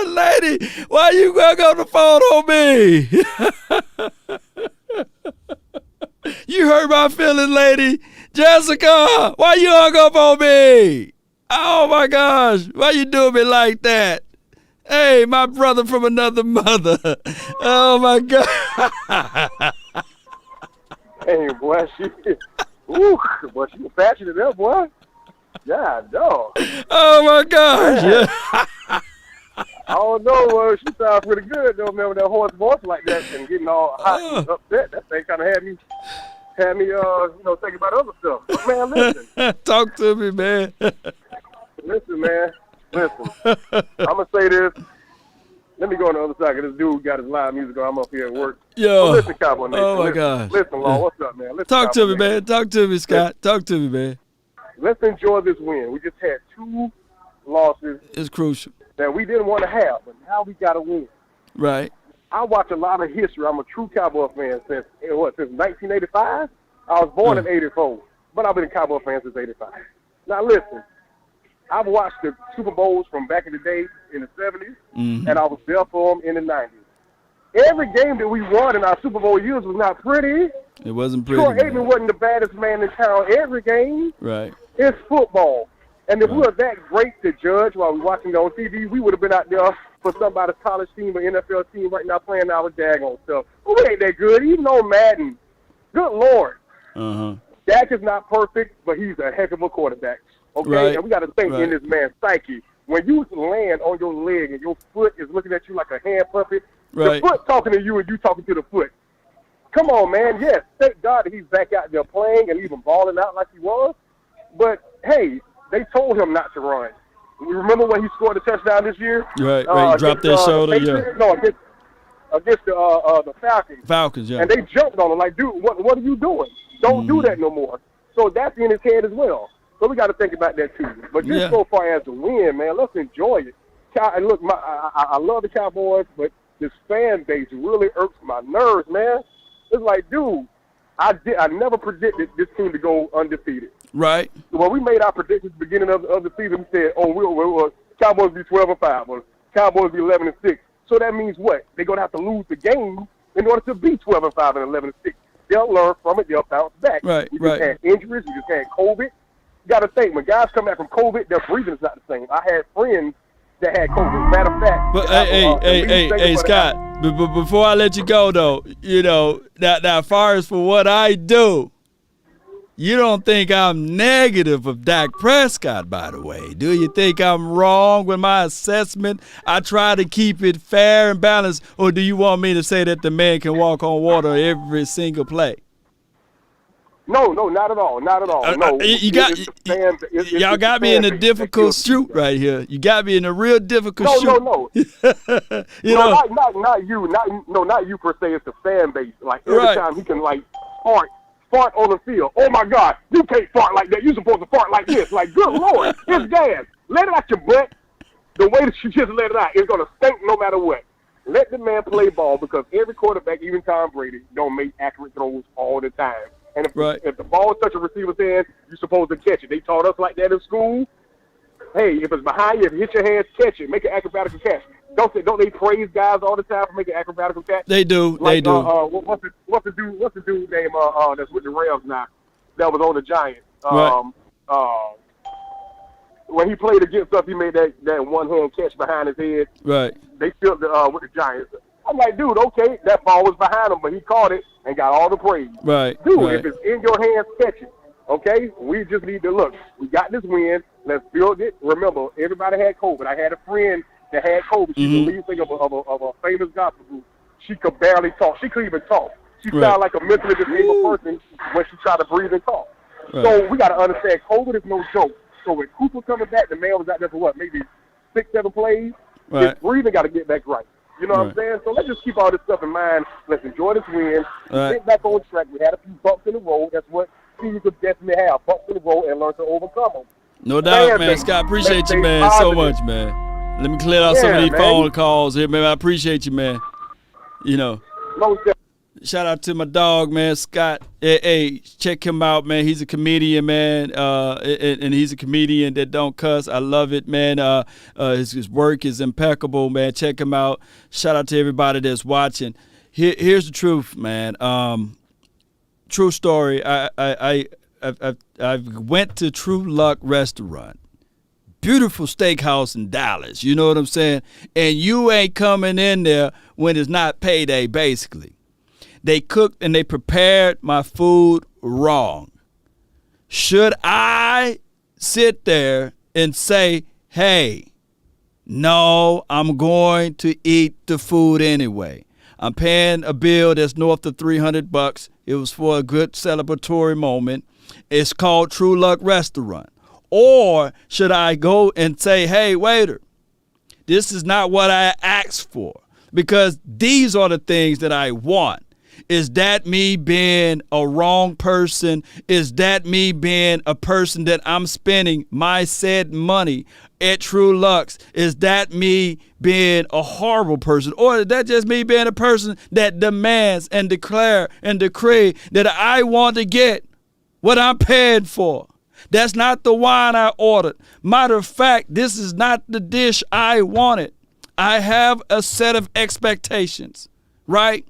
Speaker 3: Lady, why you hung up the phone on me? You hurt my feelings, Lady Jessica. Why you hung up on me? Oh my gosh, why you doing me like that? Hey, my brother from another mother. Oh my God.
Speaker 22: Hey, boy, boy, she was passionate there, boy. Yeah, dog.
Speaker 3: Oh my gosh.
Speaker 22: Yeah. I don't know. She sounds pretty good though, man, with that hoarse voice like that and getting all hot and upset. That thing kind of had me, thinking about other stuff. But man, listen.
Speaker 3: Talk to me, man.
Speaker 22: Listen, man. Listen. I'm gonna say this. Let me go on the other side, because this dude got his live music on. I'm up here at work.
Speaker 3: Yo.
Speaker 22: So listen, Cowboy Nation.
Speaker 3: Oh my gosh.
Speaker 22: Listen, Law. What's up, man? Listen,
Speaker 3: Talk to me,
Speaker 22: Nation.
Speaker 3: man. Talk to me, Scott. Talk to me, man.
Speaker 22: let's enjoy this win. We just had 2 losses.
Speaker 3: It's crucial.
Speaker 22: That we didn't want to have, but now we got to win.
Speaker 3: Right.
Speaker 22: I watch a lot of history. I'm a true Cowboy fan since 1985? I was born in 84, but I've been a Cowboy fan since 85. Now listen, I've watched the Super Bowls from back in the day in the 70s, and I was there for them in the 90s. Every game that we won in our Super Bowl years was not pretty.
Speaker 3: It wasn't pretty.
Speaker 22: Troy Aikman wasn't the baddest man in town every game.
Speaker 3: Right.
Speaker 22: It's football. And if we were that great to judge while we were watching it on TV, we would have been out there for somebody's college team or NFL team right now playing our daggone stuff. But we ain't that good. Even though Madden, good Lord. Dak is not perfect, but he's a heck of a quarterback. Okay?
Speaker 3: Right.
Speaker 22: And we got to think in this man's psyche. When you land on your leg and your foot is looking at you like a hand puppet, the foot talking to you and you talking to the foot. Come on, man. Yes, thank God that he's back out there playing and even balling out like he was. But, hey, they told him not to run. You remember when he scored a touchdown this year?
Speaker 3: Right. He dropped that shoulder,
Speaker 22: No, against the Falcons.
Speaker 3: Falcons, yeah.
Speaker 22: And they jumped on him like, dude, what are you doing? Don't do that no more. So that's in his head as well. So we got to think about that too. But just so far as the win, man, let's enjoy it. And look, I love the Cowboys, but this fan base really irks my nerves, man. It's like, dude, I never predicted this team to go undefeated.
Speaker 3: Right.
Speaker 22: When we made our predictions at the beginning of the season, we said, we'll Cowboys be 12-5, or Cowboys be 11-6. So that means what? They're going to have to lose the game in order to be 12-5 and 11-6. They'll learn from it. They'll bounce back.
Speaker 3: Right,
Speaker 22: we just had injuries. We just had COVID. You got to think, when guys come back from COVID, their breathing is not the same. I had friends that had COVID. Matter of fact.
Speaker 3: But hey, Scott, before I let you go, though, now as far as for what I do, you don't think I'm negative of Dak Prescott, by the way. Do you think I'm wrong with my assessment? I try to keep it fair and balanced, or do you want me to say that the man can walk on water every single play?
Speaker 22: No, not at all. Not at all. No,
Speaker 3: y'all got me in a difficult shoot right here. You got me in a real difficult shoot.
Speaker 22: No. Not you. Not you per se. It's the fan base. Like every time he can fart on the field. Oh my God, you can't fart like that. You're supposed to fart like this. Like, good Lord, it's gas. Let it out your butt. The way that you just let it out, it's gonna stink no matter what. Let the man play ball, because every quarterback, even Tom Brady, don't make accurate throws all the time. And if the ball touches a receiver's hand, you're supposed to catch it. They taught us like that in school. Hey, if it's behind you, if it hits your hands, catch it. Make an acrobatical catch. Don't they praise guys all the time for making acrobatical catch?
Speaker 3: They do.
Speaker 22: Like,
Speaker 3: they do.
Speaker 22: What's the dude name that's with the Rams now? That was on the Giants. When he played against us, he made that one hand catch behind his head.
Speaker 3: Right.
Speaker 22: They filled with the Giants. I'm like, dude, okay, that ball was behind him, but he caught it and got all the praise.
Speaker 3: Right.
Speaker 22: Dude, if it's in your hands, catch it. Okay? We just need to look. We got this win. Let's build it. Remember, everybody had COVID. I had a friend that had COVID. She's the lead singer of a famous gospel group. She could barely talk. She couldn't even talk. She sounded like a mentally disabled person when she tried to breathe and talk. Right. So we got to understand, COVID is no joke. So with Cooper coming back, the man was out there for what, maybe 6-7 plays?
Speaker 3: Right.
Speaker 22: His breathing got to get back right. You know what I'm saying? So let's just keep all this stuff in mind. Let's enjoy this win. Get back on track. We had a few bumps in the road. That's what teams could definitely have, bumps in the road, and learn to overcome them.
Speaker 3: No doubt, man. Scott, appreciate you, man, so much, man. Let me clear out some of these phone calls here, man. I appreciate you, man. Shout out to my dog, man, Scott. Hey, check him out, man. He's a comedian, man, and he's a comedian that don't cuss. I love it, man. His work is impeccable, man. Check him out. Shout out to everybody that's watching. Here's the truth, man. True story. I went to True Luck Restaurant. Beautiful steakhouse in Dallas. You know what I'm saying? And you ain't coming in there when it's not payday, basically. They cooked and they prepared my food wrong. Should I sit there and say, hey, no, I'm going to eat the food anyway? I'm paying a bill that's north of $300. It was for a good celebratory moment. It's called True Luck Restaurant. Or should I go and say, hey, waiter, this is not what I asked for, because these are the things that I want. Is that me being a wrong person? Is that me being a person that I'm spending my said money at True Lux? Is that me being a horrible person? Or is that just me being a person that demands and declare and decree that I want to get what I'm paying for? That's not the wine I ordered. Matter of fact, this is not the dish I wanted. I have a set of expectations, right?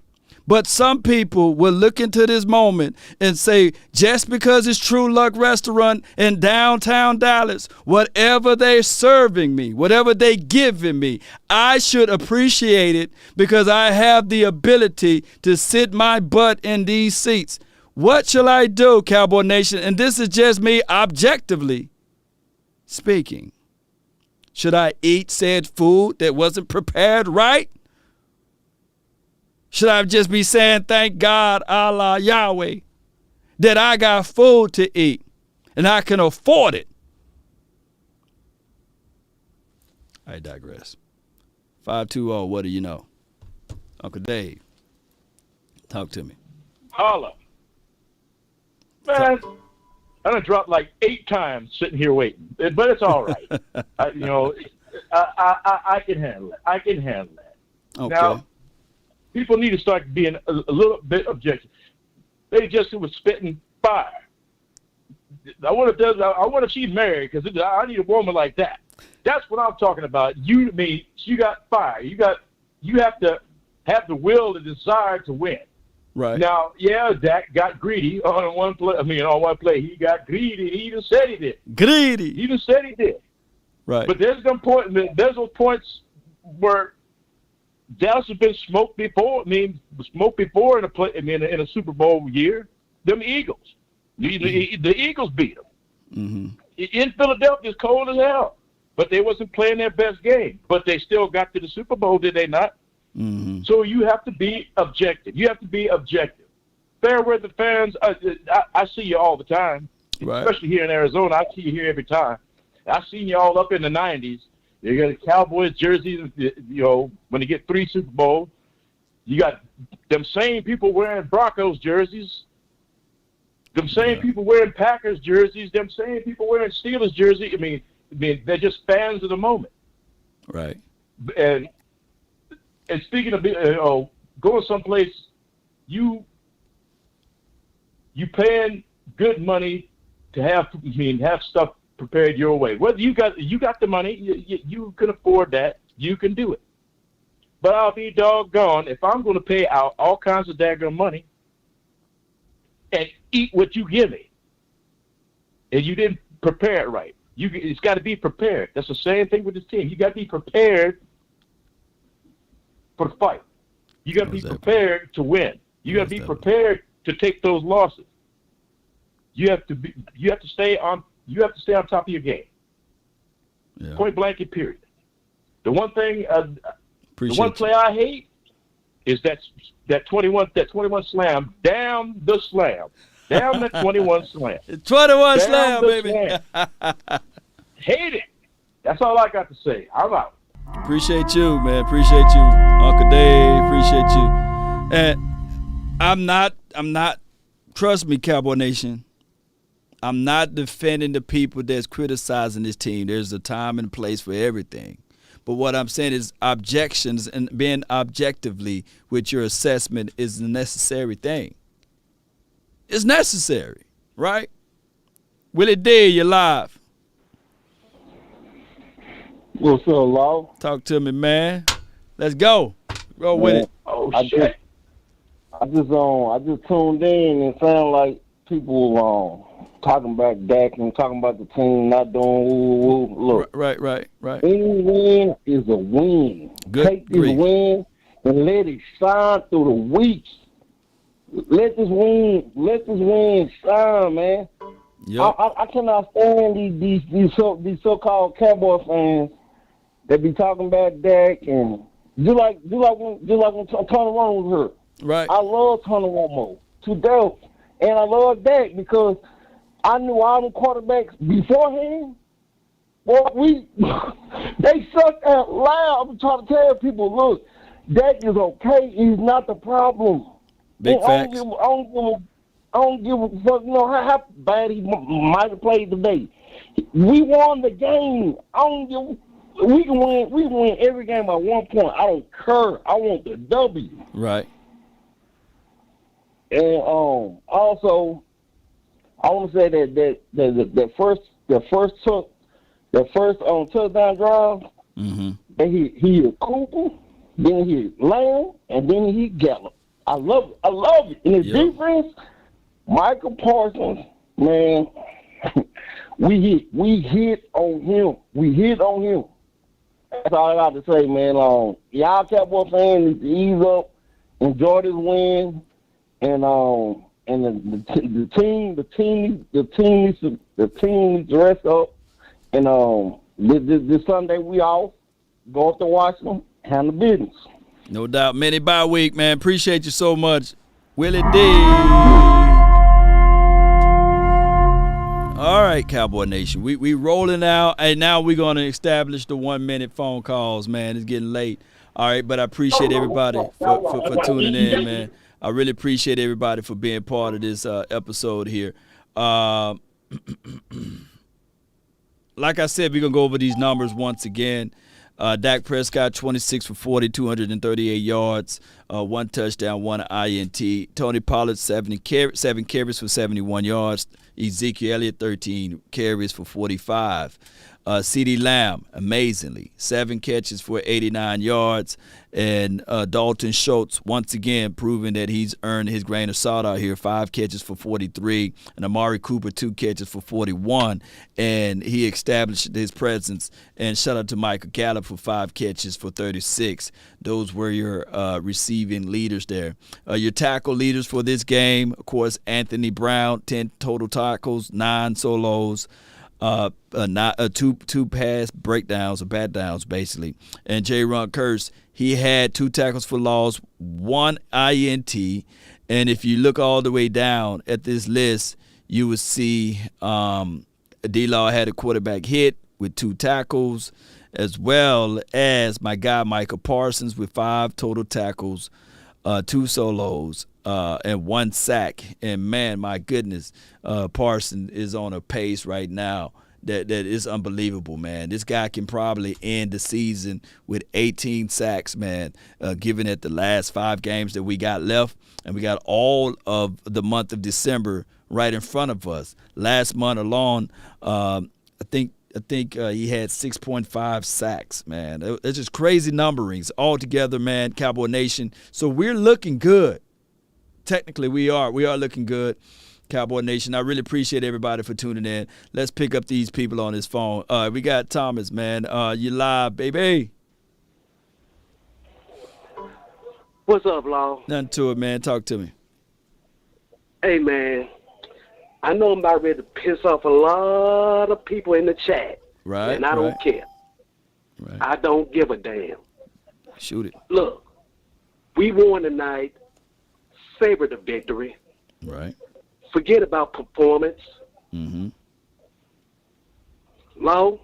Speaker 3: But some people will look into this moment and say, just because it's True Luck Restaurant in downtown Dallas, whatever they're serving me, whatever they giving me, I should appreciate it because I have the ability to sit my butt in these seats. What shall I do, Cowboy Nation? And this is just me objectively speaking. Should I eat said food that wasn't prepared right? Should I just be saying, thank God, Allah, Yahweh, that I got food to eat and I can afford it? I digress. 520, what do you know? Uncle Dave, talk to me.
Speaker 7: Holla. Man, I done dropped like 8 times sitting here waiting, but it's all right. I can handle it. I can handle that.
Speaker 3: Okay.
Speaker 7: Now, people need to start being a little bit objective. They just was spitting fire. I want to see married because I need a woman like that. That's what I'm talking about. You got fire. You have to have the will, the desire to win.
Speaker 3: Right.
Speaker 7: Now, yeah, Dak got greedy on one play. On one play, he got greedy. He even said he did.
Speaker 3: Greedy.
Speaker 7: He even said he did.
Speaker 3: Right.
Speaker 7: But there's those points where Dallas has been smoked before. In a Super Bowl year. Them Eagles. The Eagles beat them.
Speaker 3: Mm-hmm.
Speaker 7: In Philadelphia, it's cold as hell. But they wasn't playing their best game. But they still got to the Super Bowl, did they not?
Speaker 3: Mm-hmm.
Speaker 7: So you have to be objective. Fair weather fans, I see you all the time,
Speaker 3: right.
Speaker 7: Especially here in Arizona. I see you here every time. I've seen you all up in the 90s. You got the Cowboys jerseys, when you get 3 Super Bowls. You got them same people wearing Broncos jerseys, them same people wearing Packers jerseys, them same people wearing Steelers jerseys. I mean, they're just fans of the moment.
Speaker 3: Right.
Speaker 7: And speaking of going someplace, you paying good money to have stuff prepared your way. Whether you got the money, you can afford that, you can do it. But I'll be doggone if I'm going to pay out all kinds of daggone money and eat what you give me, and you didn't prepare it right. It's got to be prepared. That's the same thing with this team. You got to be prepared for the fight. You got to be prepared to win. You got to be prepared to take those losses. You have to stay on top of your game.
Speaker 3: Yeah.
Speaker 7: Point blank and period. The one thing, the one play I hate is that 21 slam down the slam. Down the 21 slam.
Speaker 3: 21 slam, baby.
Speaker 7: Slam. Hate it. That's all I got to say. I'm out.
Speaker 3: Appreciate you, man. Appreciate you, Uncle Dave. Appreciate you. And I'm not. Trust me, Cowboy Nation. I'm not defending the people that's criticizing this team. There's a time and place for everything. But what I'm saying is objections and being objectively with your assessment is a necessary thing. It's necessary, right? Willie D, you're live.
Speaker 22: What's up, Law?
Speaker 3: Talk to me, man. Let's go. Roll with it.
Speaker 22: Oh, shit. I just tuned in and sound like people talking about Dak and talking about the team not doing woo. Look.
Speaker 3: Right.
Speaker 22: Any win is a win.
Speaker 3: Good
Speaker 22: Take this win and let it shine through the weeks. Let this win shine, man.
Speaker 3: Yep.
Speaker 22: I cannot stand these so-called Cowboy fans that be talking about Dak and just like when Tony Romo was hurt.
Speaker 3: Right.
Speaker 22: I love Tony Romo to death, and I love Dak because I knew all the quarterbacks beforehand. Well, they sucked out loud. I'm trying to tell people, look, Dak is okay. He's not the problem.
Speaker 3: Big facts.
Speaker 6: I don't give a fuck, how bad he might have played today. We won the game. We can win every game by 1 point. I don't care. I want the W.
Speaker 3: Right.
Speaker 6: And also, I want to say that the first touchdown drive, he hit Cooper, then he hit Lamb, and then he Gallup. I love it. In his defense, Micah Parsons, man, we hit on him. That's all I got to say, man. Y'all Cowboy fans need to ease up, enjoy this win, and the team needs to rest up. And this Sunday we off, go up to Washington, handle business.
Speaker 3: No doubt. Many bye week, man. Appreciate you so much, Willie D. All right, Cowboy Nation. We rolling out, and now we're going to establish the 1 minute phone calls, man. It's getting late. All right, but I appreciate everybody for tuning in, man. I really appreciate everybody for being part of this episode here. Like I said, we're going to go over these numbers once again. Dak Prescott, 26 for 40, 238 yards, 1 touchdown, 1 INT. Tony Pollard, 7 carries for 71 yards. Ezekiel Elliott, 13 carries for 45. CeeDee Lamb, amazingly, 7 catches for 89 yards. And Dalton Schultz, once again, proving that he's earned his grain of salt out here, 5 catches for 43. And Amari Cooper, 2 catches for 41. And he established his presence. And shout out to Micah Gallup for 5 catches for 36. Those were your receiving leaders there. Your tackle leaders for this game, of course, Anthony Brown, 10 total tackles, 9 solos. Two pass breakdowns or bat downs, basically. And J-Ron Kearse, he had 2 tackles for loss, 1 INT. And if you look all the way down at this list, you would see D-Law had a quarterback hit with 2 tackles, as well as my guy Micah Parsons with 5 total tackles, 2 solos, and 1 sack. And man, my goodness, Parsons is on a pace right now that is unbelievable, man. This guy can probably end the season with 18 sacks, man, given at the last 5 games that we got left. And we got all of the month of December right in front of us. Last month alone, I think he had 6.5 sacks, man. It's just crazy numberings all together, man, Cowboy Nation. So we're looking good. Technically, we are looking good, Cowboy Nation. I really appreciate everybody for tuning in. Let's pick up these people on this phone. We got Thomas, man. You live, baby.
Speaker 12: What's up, Law?
Speaker 3: Nothing to it, man. Talk to me.
Speaker 12: Hey, man. I know I'm about ready to piss off a lot of people in the chat.
Speaker 3: Right.
Speaker 12: And I don't care.
Speaker 3: Right.
Speaker 12: I don't give a damn.
Speaker 3: Shoot it.
Speaker 12: Look, we won tonight. Savor the victory.
Speaker 3: Right.
Speaker 12: Forget about performance.
Speaker 3: Mm-hmm.
Speaker 12: Low,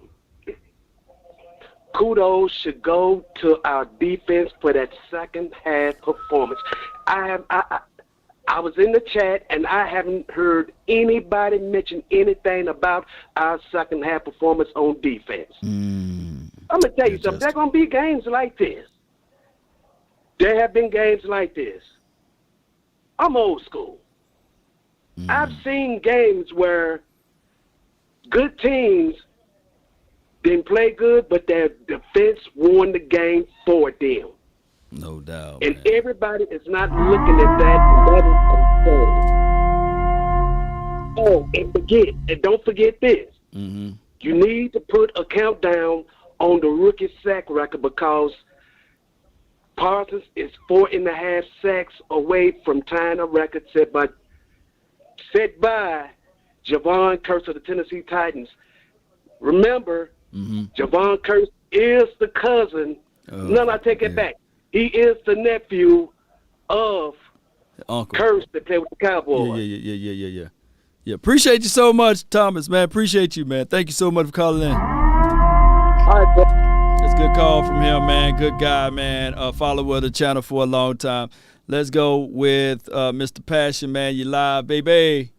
Speaker 12: kudos should go to our defense for that second half performance. I was in the chat, and I haven't heard anybody mention anything about our second half performance on defense. I'm going to tell you something. There are going to be games like this. There have been games like this. I'm old school. I've seen games where good teams didn't play good, but their defense won the game for them.
Speaker 3: No doubt.
Speaker 12: And everybody is not looking at that is concerned. And don't forget this.
Speaker 3: Mm-hmm.
Speaker 12: You need to put a countdown on the rookie sack record because Parsons is 4.5 sacks away from tying a record set by Javon Kearse of the Tennessee Titans. Remember, Javon Kearse is the cousin. I take it back. He is the nephew of
Speaker 3: Uncle
Speaker 12: Kearse that played with the Cowboys.
Speaker 3: Yeah. Appreciate you so much, Thomas, man. Appreciate you, man. Thank you so much for calling in.
Speaker 12: All right, bro.
Speaker 3: Let's Good call from him, man. Good guy, man. Follower of the channel for a long time. Let's go with Mr. Passion, man. You live, baby.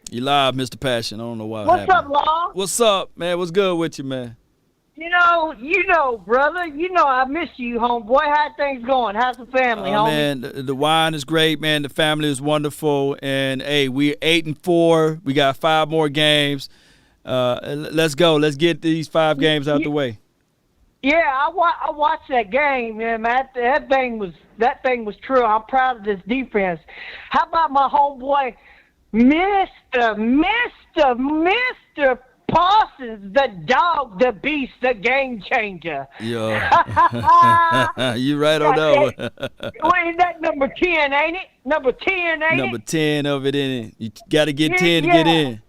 Speaker 3: You live, Mr. Passion. I don't know why.
Speaker 5: What's up, Law?
Speaker 3: What's up, man? What's good with you, man?
Speaker 5: You know, brother. You know I miss you, homeboy. How things going? How's the family, homie?
Speaker 3: Man, the wine is great, man. The family is wonderful. And, hey, we're 8-4. We got 5 more games. Let's go. Let's get these 5 games out the way.
Speaker 5: Yeah, I watched that game, man. That thing was true. I'm proud of this defense. How about my homeboy, Mr. Parsons, the dog, the beast, the game changer.
Speaker 3: Yeah. You right on that one.
Speaker 5: Well, ain't that number 10, ain't it? Number 10, ain't it?
Speaker 3: Number 10 of it, in it. You got to get 10 to get in.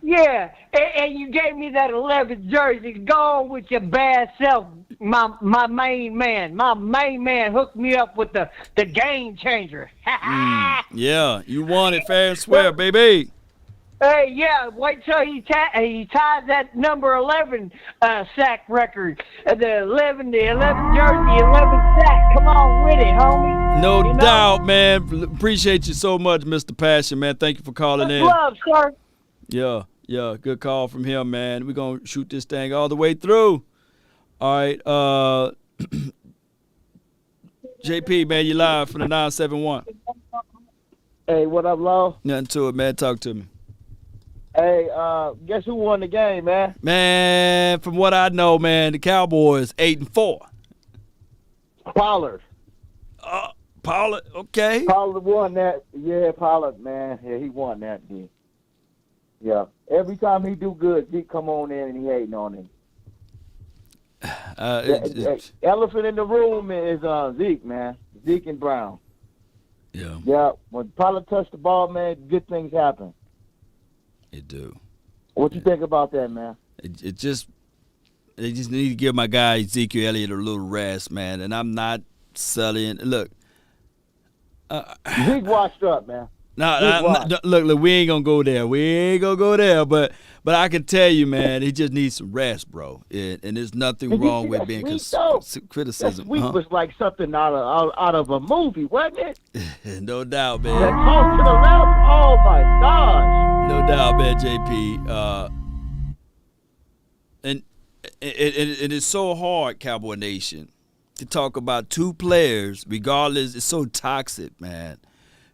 Speaker 5: Yeah, and you gave me that 11th jersey. Go on with your bad self, my main man. My main man hooked me up with the game changer.
Speaker 3: Yeah, you won it fair and square, baby.
Speaker 5: Hey, yeah, wait till he ties that number 11 sack record. The 11 jersey, 11 sack. Come on with it, homie.
Speaker 3: No doubt, man. Appreciate you so much, Mr. Passion, man. Thank you for calling in.
Speaker 5: Love, sir.
Speaker 3: Yeah, good call from him, man. We're going to shoot this thing all the way through. All right, JP, man, you live from the 971.
Speaker 15: Hey, what up, Law?
Speaker 3: Nothing to it, man. Talk to me.
Speaker 15: Hey, guess who won the game, man?
Speaker 3: Man, from what I know, man, the Cowboys 8-4.
Speaker 15: Pollard.
Speaker 3: Pollard, okay.
Speaker 15: Pollard won that. Yeah, Pollard, man. Yeah, he won that game. Yeah. Every time he do good, Zeke come on in and he hating on him. The elephant in the room is Zeke, man. Zeke and Brown.
Speaker 3: Yeah.
Speaker 15: Yeah. When Pollard touched the ball, man, good things happen.
Speaker 3: It do.
Speaker 15: What you think about that, man?
Speaker 3: They just need to give my guy Ezekiel Elliott a little rest, man. And I'm not selling. Look.
Speaker 15: Zeke washed up, man.
Speaker 3: Look, we ain't gonna go there. But I can tell you, man, he just needs some rest, bro. And there's nothing wrong with being criticism.
Speaker 15: That week was like something out of a movie, wasn't it?
Speaker 3: No doubt, man.
Speaker 15: That toss to the left. Oh my gosh.
Speaker 3: No doubt, man, JP. And it's so hard, Cowboy Nation, to talk about 2 players, regardless. It's so toxic, man.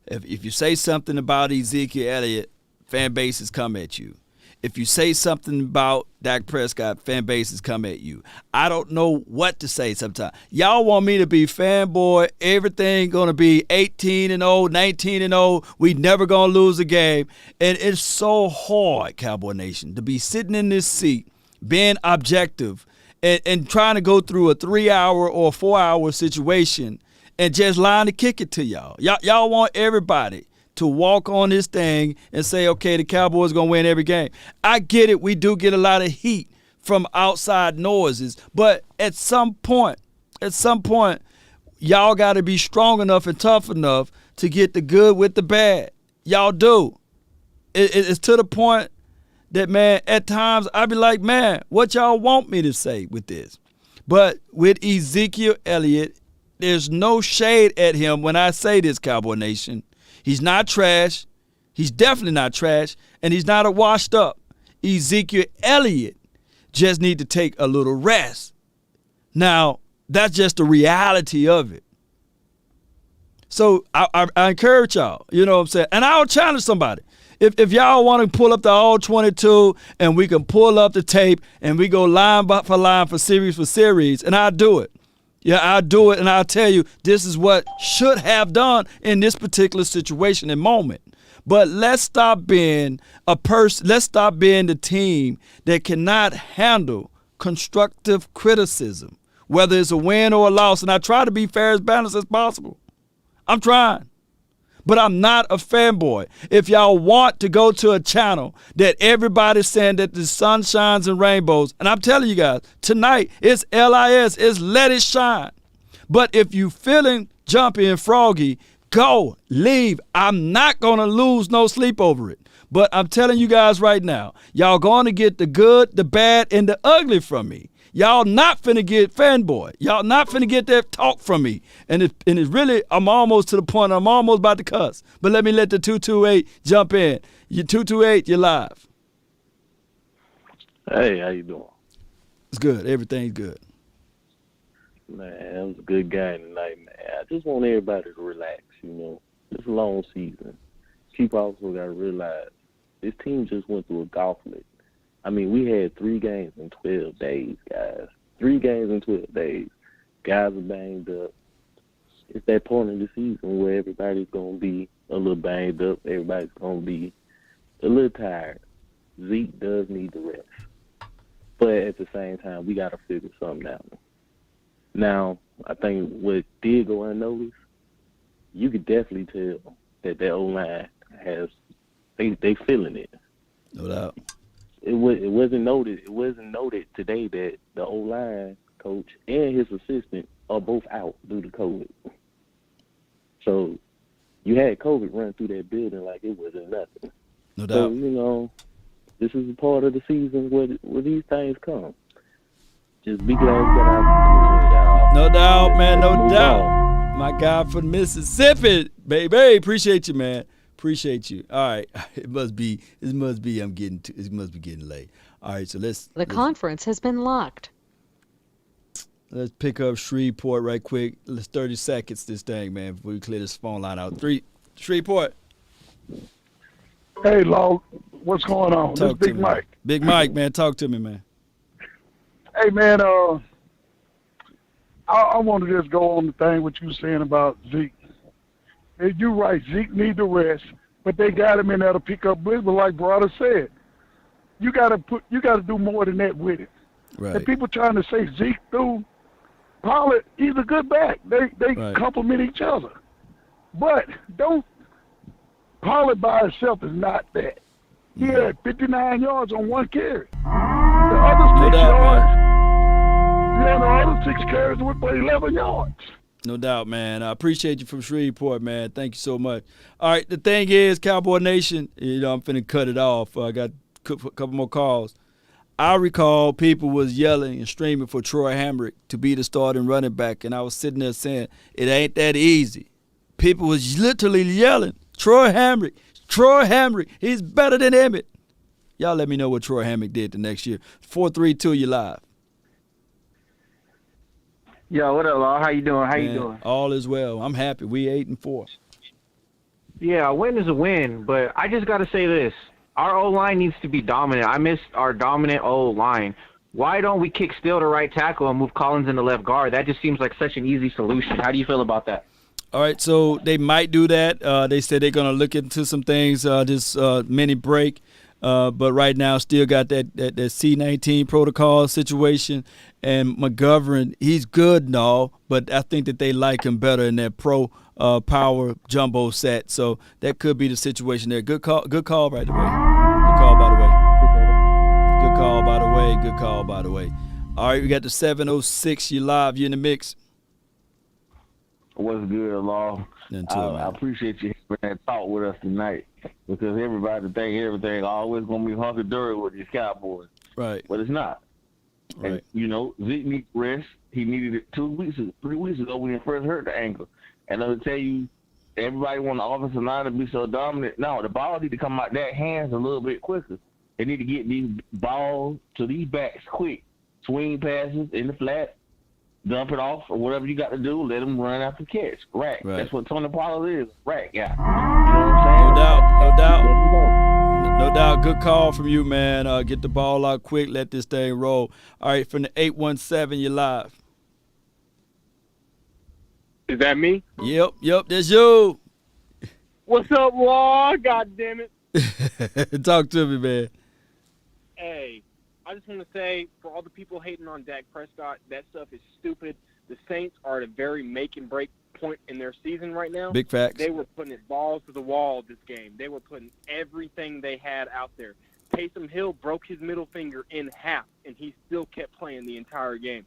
Speaker 3: If you say something about Ezekiel Elliott, fan bases come at you. If you say something about Dak Prescott, fan bases come at you. I don't know what to say sometimes. Y'all want me to be fanboy, everything going to be 18-0, 19-0. We never going to lose a game. And it's so hard, Cowboy Nation, to be sitting in this seat, being objective, and trying to go through a 3-hour or 4-hour situation and just lying to kick it to y'all. Y'all want everybody to walk on this thing and say, okay, the Cowboys going to win every game. I get it. We do get a lot of heat from outside noises. But at some point, y'all got to be strong enough and tough enough to get the good with the bad. Y'all do. It's to the point that, man, at times I be like, man, what y'all want me to say with this? But with Ezekiel Elliott, there's no shade at him when I say this, Cowboy Nation. He's not trash. He's definitely not trash. And he's not a washed up. Ezekiel Elliott just need to take a little rest. Now, that's just the reality of it. So I encourage y'all, you know what I'm saying? And I'll challenge somebody. If y'all want to pull up the all 22 and we can pull up the tape and we go line for line for series, and I'll do it. Yeah, I'll do it, and I'll tell you this is what should have done in this particular situation and moment. But let's stop being let's stop being the team that cannot handle constructive criticism, whether it's a win or a loss. And I try to be fair as balanced as possible. I'm trying. But I'm not a fanboy. If y'all want to go to a channel that everybody's saying that the sun shines and rainbows, and I'm telling you guys, tonight it's LIS, it's let it shine. But if you feeling jumpy and froggy, go, leave. I'm not going to lose no sleep over it. But I'm telling you guys right now, y'all going to get the good, the bad, and the ugly from me. Y'all not finna get fanboy. Y'all not finna get that talk from me. And it's really, I'm almost to the point, I'm almost about to cuss. But let me let the 228 jump in. You 228, you're live.
Speaker 14: Hey, how you doing?
Speaker 3: It's good. Everything's good.
Speaker 14: Man, it was a good game tonight, man. I just want everybody to relax, It's a long season. People also got to realize this team just went through a gauntlet. I mean, we had 3 games in 12 days, guys. 3 games in 12 days. Guys are banged up. It's that point in the season where everybody's going to be a little banged up. Everybody's going to be a little tired. Zeke does need the rest. But at the same time, we got to figure something out. Now, I think what did go unnoticed, you could definitely tell that O-line they feeling it.
Speaker 3: No doubt.
Speaker 14: It wasn't noted. It wasn't noted today that the O-line coach and his assistant are both out due to COVID. So you had COVID run through that building like it wasn't nothing.
Speaker 3: No doubt.
Speaker 14: So this is a part of the season where these things come. Just be glad you got out.
Speaker 3: No doubt, man. No doubt. My guy from Mississippi, baby. Appreciate you, man. Appreciate you. All right. It must be getting late. All right, so let's
Speaker 16: conference has been locked.
Speaker 3: Let's pick up Shreveport right quick. Let's 30 seconds this thing, man, before we clear this phone line out. Shreveport.
Speaker 23: Hey, Law, what's going on?
Speaker 3: Talk
Speaker 23: This
Speaker 3: to
Speaker 23: Big
Speaker 3: me.
Speaker 23: Mike.
Speaker 3: Big Mike, man. Talk to me, man.
Speaker 23: Hey, man, I want to just go on the thing what you were saying about Zeke. Hey, you're right. Zeke need the rest, but they got him in there to pick up blitz. But like Brother said, you got to do more than that with it.
Speaker 3: Right.
Speaker 23: And people trying to say Zeke through Pollard, he's a good back. They
Speaker 3: Right.
Speaker 23: complement each other, but don't Pollard by himself is not that. He had 59 yards on 1 carry. The other 6 yards. Yeah, the other 6 carries were for 11 yards.
Speaker 3: No doubt, man. I appreciate you from Shreveport, man. Thank you so much. All right, the thing is, Cowboy Nation, I'm finna cut it off. I got a couple more calls. I recall people was yelling and screaming for Troy Hamrick to be the starting running back, and I was sitting there saying, it ain't that easy. People was literally yelling, Troy Hamrick, he's better than Emmett. Y'all let me know what Troy Hamrick did the next year. 432, you live.
Speaker 24: Yo, what up, Law? How you doing? How you
Speaker 3: Man,
Speaker 24: doing?
Speaker 3: All is well. I'm happy. We 8-4.
Speaker 24: Yeah, a win is a win, but I just got to say this. Our O-line needs to be dominant. I miss our dominant O-line. Why don't we kick Steele to right tackle and move Collins into left guard? That just seems like such an easy solution. How do you feel about that?
Speaker 3: All right, so they might do that. They said they're going to look into some things this mini break. But right now still got that C-19 protocol situation. And McGovern, he's good and all, but I think that they like him better in that pro power jumbo set. So that could be the situation there. Good call by the way. Good call by the way. All right, we got the 706. You live. You in the mix.
Speaker 25: What's good, Law? I appreciate you having that talk with us tonight because everybody think everything always going to be hunky-dory with these Cowboys.
Speaker 3: Right.
Speaker 25: But it's not.
Speaker 3: Right.
Speaker 25: And, Zeke needs rest. He needed it 3 weeks ago when he first hurt the ankle. And I'll tell you, everybody want the offensive line to be so dominant. No, the ball need to come out their hands a little bit quicker. They need to get these balls to these backs quick. Swing passes in the flat. Dump it off or whatever you got to do. Let them run after catch. Rack.
Speaker 3: Right.
Speaker 25: That's what Tony Pollard is. Rack guy. You know what I'm saying?
Speaker 3: No doubt. Good call from you, man. Get the ball out quick. Let this thing roll. All right, from the 817, you're live.
Speaker 26: Is that me?
Speaker 3: Yep, that's you.
Speaker 26: What's up, Law? God damn it.
Speaker 3: Talk to me, man.
Speaker 26: Hey, I just want to say, for all the people hating on Dak Prescott, that stuff is stupid. The Saints are at a very make-and-break point in their season right now.
Speaker 3: Big facts.
Speaker 26: They were putting his balls to the wall this game. They were putting everything they had out there. Taysom Hill broke his middle finger in half, and he still kept playing the entire game.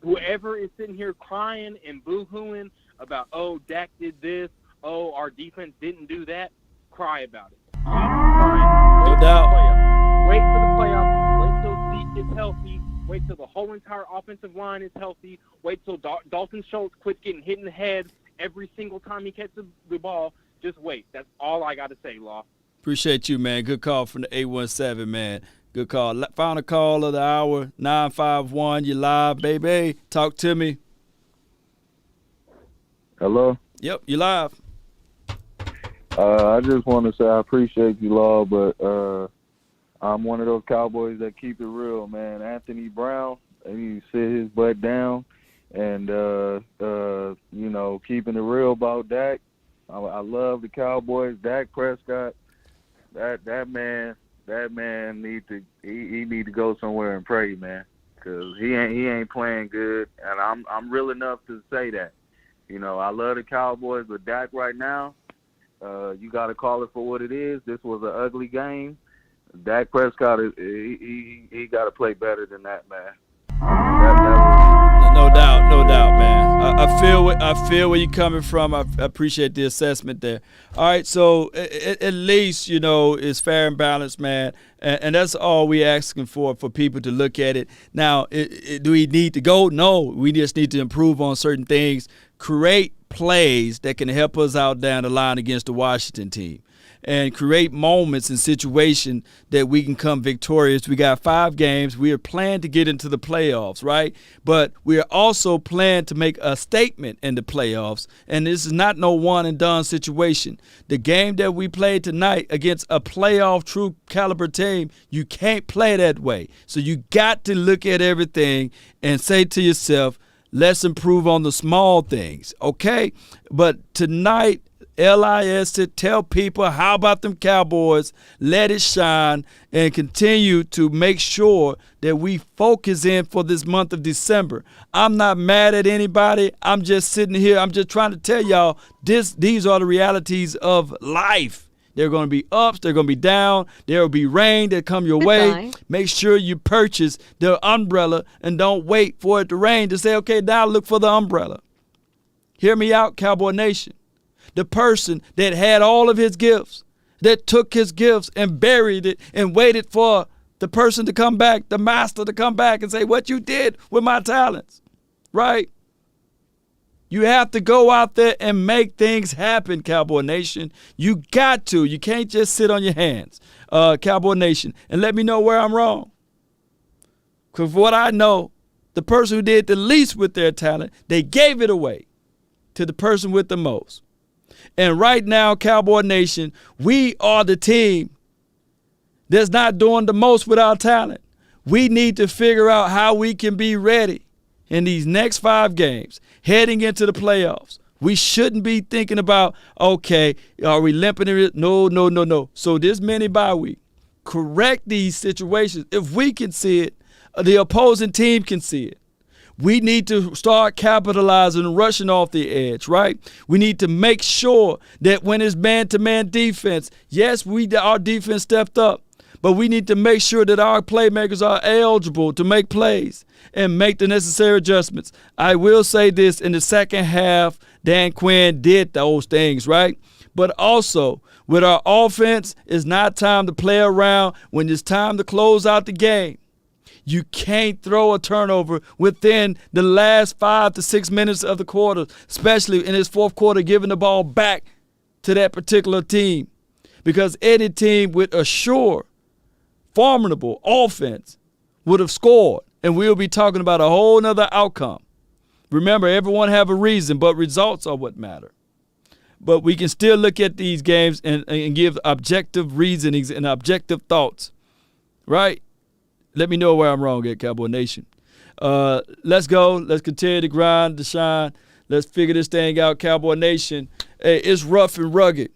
Speaker 26: Whoever is sitting here crying and boo-hooing about, Dak did this, our defense didn't do that, cry about it. Keep crying.
Speaker 3: doubt.
Speaker 26: Wait for the playoffs. Wait till Zeke is healthy. Wait till the whole entire offensive line is healthy. Wait till Dalton Schultz quits getting hit in the head every single time he catches the ball. Just wait. That's all I got to say, Law.
Speaker 3: Appreciate you, man. Good call from the 817, man. Good call. Final call of the hour, 951. You live, baby. Talk to me.
Speaker 8: Hello?
Speaker 3: Yep, you live.
Speaker 8: I just want to say I appreciate you, Law, but I'm one of those Cowboys that keep it real, man. Anthony Brown, he needs to sit his butt down and, keeping it real about Dak. I love the Cowboys. Dak Prescott, that man need to go somewhere and pray, man, because he ain't playing good, and I'm real enough to say that. I love the Cowboys, but Dak right now, you got to call it for what it is. This was an ugly game. Dak Prescott, he got to play better than that, man.
Speaker 3: No doubt, man. I feel where you're coming from. I appreciate the assessment there. All right, so at least, it's fair and balanced, man. And that's all we're asking for people to look at it. Now, do we need to go? No, we just need to improve on certain things, create plays that can help us out down the line against the Washington team, and create moments and situations that we can come victorious. We got 5 games. We are planning to get into the playoffs, right? But we are also planning to make a statement in the playoffs, and this is not no one-and-done situation. The game that we played tonight against a playoff true caliber team, you can't play that way. So you got to look at everything and say to yourself, let's improve on the small things, okay? But tonight, LIS to tell people, how about them Cowboys? Let it shine and continue to make sure that we focus in for this month of December. I'm not mad at anybody. I'm just sitting here. I'm just trying to tell y'all these are the realities of life. There are going to be ups. There are going to be down. There will be rain that come your way. Make sure you purchase the umbrella and don't wait for it to rain to say, okay, now look for the umbrella. Hear me out, Cowboy Nation. The person that had all of his gifts, that took his gifts and buried it and waited for the person to come back, the master to come back and say, what you did with my talents, right? You have to go out there and make things happen, Cowboy Nation. You got to. You can't just sit on your hands, Cowboy Nation, and let me know where I'm wrong. Because what I know, the person who did the least with their talent, they gave it away to the person with the most. And right now, Cowboy Nation, we are the team that's not doing the most with our talent. We need to figure out how we can be ready in these next 5 games, heading into the playoffs. We shouldn't be thinking about, okay, are we limping it? No. So this many bye week, correct these situations. If we can see it, the opposing team can see it. We need to start capitalizing and rushing off the edge, right? We need to make sure that when it's man-to-man defense, yes, our defense stepped up, but we need to make sure that our playmakers are eligible to make plays and make the necessary adjustments. I will say this, in the second half, Dan Quinn did those things, right? But also, with our offense, it's not time to play around. When it's time to close out the game, you can't throw a turnover within the last 5 to 6 minutes of the quarter, especially in this fourth quarter, giving the ball back to that particular team. Because any team with a sure, formidable offense would have scored, and we'll be talking about a whole nother outcome. Remember, everyone have a reason, but results are what matter. But we can still look at these games and give objective reasonings and objective thoughts, right? Let me know where I'm wrong at, Cowboy Nation. Let's go. Let's continue to grind, to shine. Let's figure this thing out, Cowboy Nation. Hey, it's rough and rugged.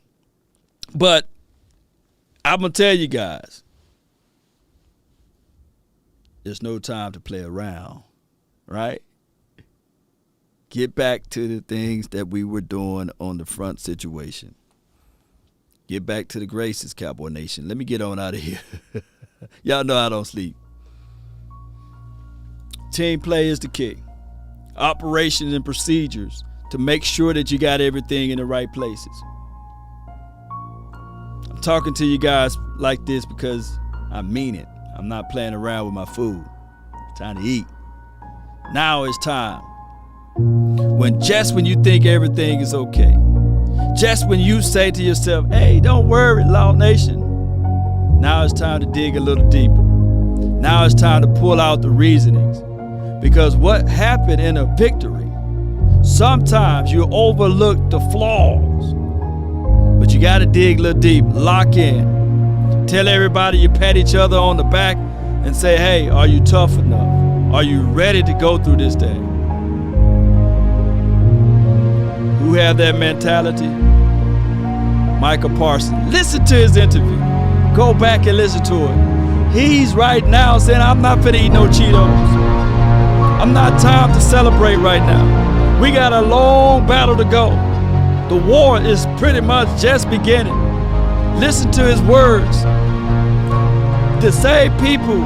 Speaker 3: But I'm going to tell you guys, there's no time to play around, right? Get back to the things that we were doing on the front situation. Get back to the graces, Cowboy Nation. Let me get on out of here. Y'all know I don't sleep. Team play is the key. Operations and procedures to make sure that you got everything in the right places. I'm talking to you guys like this because I mean it. I'm not playing around with my food. It's time to eat. Now it's time. When you think everything is okay, just when you say to yourself, hey, don't worry, Law Nation, now it's time to dig a little deeper. Now it's time to pull out the reasonings. Because what happened in a victory, sometimes you overlook the flaws, but you got to dig a little deep, lock in. Tell everybody you pat each other on the back and say, hey, are you tough enough? Are you ready to go through this day? Who have that mentality? Micah Parsons. Listen to his interview. Go back and listen to it. He's right now saying, I'm not finna eat no Cheetos. I'm not time to celebrate right now. We got a long battle to go. The war is pretty much just beginning. Listen to his words. The same people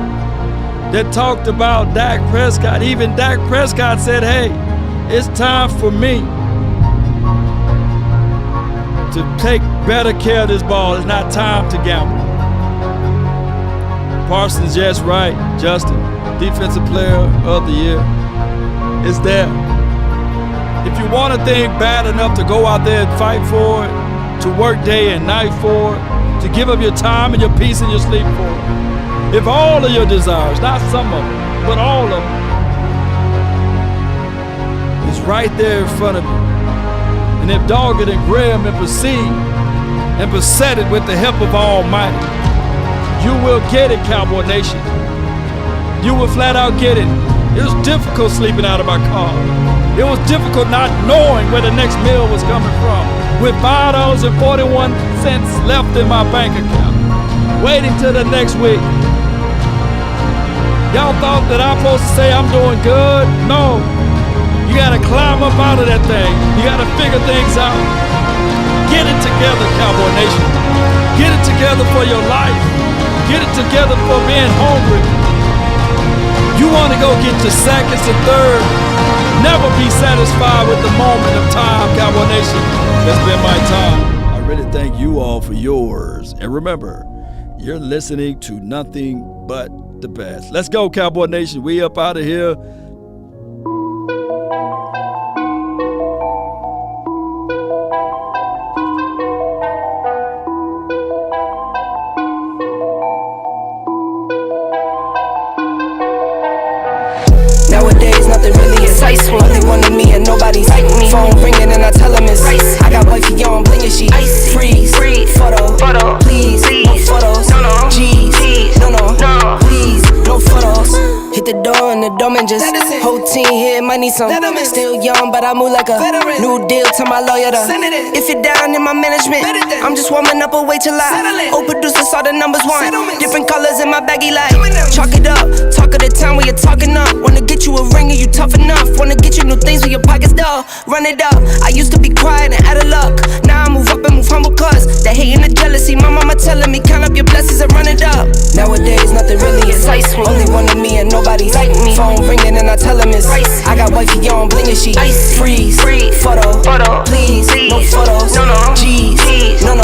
Speaker 3: that talked about Dak Prescott, even Dak Prescott said, hey, it's time for me to take better care of this ball. It's not time to gamble. Parsons just right. Justin, Defensive Player of the Year, is there. If you want a thing bad enough to go out there and fight for it, to work day and night for it, to give up your time and your peace and your sleep for it, if all of your desires, not some of them, but all of them, is right there in front of you, and if dogged and grim and perceived and beset it with the help of Almighty, you will get it, Cowboy Nation. You will flat out get it. It was difficult sleeping out of my car. It was difficult not knowing where the next meal was coming from. With $5.41 left in my bank account, waiting till the next week. Y'all thought that I'm supposed to say I'm doing good? No. You gotta climb up out of that thing. You gotta figure things out. Get it together, Cowboy Nation. Get it together for your life. Get it together for being hungry. You want to go get your seconds and third. Never be satisfied with the moment of time, Cowboy Nation. That's been my time. I really thank you all for yours. And remember, you're listening to nothing but the best. Let's go, Cowboy Nation. We up out of here.
Speaker 1: Nowadays, nothing really is ice. Only one of me and nobody's like me. Phone ringing and I tell him it's ice. I got wifey on blinking, she freeze. Photo, please, no photos. G's, no, please, no photos. Hit the door and the doorman just whole team here might need some. Still young, but I move like a new deal to my lawyer. If you're down in my management, I'm just warming up, wait till I old producer saw the numbers one. Different colors in my baggy like chalk it up. Talk of the town where you're talking up. Wanna get you a ring and you tough enough. Wanna get you new things with your pockets dull. Run it up. I used to be quiet and out of luck. Now I move up and move humble cause the hate and the jealousy. My mama telling me count up your blessings and run it up. Nowadays nothing really is ice. Only one of me and nobody's like me. Phone ringing and I tell him it's ice. I got wifey on blinging, she freeze. Photo, please, no photos. G's, no,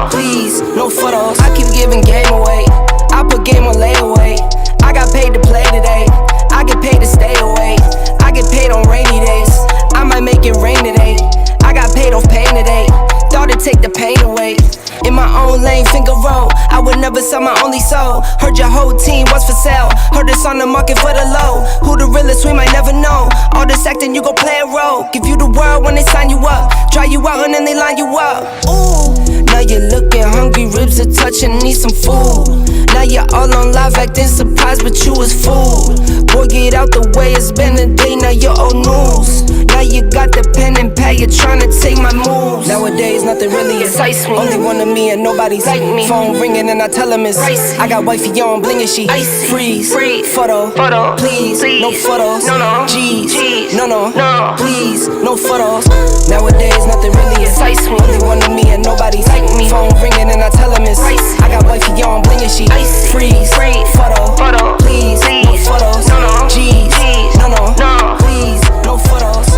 Speaker 1: please, no photos. I keep giving game away. I put game on layaway. I got paid to play today. I get paid to stay away. I get paid on rainy days. I might make it rain today. I got paid off pain today. Thought it'd take the pain away. In my own lane, finger roll. I would never sell my only soul. Heard your whole team was for sale. Heard it's on the market for the low. Who the realest, we might never know. All this acting, you gon' play a role. Give you the world when they sign you up. Try you out and then they line you up. Ooh, now you're looking hungry, ribs are touching, need some food. Now you're all on live acting surprised, but you was fooled. Boy, get out the way, it's been a day, now you're old news. Now you got the pen and pad, you're trying to take my moves. Nowadays, nothing really excites me. Only one of me and nobody's like me. Phone ringing and I tell him it's ice. I got wifey on blinging, she freeze. Photo, please, no photos. G's, no, please, no photos. Nowadays, nothing really excites me. Only one of me and nobody's like me. Phone ringing and I tell him it's ice. I got wifey on blinging, she freeze. Photo, please, no photos. G's, no, please, no photos.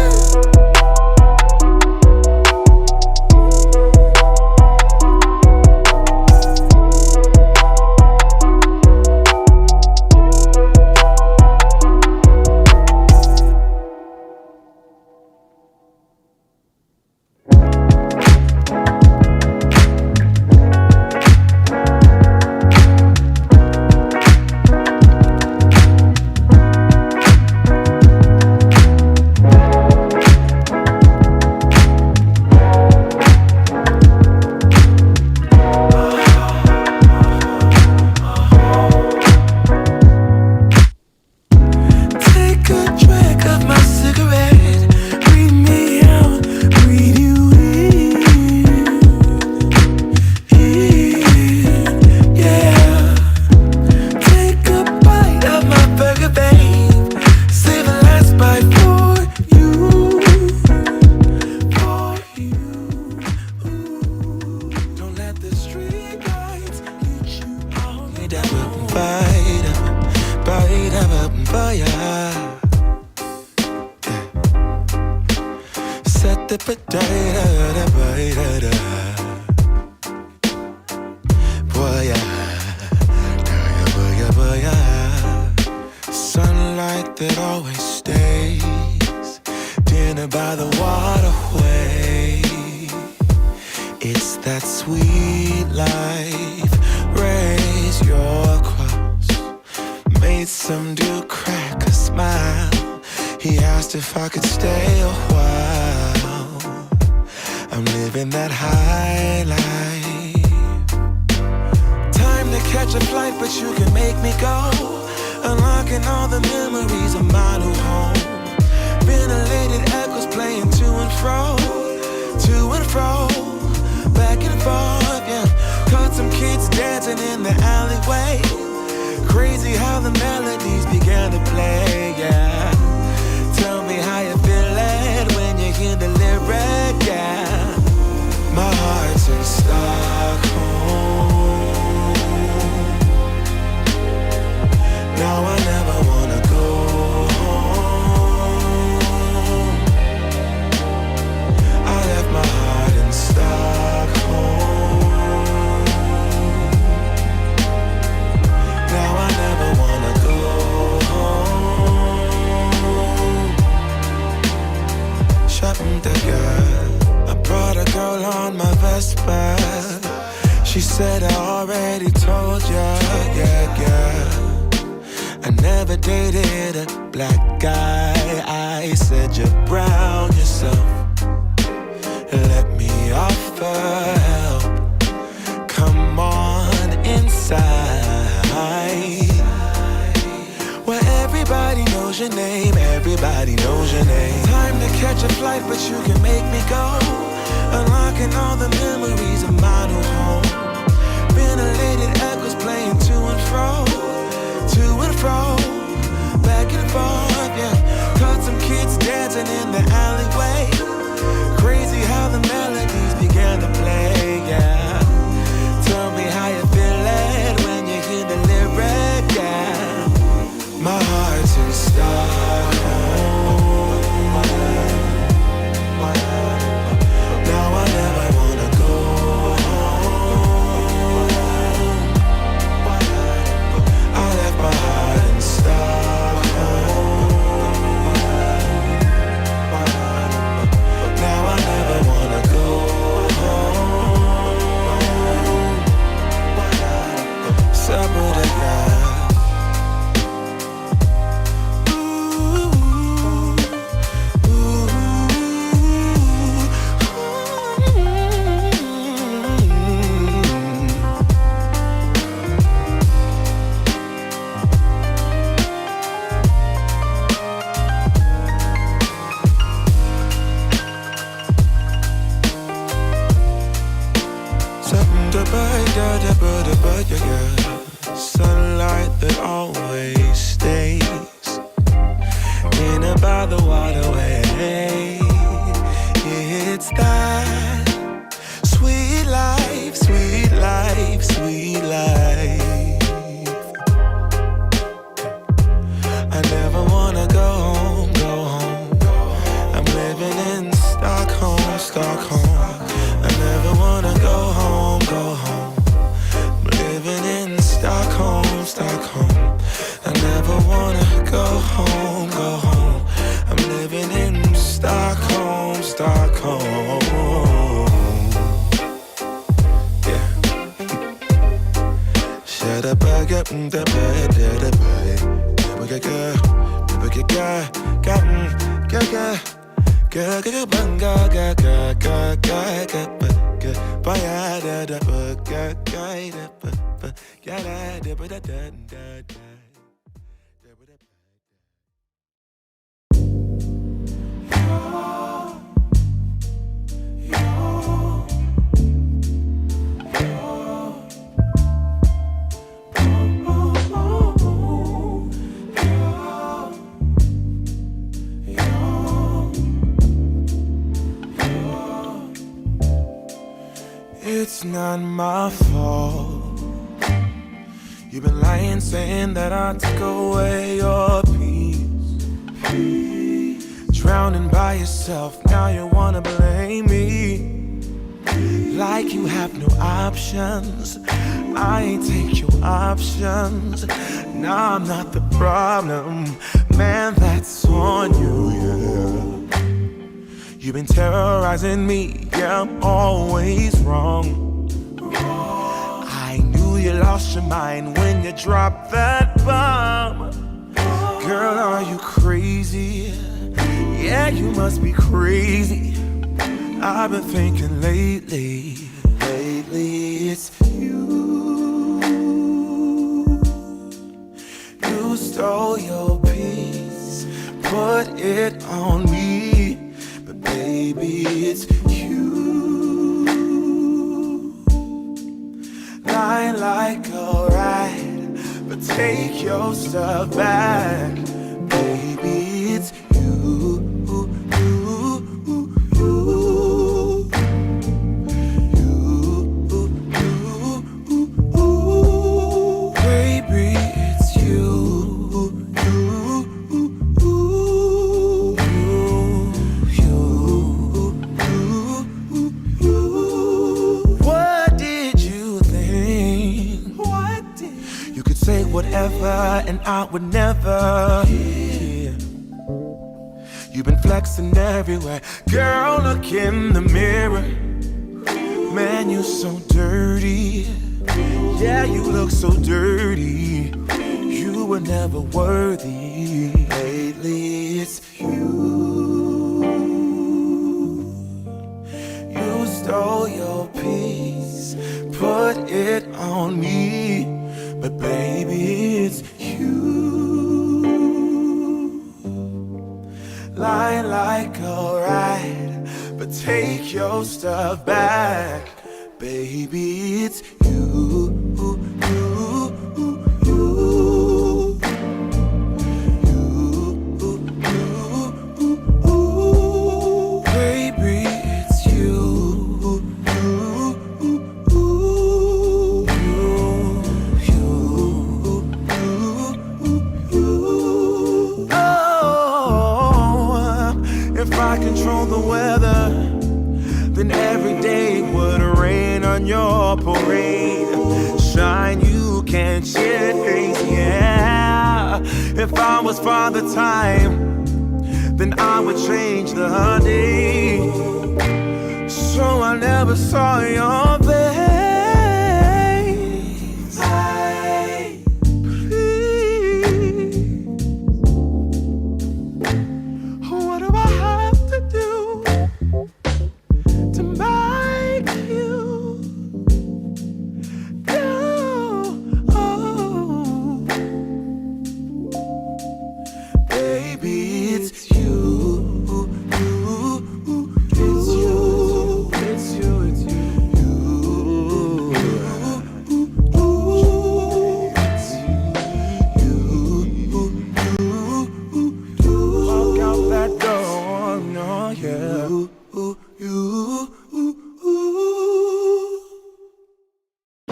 Speaker 2: Sunlight that always stays. Dinner by the waterway. It's that sweet life. Raise your cross. Made some dude crack a smile. He asked if I could stay a while. I'm living that high life. Time to catch a flight, but you can make me go. Unlocking all the memories of my new home. Ventilated echoes playing to and fro. Back and forth, yeah. Caught some kids dancing in the alleyway. Crazy how the melodies began to play, yeah. Tell me how you feel it when you hear the lyric, yeah. My heart's in Stockholm. Now I never wanna go home. I left my heart in Stockholm. Now I never wanna go home. Shopping the girl. I brought a girl on my Vespa. She said I already told ya, yeah. I never dated a black guy. I said you're brown yourself. Let me offer help. Come on inside. Where everybody knows your name. Everybody knows your name. Time to catch a flight, but you can make me go. Unlocking all the memories of my new home. Ventilated echoes playing to and fro. Back and forth, yeah. Caught some kids dancing in the alleyway. Crazy how the melodies began to play, yeah. Tell me how you feel it when you hear the lyric, yeah. My heart's in Stockholm. Now I never wanna go home. I left my heart in Stockholm. Now I never wanna go home. Separate again. Sunlight that always stays. Dinner by the waterway. It's that sweet life, sweet life, sweet life. I never wanna go home, go home. I'm living in Stockholm, Stockholm. I never wanna go home, go home. Living in Stockholm, Stockholm. I never wanna go home, go home. I'm living in Stockholm, Stockholm. Yeah. Shut up, I get the bed, the bed. Never get good, never get good, It's not my fault. You've been lying, saying that I took away your peace. drowning by yourself, now you wanna blame me. Like you have no options. I ain't take your options. Nah, I'm not the problem. Man, that's on you, yeah. You've been terrorizing me, yeah, I'm always wrong. I knew you lost your mind when you dropped that bomb. Girl, are you crazy? Yeah, you must be crazy. I've been thinking lately it's you. You stole your peace, put it on me, but baby, it's you. Lie like a rat, but take your stuff back, baby, it's you. Whatever, and I would never. Yeah. You've been flexing everywhere. Girl, look in the mirror. Man, you so dirty. Yeah, you look so dirty. You were never worthy. Lately, it's you. You stole your peace, put it on me. But baby, it's you. Lie like a rat, but take your stuff back. Baby, it's you. The weather, then every day would rain on your parade. Shine, you can't change, yeah. If I was Father Time, then I would change the day. So I never saw your face.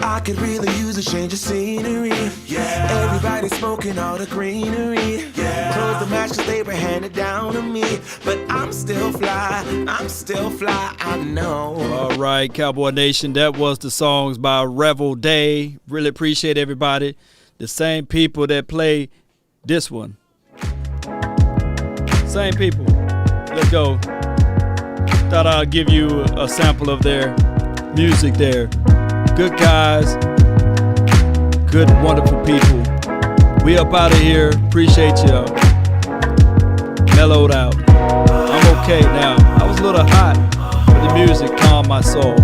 Speaker 2: I could really use a change of scenery. Yeah. Everybody smoking all the greenery. Yeah. Close the match cause they were handed down to me. But I'm still fly, I know.
Speaker 3: All right, Cowboy Nation, that was the songs by Revel Day. Really appreciate everybody. The same people that play this one. Same people. Let's go. Thought I'd give you a sample of their music there. Good guys, good, wonderful people. We up out of here. Appreciate y'all. Mellowed out. I'm okay now. I was a little hot, but the music calmed my soul.